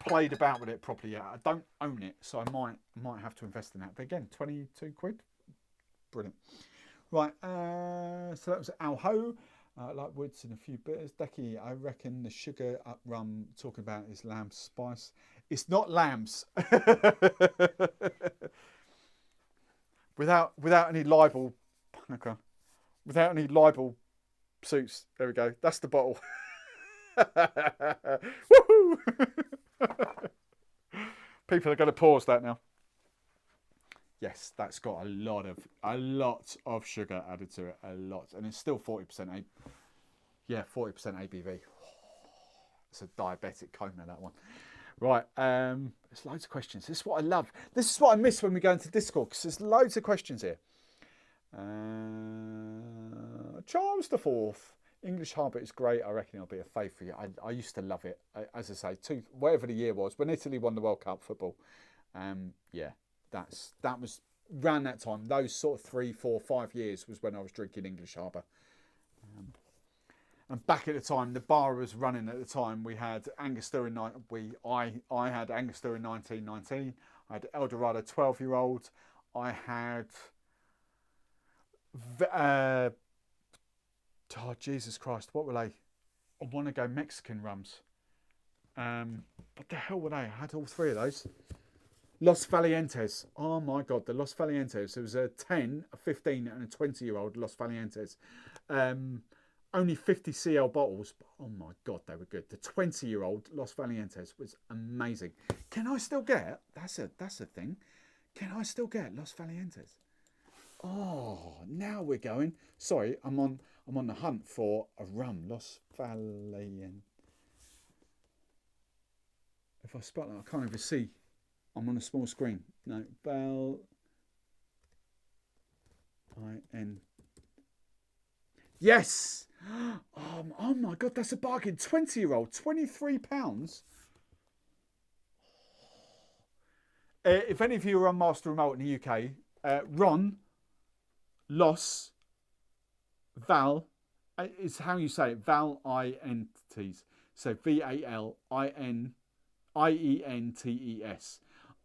played about with it properly yet. I don't own it, so I might have to invest in that. But again, 22 quid. Brilliant. Right, so that was Al Ho. Like woods and a few bitters. Decky, I reckon the sugar up rum talking about is lamb spice. It's not lambs. without any libel. Okay. Without any libel suits. There we go. That's the bottle. Woohoo! People are going to pause that now. Yes, that's got a lot of sugar added to it, a lot, and it's still 40%. 40% ABV. It's a diabetic coma, that one. Right, there's loads of questions. This is what I love. This is what I miss when we go into Discord, because there's loads of questions here. Charles IV. English Harbour is great. I reckon it'll be a fave for you. I used to love it. As I say, whatever the year was, when Italy won the World Cup football. Yeah. That was around that time. Those sort of 3, 4, 5 years was when I was drinking English Harbour. And back at the time, the bar was running at the time. We had Angostura I had Angostura 1919. I had El Dorado 12-year-old. I had Jesus Christ, what were they? I want to go Mexican rums. What the hell were they? I had all 3 of those. Los Valientes. Oh my God, the Los Valientes. There was a 10, a 15 and a 20-year-old Los Valientes. Only 50 CL bottles. But oh my God, they were good. The 20-year-old Los Valientes was amazing. Can I still get, that's a thing. Can I still get Los Valientes? Oh, now we're going. Sorry, I'm on the hunt for a rum. Los Valientes. If I spot that, I can't even see. I'm on a small screen. No, I-N. Yes! Oh my God, that's a bargain. 20-year-old, £23. If any of you are on Master Remote in the UK, Ron, Los, Val, is how you say it, Val I-Ents. So VALIENTES.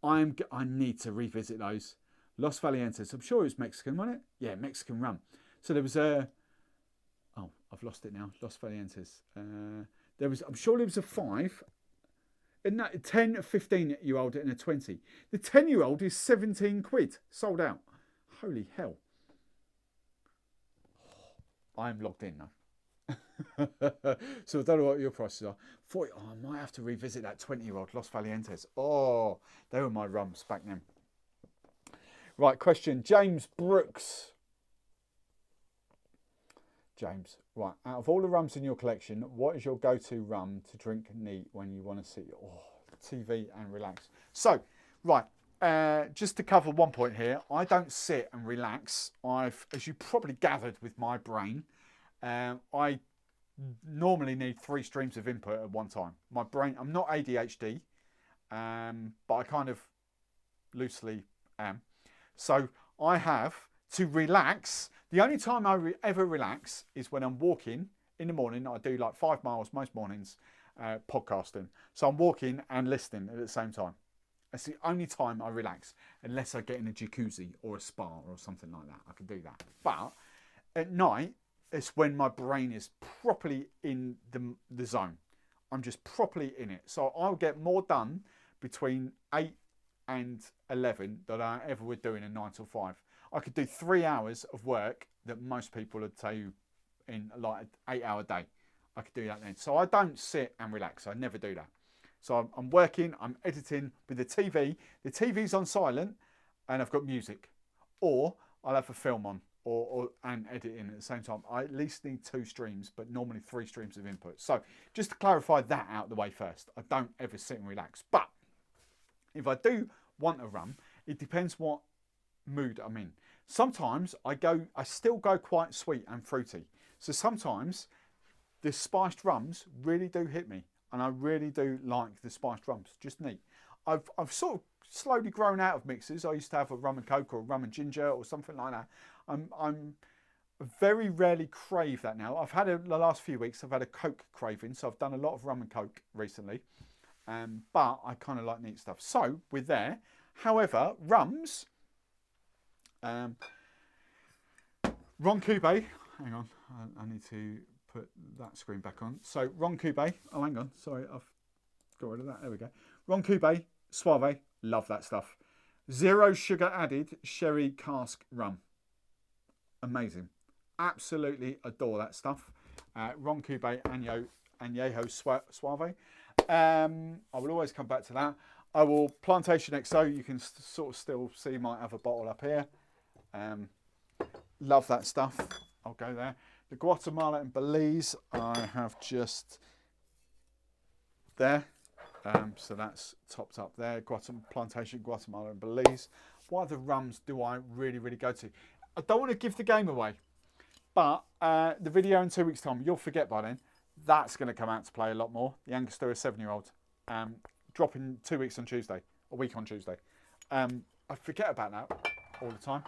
I need to revisit those. Los Valientes. I'm sure it was Mexican, wasn't it? Yeah, Mexican rum. So there was a... Oh, I've lost it now. Los Valientes. I'm sure there was a 5. And that 10, a 15-year-old and a 20. The 10-year-old is 17 quid. Sold out. Holy hell. I'm logged in now. So I don't know what your prices are. I might have to revisit that 20-year-old Los Valientes. Oh, they were my rums back then. Right, question. James Brooks. James, right. Out of all the rums in your collection, what is your go-to rum to drink neat when you want to see TV and relax? So, right. Just to cover one point here, I don't sit and relax. As you probably gathered with my brain, I normally need 3 streams of input at one time. My brain, I'm not ADHD, but I kind of loosely am. So I have to relax. The only time I ever relax is when I'm walking in the morning. I do like 5 miles most mornings, podcasting. So I'm walking and listening at the same time. That's the only time I relax, unless I get in a jacuzzi or a spa or something like that. I can do that. But at night, it's when my brain is properly in the zone. I'm just properly in it. So I'll get more done between 8 and 11 than I ever would do in a 9 till 5. I could do 3 hours of work that most people would tell you in like an 8-hour day. I could do that then. So I don't sit and relax. I never do that. So I'm working, I'm editing with the TV. The TV's on silent and I've got music. Or I'll have a film on and editing at the same time. I at least need 2 streams, but normally 3 streams of input. So just to clarify that out the way first, I don't ever sit and relax. But if I do want a rum, it depends what mood I'm in. Sometimes I still go quite sweet and fruity. So sometimes the spiced rums really do hit me. And I really do like the spiced rums, just neat. I've sort of slowly grown out of mixes. I used to have a rum and coke or a rum and ginger or something like that. I'm very rarely crave that now. The last few weeks I've had a coke craving, so I've done a lot of rum and coke recently. But I kind of like neat stuff. So with there, however, rums, Ron Cube. Hang on, I need to put that screen back on. So Ron Cube. Oh, hang on. Sorry, I've got rid of that. There we go. Ron Cube, Suave. Love that stuff. 0 sugar added sherry cask rum. Amazing. Absolutely adore that stuff. Ron Cube Añejo Suave. I will always come back to that. I will Plantation XO. You can sort of still see my other bottle up here. Love that stuff. I'll go there. The Guatemala and Belize, I have just there. So that's topped up there. Plantation, Guatemala and Belize. What other rums do I really, really go to? I don't want to give the game away, but the video in 2 weeks' time, you'll forget by then, that's going to come out to play a lot more. The Angostura 7-year-old. Dropping 2 weeks on Tuesday, a week on Tuesday. I forget about that all the time.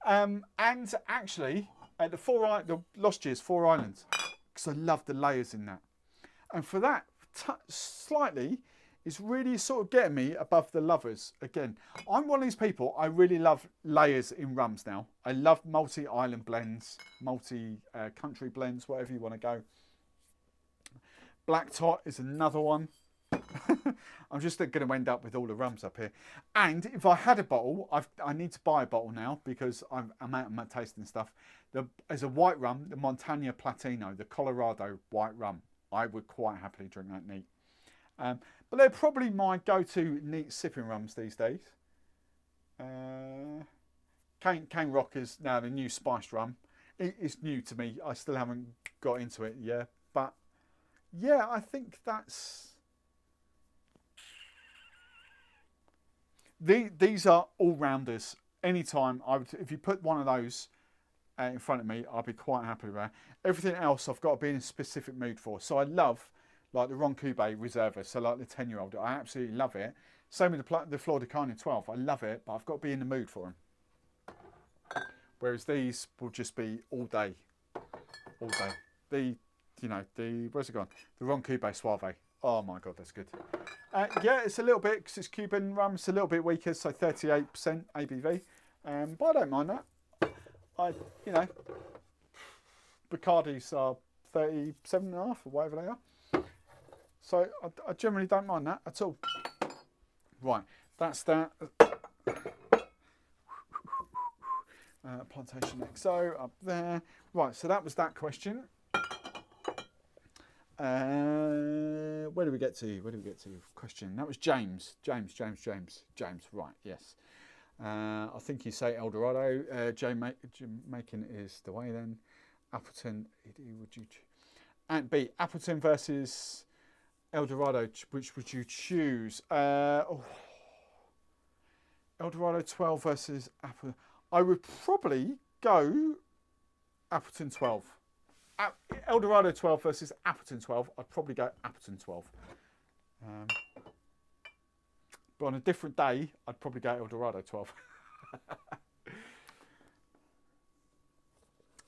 And actually, the Lost Years 4 Islands, because I love the layers in that. And for that, slightly, is really sort of getting me above the lovers. Again, I'm one of these people, I really love layers in rums now. I love multi-island blends, multi-country blends, whatever you want to go. Black Tot is another one. I'm just going to end up with all the rums up here. And if I had a bottle, I need to buy a bottle now because I'm out of my tasting stuff. As a white rum, the Montana Platino, the Colorado white rum, I would quite happily drink that neat. But they're probably my go-to neat sipping rums these days. Cane Rock is now the new spiced rum. It's new to me. I still haven't got into it, yeah. But yeah, I think that's... These are all-rounders. Anytime, if you put one of those in front of me, I'll be quite happy with that. Everything else I've got to be in a specific mood for. So I love, like the Ron Cube Reserva, so like the 10-year-old. I absolutely love it. Same with the Flor de Carne 12. I love it, but I've got to be in the mood for them. Whereas these will just be all day. All day. Where's it gone? The Ron Cube Suave. Oh my God, that's good. Yeah, it's a little bit, because it's Cuban rum, it's a little bit weaker, so 38% ABV. But I don't mind that. Bacardis are 37.5 or whatever they are. So I generally don't mind that at all. Right, that's that. Plantation XO up there. Right, so that was that question. Where do we get to? Question. That was James. James. Right, yes. I think you say El Dorado. Making is the way then. Appleton. Would you? And B. Appleton versus El Dorado. Which would you choose? El Dorado 12 versus Appleton. I would probably go Appleton 12. El Dorado 12 versus Appleton 12. I'd probably go Appleton 12. But on a different day, I'd probably go El Dorado 12.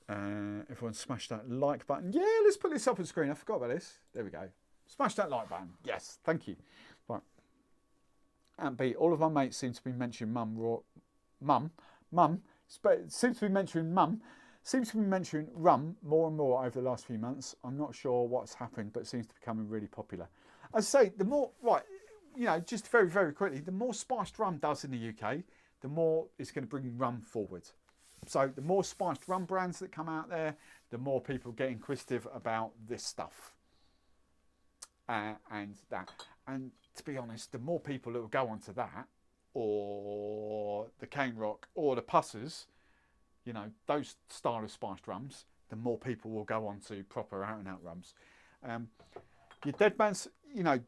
Everyone smash that like button. Yeah, let's put this up on screen. I forgot about this. There we go. Smash that like button. Yes, thank you. Right. And B, all of my mates seem to be mentioning seems to be mentioning rum more and more over the last few months. I'm not sure what's happened, but it seems to be becoming really popular. As I say, the more, just very, very quickly, the more spiced rum does in the UK, the more it's going to bring rum forward. So the more spiced rum brands that come out there, the more people get inquisitive about this stuff. And that. And to be honest, the more people that will go onto that, or the Cane Rock, or the Pussers, those style of spiced rums, the more people will go on to proper out and out rums. Your Dead Man's, your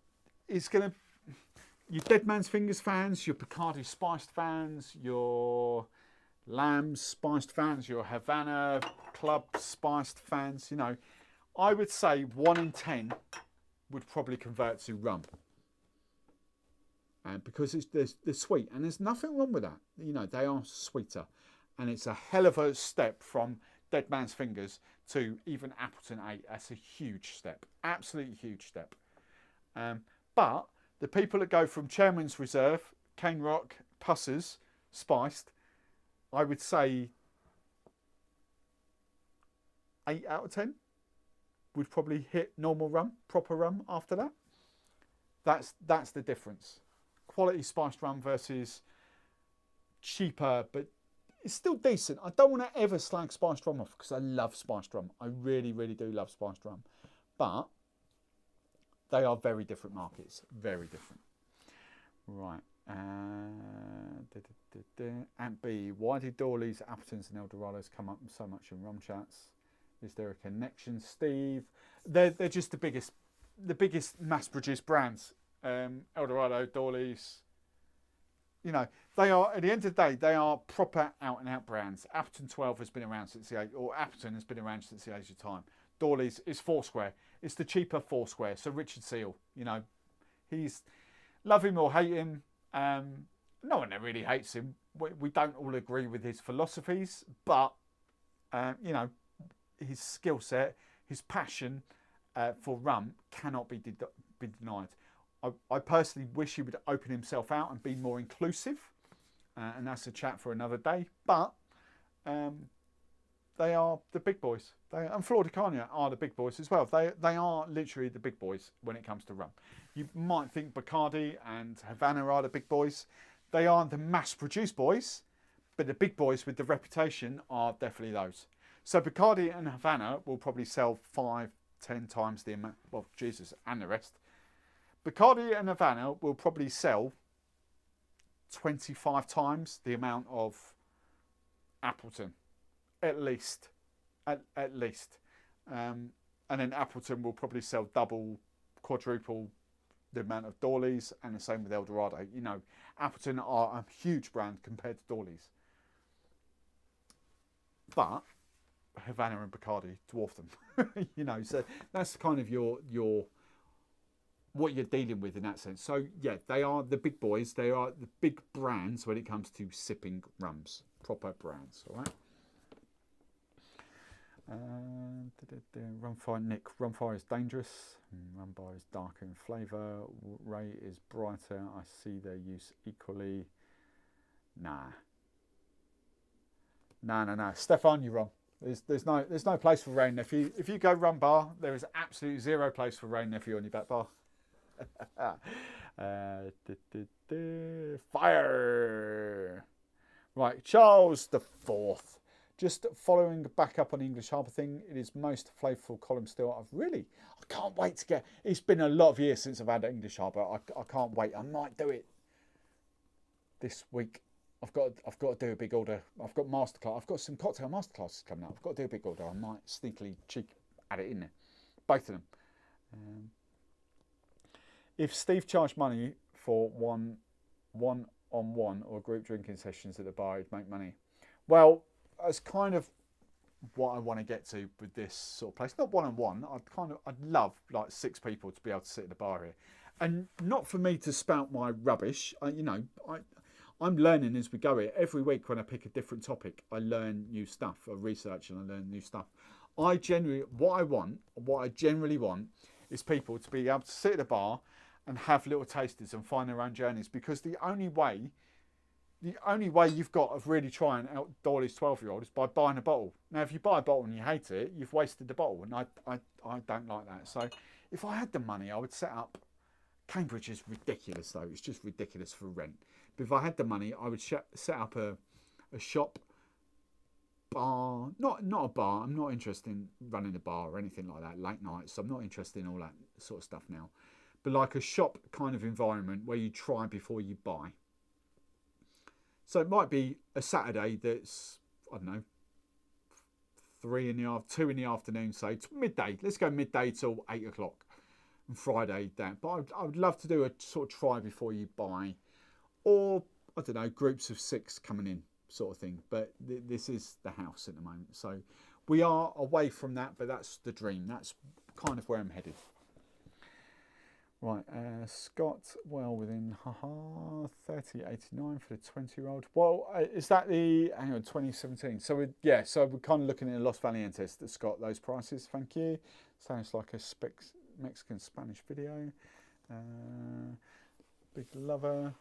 Dead Man's Fingers fans, your Bacardi spiced fans, your Lamb's spiced fans, your Havana Club spiced fans, I would say 1 in 10 would probably convert to rum. Because they're sweet, and there's nothing wrong with that. They are sweeter. And it's a hell of a step from Dead Man's Fingers to even Appleton 8. That's a huge step. Absolutely huge step. But the people that go from Chairman's Reserve, Cane Rock, Pussers, Spiced, I would say 8 out of 10 would probably hit normal rum, proper rum after that. That's the difference. Quality spiced rum versus cheaper, but it's still decent. I don't want to ever slag spiced rum off because I love spiced rum. I really, really do love spiced rum. But they are very different markets. Very different. Right. Ant B. Why did Dawley's, Appletons and El Dorados come up so much in rum chats? Is there a connection, Steve? They're just the biggest mass-produced brands. El Dorado, Dawley's, they are, at the end of the day, they are proper out-and-out brands. Appleton 12 has been around since Appleton has been around since the age of time. Dawley's is Foursquare. It's the cheaper Foursquare. So Richard Seal, he's, love him or hate him, no one really hates him. We don't all agree with his philosophies, but, his skill set, his passion for rum cannot be denied. I personally wish he would open himself out and be more inclusive, and that's a chat for another day. But they are the big boys. And Flor de Carne are the big boys as well. They are literally the big boys when it comes to rum. You might think Bacardi and Havana are the big boys. They are the mass-produced boys, but the big boys with the reputation are definitely those. So Bacardi and Havana will probably sell 5-10 times the amount. Well, Jesus, and the rest. Bacardi and Havana will probably sell 25 times the amount of Appleton, at least. At least. And then Appleton will probably sell double, quadruple the amount of Dawleys, and the same with Eldorado. You know, Appleton are a huge brand compared to Dawleys. But Havana and Bacardi dwarf them. You know, so that's kind of your what you're dealing with in that sense. So yeah, they are the big boys. They are the big brands when it comes to sipping rums, proper brands. All right. Rumfire Nick. Rumfire is dangerous. Rumbar is darker in flavour. Ray is brighter. I see their use equally. Nah. No. Stefan, you're wrong. There's no place for Rain Nephew. If you go rum bar, there is absolutely zero place for Rain Nephew on your back bar. Fire. Right, Charles the Fourth. Just following back up on the English Harbour thing, it is most flavourful column still. I can't wait to get. It's been a lot of years since I've had English Harbour. I can't wait. I might do it this week. I've got to do a big order. I've got masterclass. I've got some cocktail masterclasses coming up. I've got to do a big order. I might sneakily add it in there. Both of them. If Steve charged money for one-on-one or group drinking sessions at the bar, he'd make money. Well, that's kind of what I want to get to with this sort of place. Not one-on-one. I'd love like 6 people to be able to sit at the bar here, and not for me to spout my rubbish. I'm learning as we go here. Every week when I pick a different topic, I learn new stuff. I research and I learn new stuff. What I generally want is people to be able to sit at a bar and have little tasters and find their own journeys, because the only way you've got of really trying out Dawley's 12-year-old is by buying a bottle. Now, if you buy a bottle and you hate it, you've wasted the bottle, and I don't like that. So if I had the money, I would set up. Cambridge is ridiculous, though. It's just ridiculous for rent. But if I had the money, I would set up a shop, bar. Not a bar. I'm not interested in running a bar or anything like that, late nights. So I'm not interested in all that sort of stuff now. But like a shop kind of environment where you try before you buy. So it might be a Saturday that's, I don't know, 2 in the afternoon, say, it's midday. Let's go midday till 8 o'clock. And Friday down. But I would love to do a sort of try before you buy. Or, I don't know, groups of 6 coming in sort of thing. But this is the house at the moment. So we are away from that, but that's the dream. That's kind of where I'm headed. Right, Scott, well within, 30.89 for the 20-year-old. Well, is that the, 2017? So we're kind of looking at a Los Valientes that's got those prices. Thank you. Sounds like a Mexican-Spanish video. Big lover.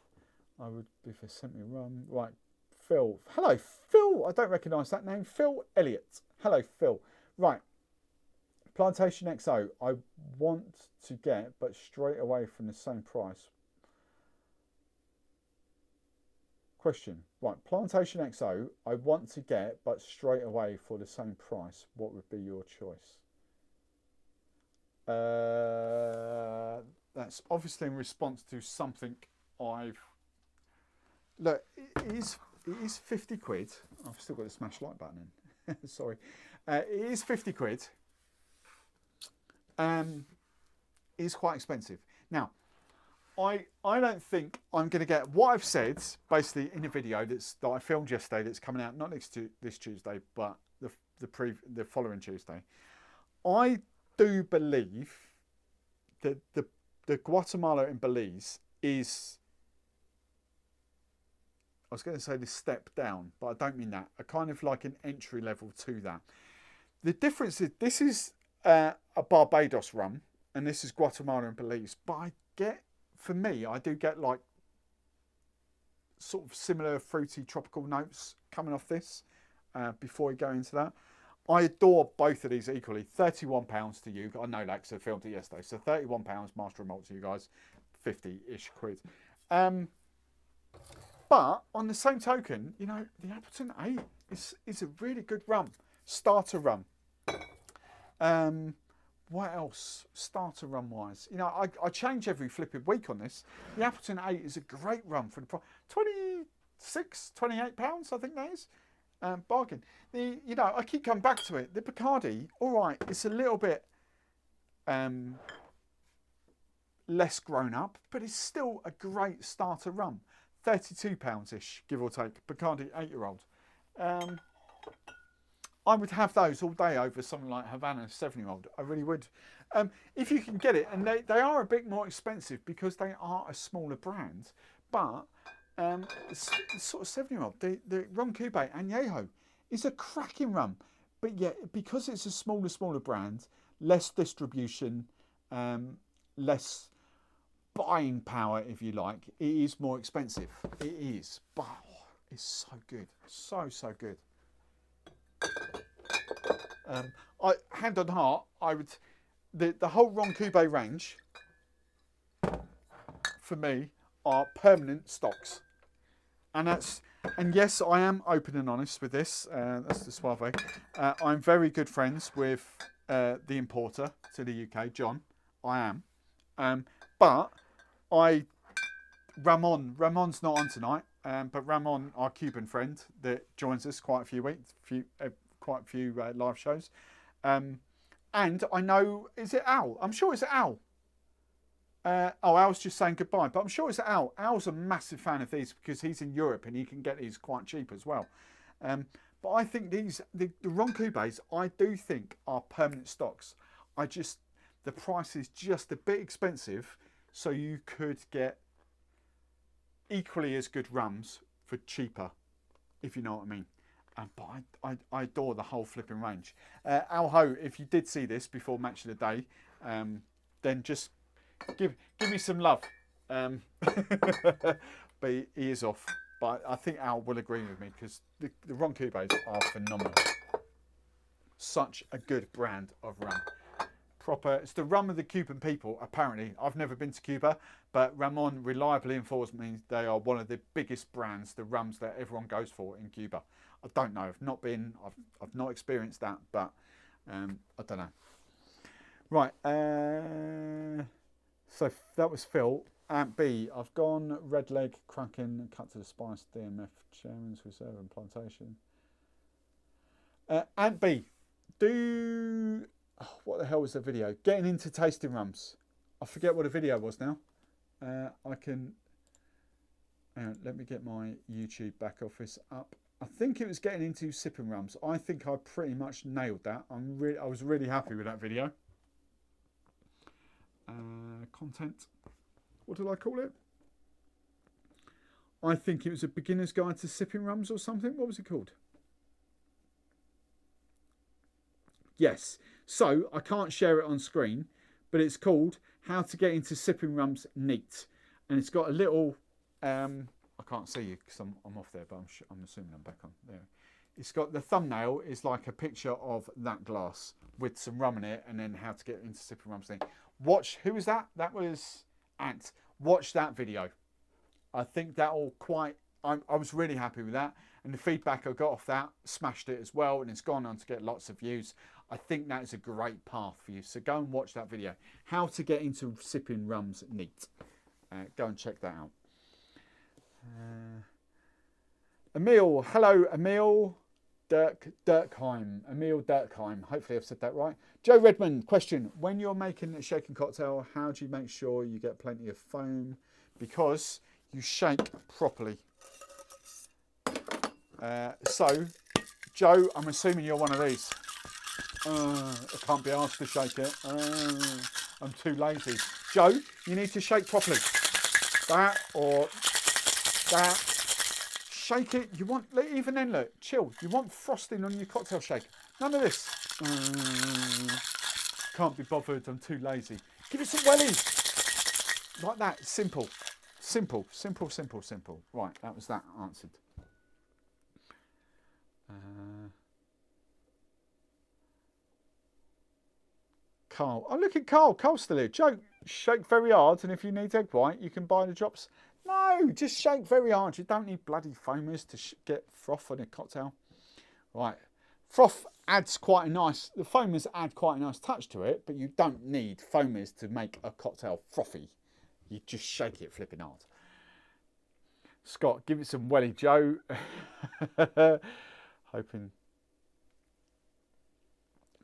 I would be for sent me rum. Right, Phil. Hello, Phil. I don't recognise that name. Phil Elliott. Hello, Phil. Right. Plantation XO, I want to get, but straight away from the same price. Question. Right, Plantation XO, I want to get, but straight away for the same price. What would be your choice? That's obviously in response to something I've... Look, it is 50 quid. I've still got the smash like button in. Sorry. It is 50 quid. Is quite expensive. Now, I don't think I'm going to get what I've said basically in a video that I filmed yesterday. That's coming out not next to this Tuesday, but the following Tuesday. I do believe that the Guatemala in Belize is. I was going to say the step down, but I don't mean that. A kind of like an entry level to that. The difference is this is a Barbados rum, and this is Guatemala and Belize. But I do get like sort of similar fruity tropical notes coming off this before we go into that. I adore both of these equally. £31 to you. I know that because I filmed it yesterday. So £31 Master of Malt to you guys. 50-ish quid. But on the same token, you know, the Appleton 8 is a really good rum. Starter rum. What else? Starter rum wise, you know, I change every flipping week on this. The Appleton 8 is a great rum for the £26, £28, I think that is. Bargain. I keep coming back to it. The Bacardi, all right, it's a little bit less grown up, but it's still a great starter rum. £32-ish, give or take. Bacardi 8-year-old. I would have those all day over something like Havana 7-year-old. I really would. If you can get it, and they are a bit more expensive because they are a smaller brand, but it's sort of 7-year-old. The Rum Cube Añejo is a cracking rum, but yet because it's a smaller brand, less distribution, less buying power, if you like, it is more expensive. It is, but it's so good, so good. Hand on heart, I would the whole Ron Cube range for me are permanent stocks, and yes, I am open and honest with this. That's the Suave. I'm very good friends with the importer to the UK, John. I am, but Ramon's not on tonight, but Ramon, our Cuban friend that joins us quite a few live shows, and I know, is it Al? I'm sure it's Al. Al's just saying goodbye, but I'm sure it's Al. Al's a massive fan of these because he's in Europe and he can get these quite cheap as well. But I think the Ron Cubes, I do think are permanent stocks. The price is just a bit expensive, so you could get equally as good rums for cheaper, if you know what I mean. But I adore the whole flipping range. Al Ho, if you did see this before Match of the Day, then just give me some love. But he is off. But I think Al will agree with me because the Ron Cubes are phenomenal. Such a good brand of rum. It's the rum of the Cuban people, apparently. I've never been to Cuba, but Ramon reliably informs me they are one of the biggest brands, the rums that everyone goes for in Cuba. I don't know. I've not experienced that, but I don't know. Right. So that was Phil. Ant B. I've gone red leg, Kraken, cut to the spice, DMF, Chairman's Reserve and Plantation. Ant B. What the hell was the video? Getting into tasting rums. I forget what the video was now. Let me get my YouTube back office up. I think it was getting into sipping rums. I think I pretty much nailed that. I was really happy with that video. Content. What did I call it? I think it was a beginner's guide to sipping rums or something. What was it called? Yes. So I can't share it on screen, but it's called How to Get Into Sipping Rums Neat. And it's got a little, I can't see you because I'm off there, but I'm assuming I'm back on there. It's got the thumbnail is like a picture of that glass with some rum in it and then how to get into sipping rums neat. Watch, who was that? That was Ant. Watch that video. I think that'll I was really happy with that. And the feedback I got off that smashed it as well. And it's gone on to get lots of views. I think that is a great path for you. So go and watch that video. How to get into sipping rums neat. Go and check that out. Emil. Hello, Emil. Dirkheim. Emil Dirkheim. Hopefully I've said that right. Joe Redmond. Question. When you're making a shaken cocktail, how do you make sure you get plenty of foam? Because you shake properly. So, Joe, I'm assuming you're one of these. I can't be asked to shake it. I'm too lazy. Joe, you need to shake properly. That or that. Shake it. You want, even then, look, chill. You want frosting on your cocktail shake. None of this. Can't be bothered. I'm too lazy. Give it some wellies. Like that. Simple. Simple. Simple, simple, simple. Right, that was that answered. Carl. Oh, look at Carl. Carl's still here. Joe, shake very hard, and if you need egg white, you can buy the drops. No, just shake very hard. You don't need bloody foamers to get froth on a cocktail. Right. Froth adds quite a nice, the foamers add quite a nice touch to it, but you don't need foamers to make a cocktail frothy. You just shake it flipping hard. Scott, give it some welly, Joe. Hoping.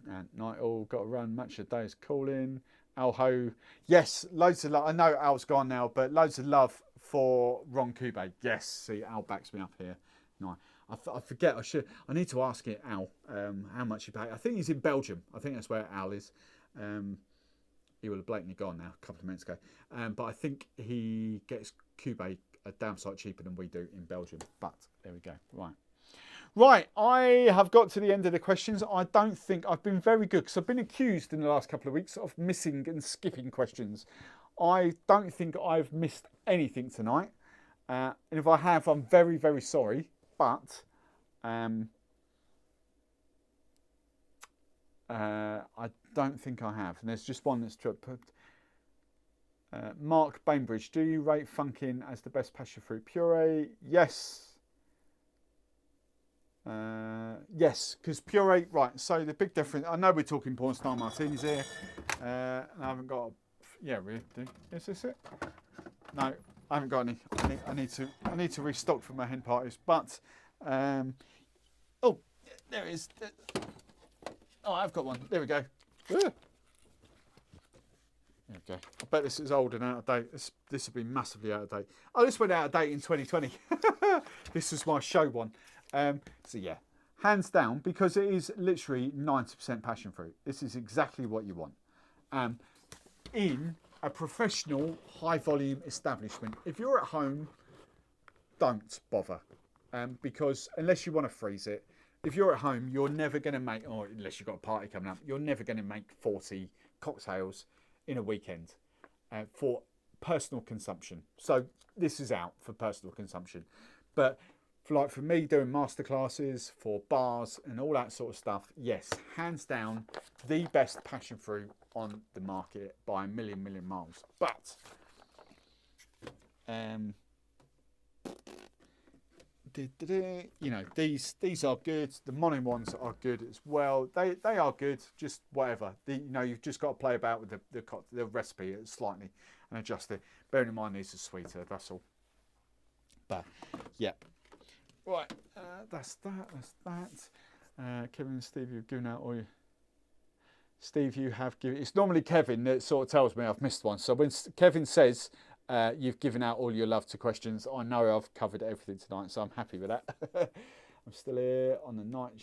And night all got to run. Much of the day is calling. Alho, yes, loads of love. I know Al's gone now, but loads of love for Ron Kube. Yes, see, Al backs me up here. No, I forget. I need to ask it, Al, how much he paid. I think he's in Belgium. I think that's where Al is. He will have blatantly gone now, a couple of minutes ago. But I think he gets Kube a damn sight cheaper than we do in Belgium. But there we go. Right, I have got to the end of the questions. I don't think I've been very good because I've been accused in the last couple of weeks of missing and skipping questions. I don't think I've missed anything tonight. And if I have, I'm very, very sorry. But I don't think I have. And there's just one that's put. Mark Bainbridge, do you rate Funkin as the best passion fruit puree? Yes. Yes, because puree, right, so the big difference, I know we're talking porn style martinis here, and I haven't got, yeah, really, is this it? No, I haven't got any, I need to restock for my hen parties, but, oh, there it is, oh, I've got one, there we go, there we go, I bet this is old and out of date, this will be massively out of date. Oh, this went out of date in 2020, this is my show one. So yeah, hands down, because it is literally 90% passion fruit. This is exactly what you want. In a professional, high volume establishment. If you're at home, don't bother. Because unless you want to freeze it, if you're at home, you're never going to make, or unless you've got a party coming up, you're never going to make 40 cocktails in a weekend for personal consumption. So this is out for personal consumption. But for me doing masterclasses for bars and all that sort of stuff, yes, hands down, the best passion fruit on the market by a million miles. But you know, these are good. The mono ones are good as well. They are good. Just whatever. You know, you've just got to play about with the recipe slightly and adjust it. Bearing in mind these are sweeter. That's all. But yeah. Right, that's that. Kevin and Steve, you've given out all your... Steve, you have given... It's normally Kevin that sort of tells me I've missed one. So when Kevin says you've given out all your love to questions, I know I've covered everything tonight, so I'm happy with that. I'm still here on the night...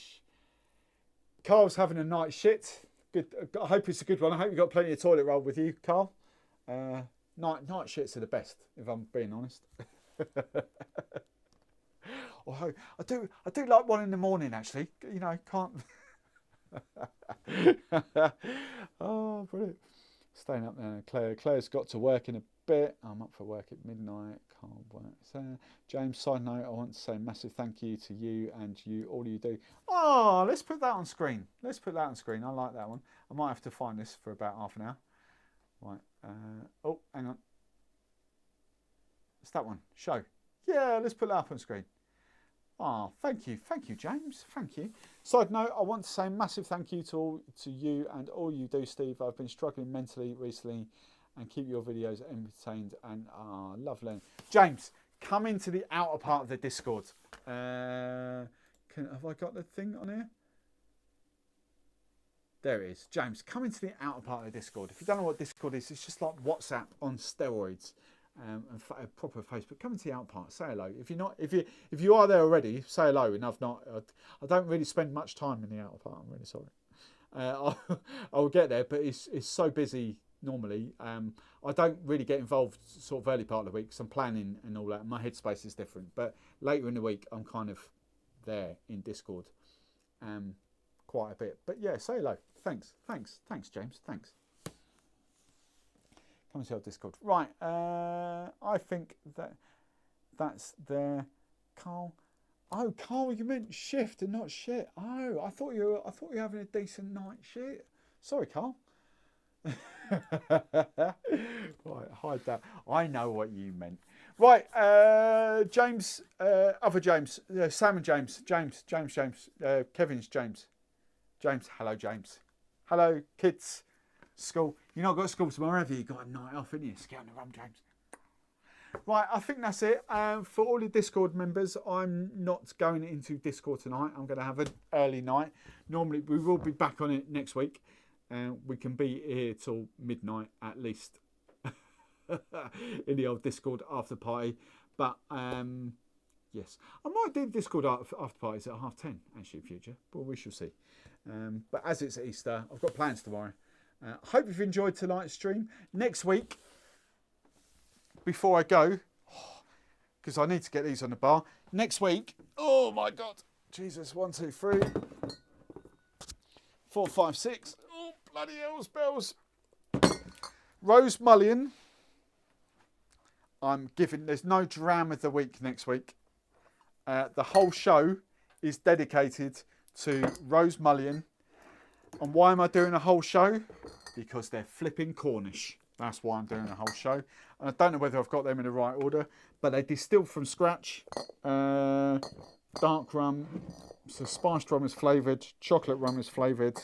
Carl's having a night shit. Good. I hope it's a good one. I hope you've got plenty of toilet roll with you, Carl. Night shits are the best, if I'm being honest. Oh, I do like one in the morning actually. You know, can't. Oh, brilliant! Staying up there. Claire's got to work in a bit. I'm up for work at midnight. Can't work. So, James, side note, I want to say massive thank you to you and all you do. Oh, let's put that on screen. I like that one. I might have to find this for about half an hour. Right. Oh, hang on. It's that one. Show. Yeah, let's put that up on screen. Oh, thank you, James. Thank you. Side note, I want to say massive thank you to you and all you do, Steve. I've been struggling mentally recently, and keep your videos entertained and lovely. James, come into the outer part of the Discord. Have I got the thing on here? There it is. James, come into the outer part of the Discord. If you don't know what Discord is, it's just like WhatsApp on steroids. And a proper Facebook. Come into the out part, say hello. If you are there already, say hello. And I don't really spend much time in the outer part. I'm really sorry. I'll get there, but it's so busy normally. I don't really get involved sort of early part of the week because I'm planning and all that. My headspace is different. But later in the week, I'm kind of there in Discord, quite a bit. But yeah, say hello. Thanks, James. Thanks. Come to our Discord. Right, I think that's there. Carl. Oh, Carl, you meant shift and not shit. Oh, I thought you were having a decent night shit. Sorry, Carl. Right, hide that. I know what you meant. Right, James, other James, Sam and James, Kevin's James. Hello, James. Hello, kids. School. You've not got school tomorrow, have you? You've got a night off, haven't you? Get on the rum, James. Right, I think that's it. For all the Discord members, I'm not going into Discord tonight. I'm going to have an early night. Normally, we will be back on it next week. We can be here till midnight at least in the old Discord after party. But yes, I might do Discord after parties at 10:30 actually in future, but we shall see. But as it's Easter, I've got plans tomorrow. Hope you've enjoyed tonight's stream. Next week, before I go, because I need to get these on the bar. Next week, oh my God, Jesus, 1, 2, 3, 4, 5, 6. Oh, bloody hell, spells. Rose Mullion. I'm giving, there's no Dram of the week next week. The whole show is dedicated to Rose Mullion. And why am I doing a whole show? Because they're flipping Cornish. That's why I'm doing a whole show. And I don't know whether I've got them in the right order, but they distill from scratch. Dark rum, so spiced rum is flavoured, chocolate rum is flavoured,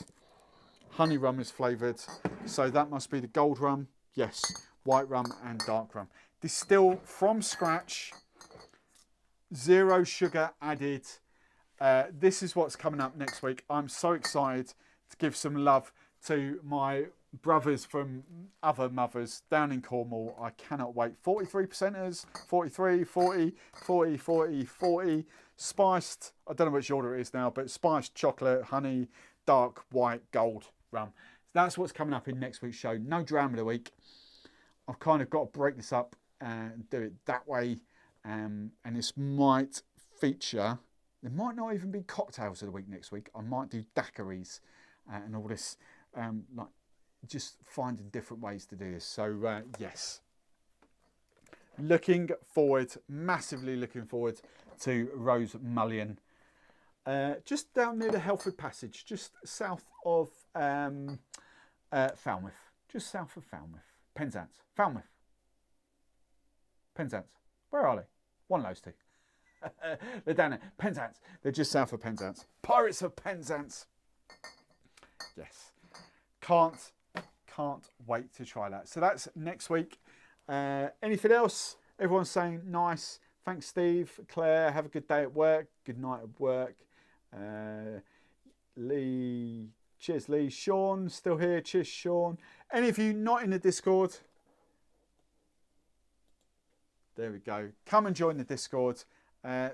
honey rum is flavoured. So that must be the gold rum, yes, white rum and dark rum. Distill from scratch, 0 sugar added. This is what's coming up next week. I'm so excited to give some love to my brothers from other mothers down in Cornwall. I cannot wait. 43 percenters, 43, 40, 40, 40, 40. Spiced, I don't know which order it is now, but spiced chocolate, honey, dark, white, gold rum. That's what's coming up in next week's show. No Dram of the week. I've kind of got to break this up and do it that way. And this might feature, there might not even be cocktails of the week next week. I might do daiquiris and all this, like just finding different ways to do this. So yes, looking forward, massively looking forward to Rose Mullion. Just down near the Helford Passage, just south of Falmouth, just south of Falmouth, Penzance, Falmouth, Penzance. Where are they? One of those two. They're down there. Penzance. They're just south of Penzance. Pirates of Penzance. Yes. Can't wait to try that. So that's next week. Anything else? Everyone's saying nice. Thanks, Steve. Claire, have a good day at work. Good night at work. Lee. Cheers, Lee. Sean, still here. Cheers, Sean. Any of you not in the Discord? There we go. Come and join the Discord.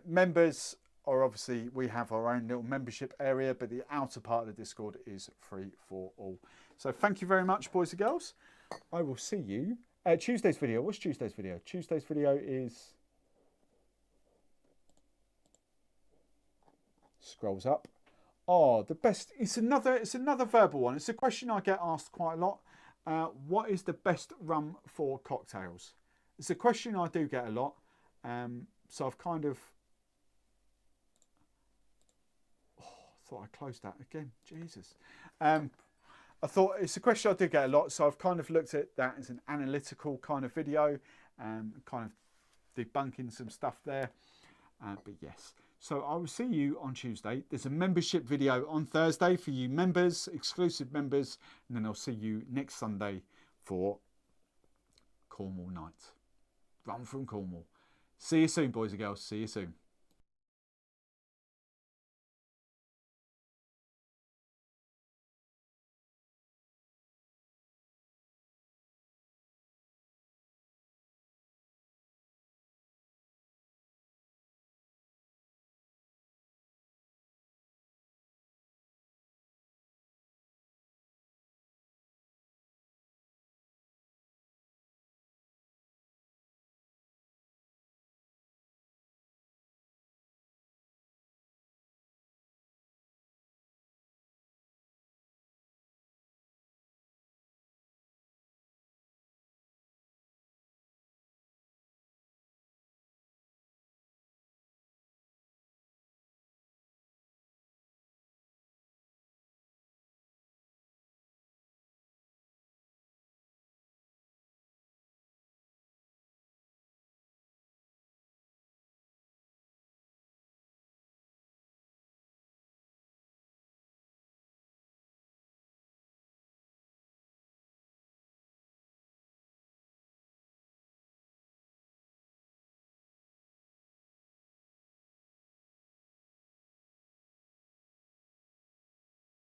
Members are obviously, we have our own little membership area, but the outer part of the Discord is free for all. So thank you very much, boys and girls. I will see you at Tuesday's video. What's Tuesday's video? Tuesday's video is... Scrolls up. Oh, the best. It's another verbal one. It's a question I get asked quite a lot. What is the best rum for cocktails? It's a question I do get a lot. So I've kind of... Oh, I thought I closed that again. Jesus. I thought it's a question I do get a lot. So I've kind of looked at that as an analytical kind of video. Kind of debunking some stuff there. But yes. So I will see you on Tuesday. There's a membership video on Thursday for you members, exclusive members. And then I'll see you next Sunday for Cornwall Night. Rum from Cornwall. See you soon, boys and girls. See you soon.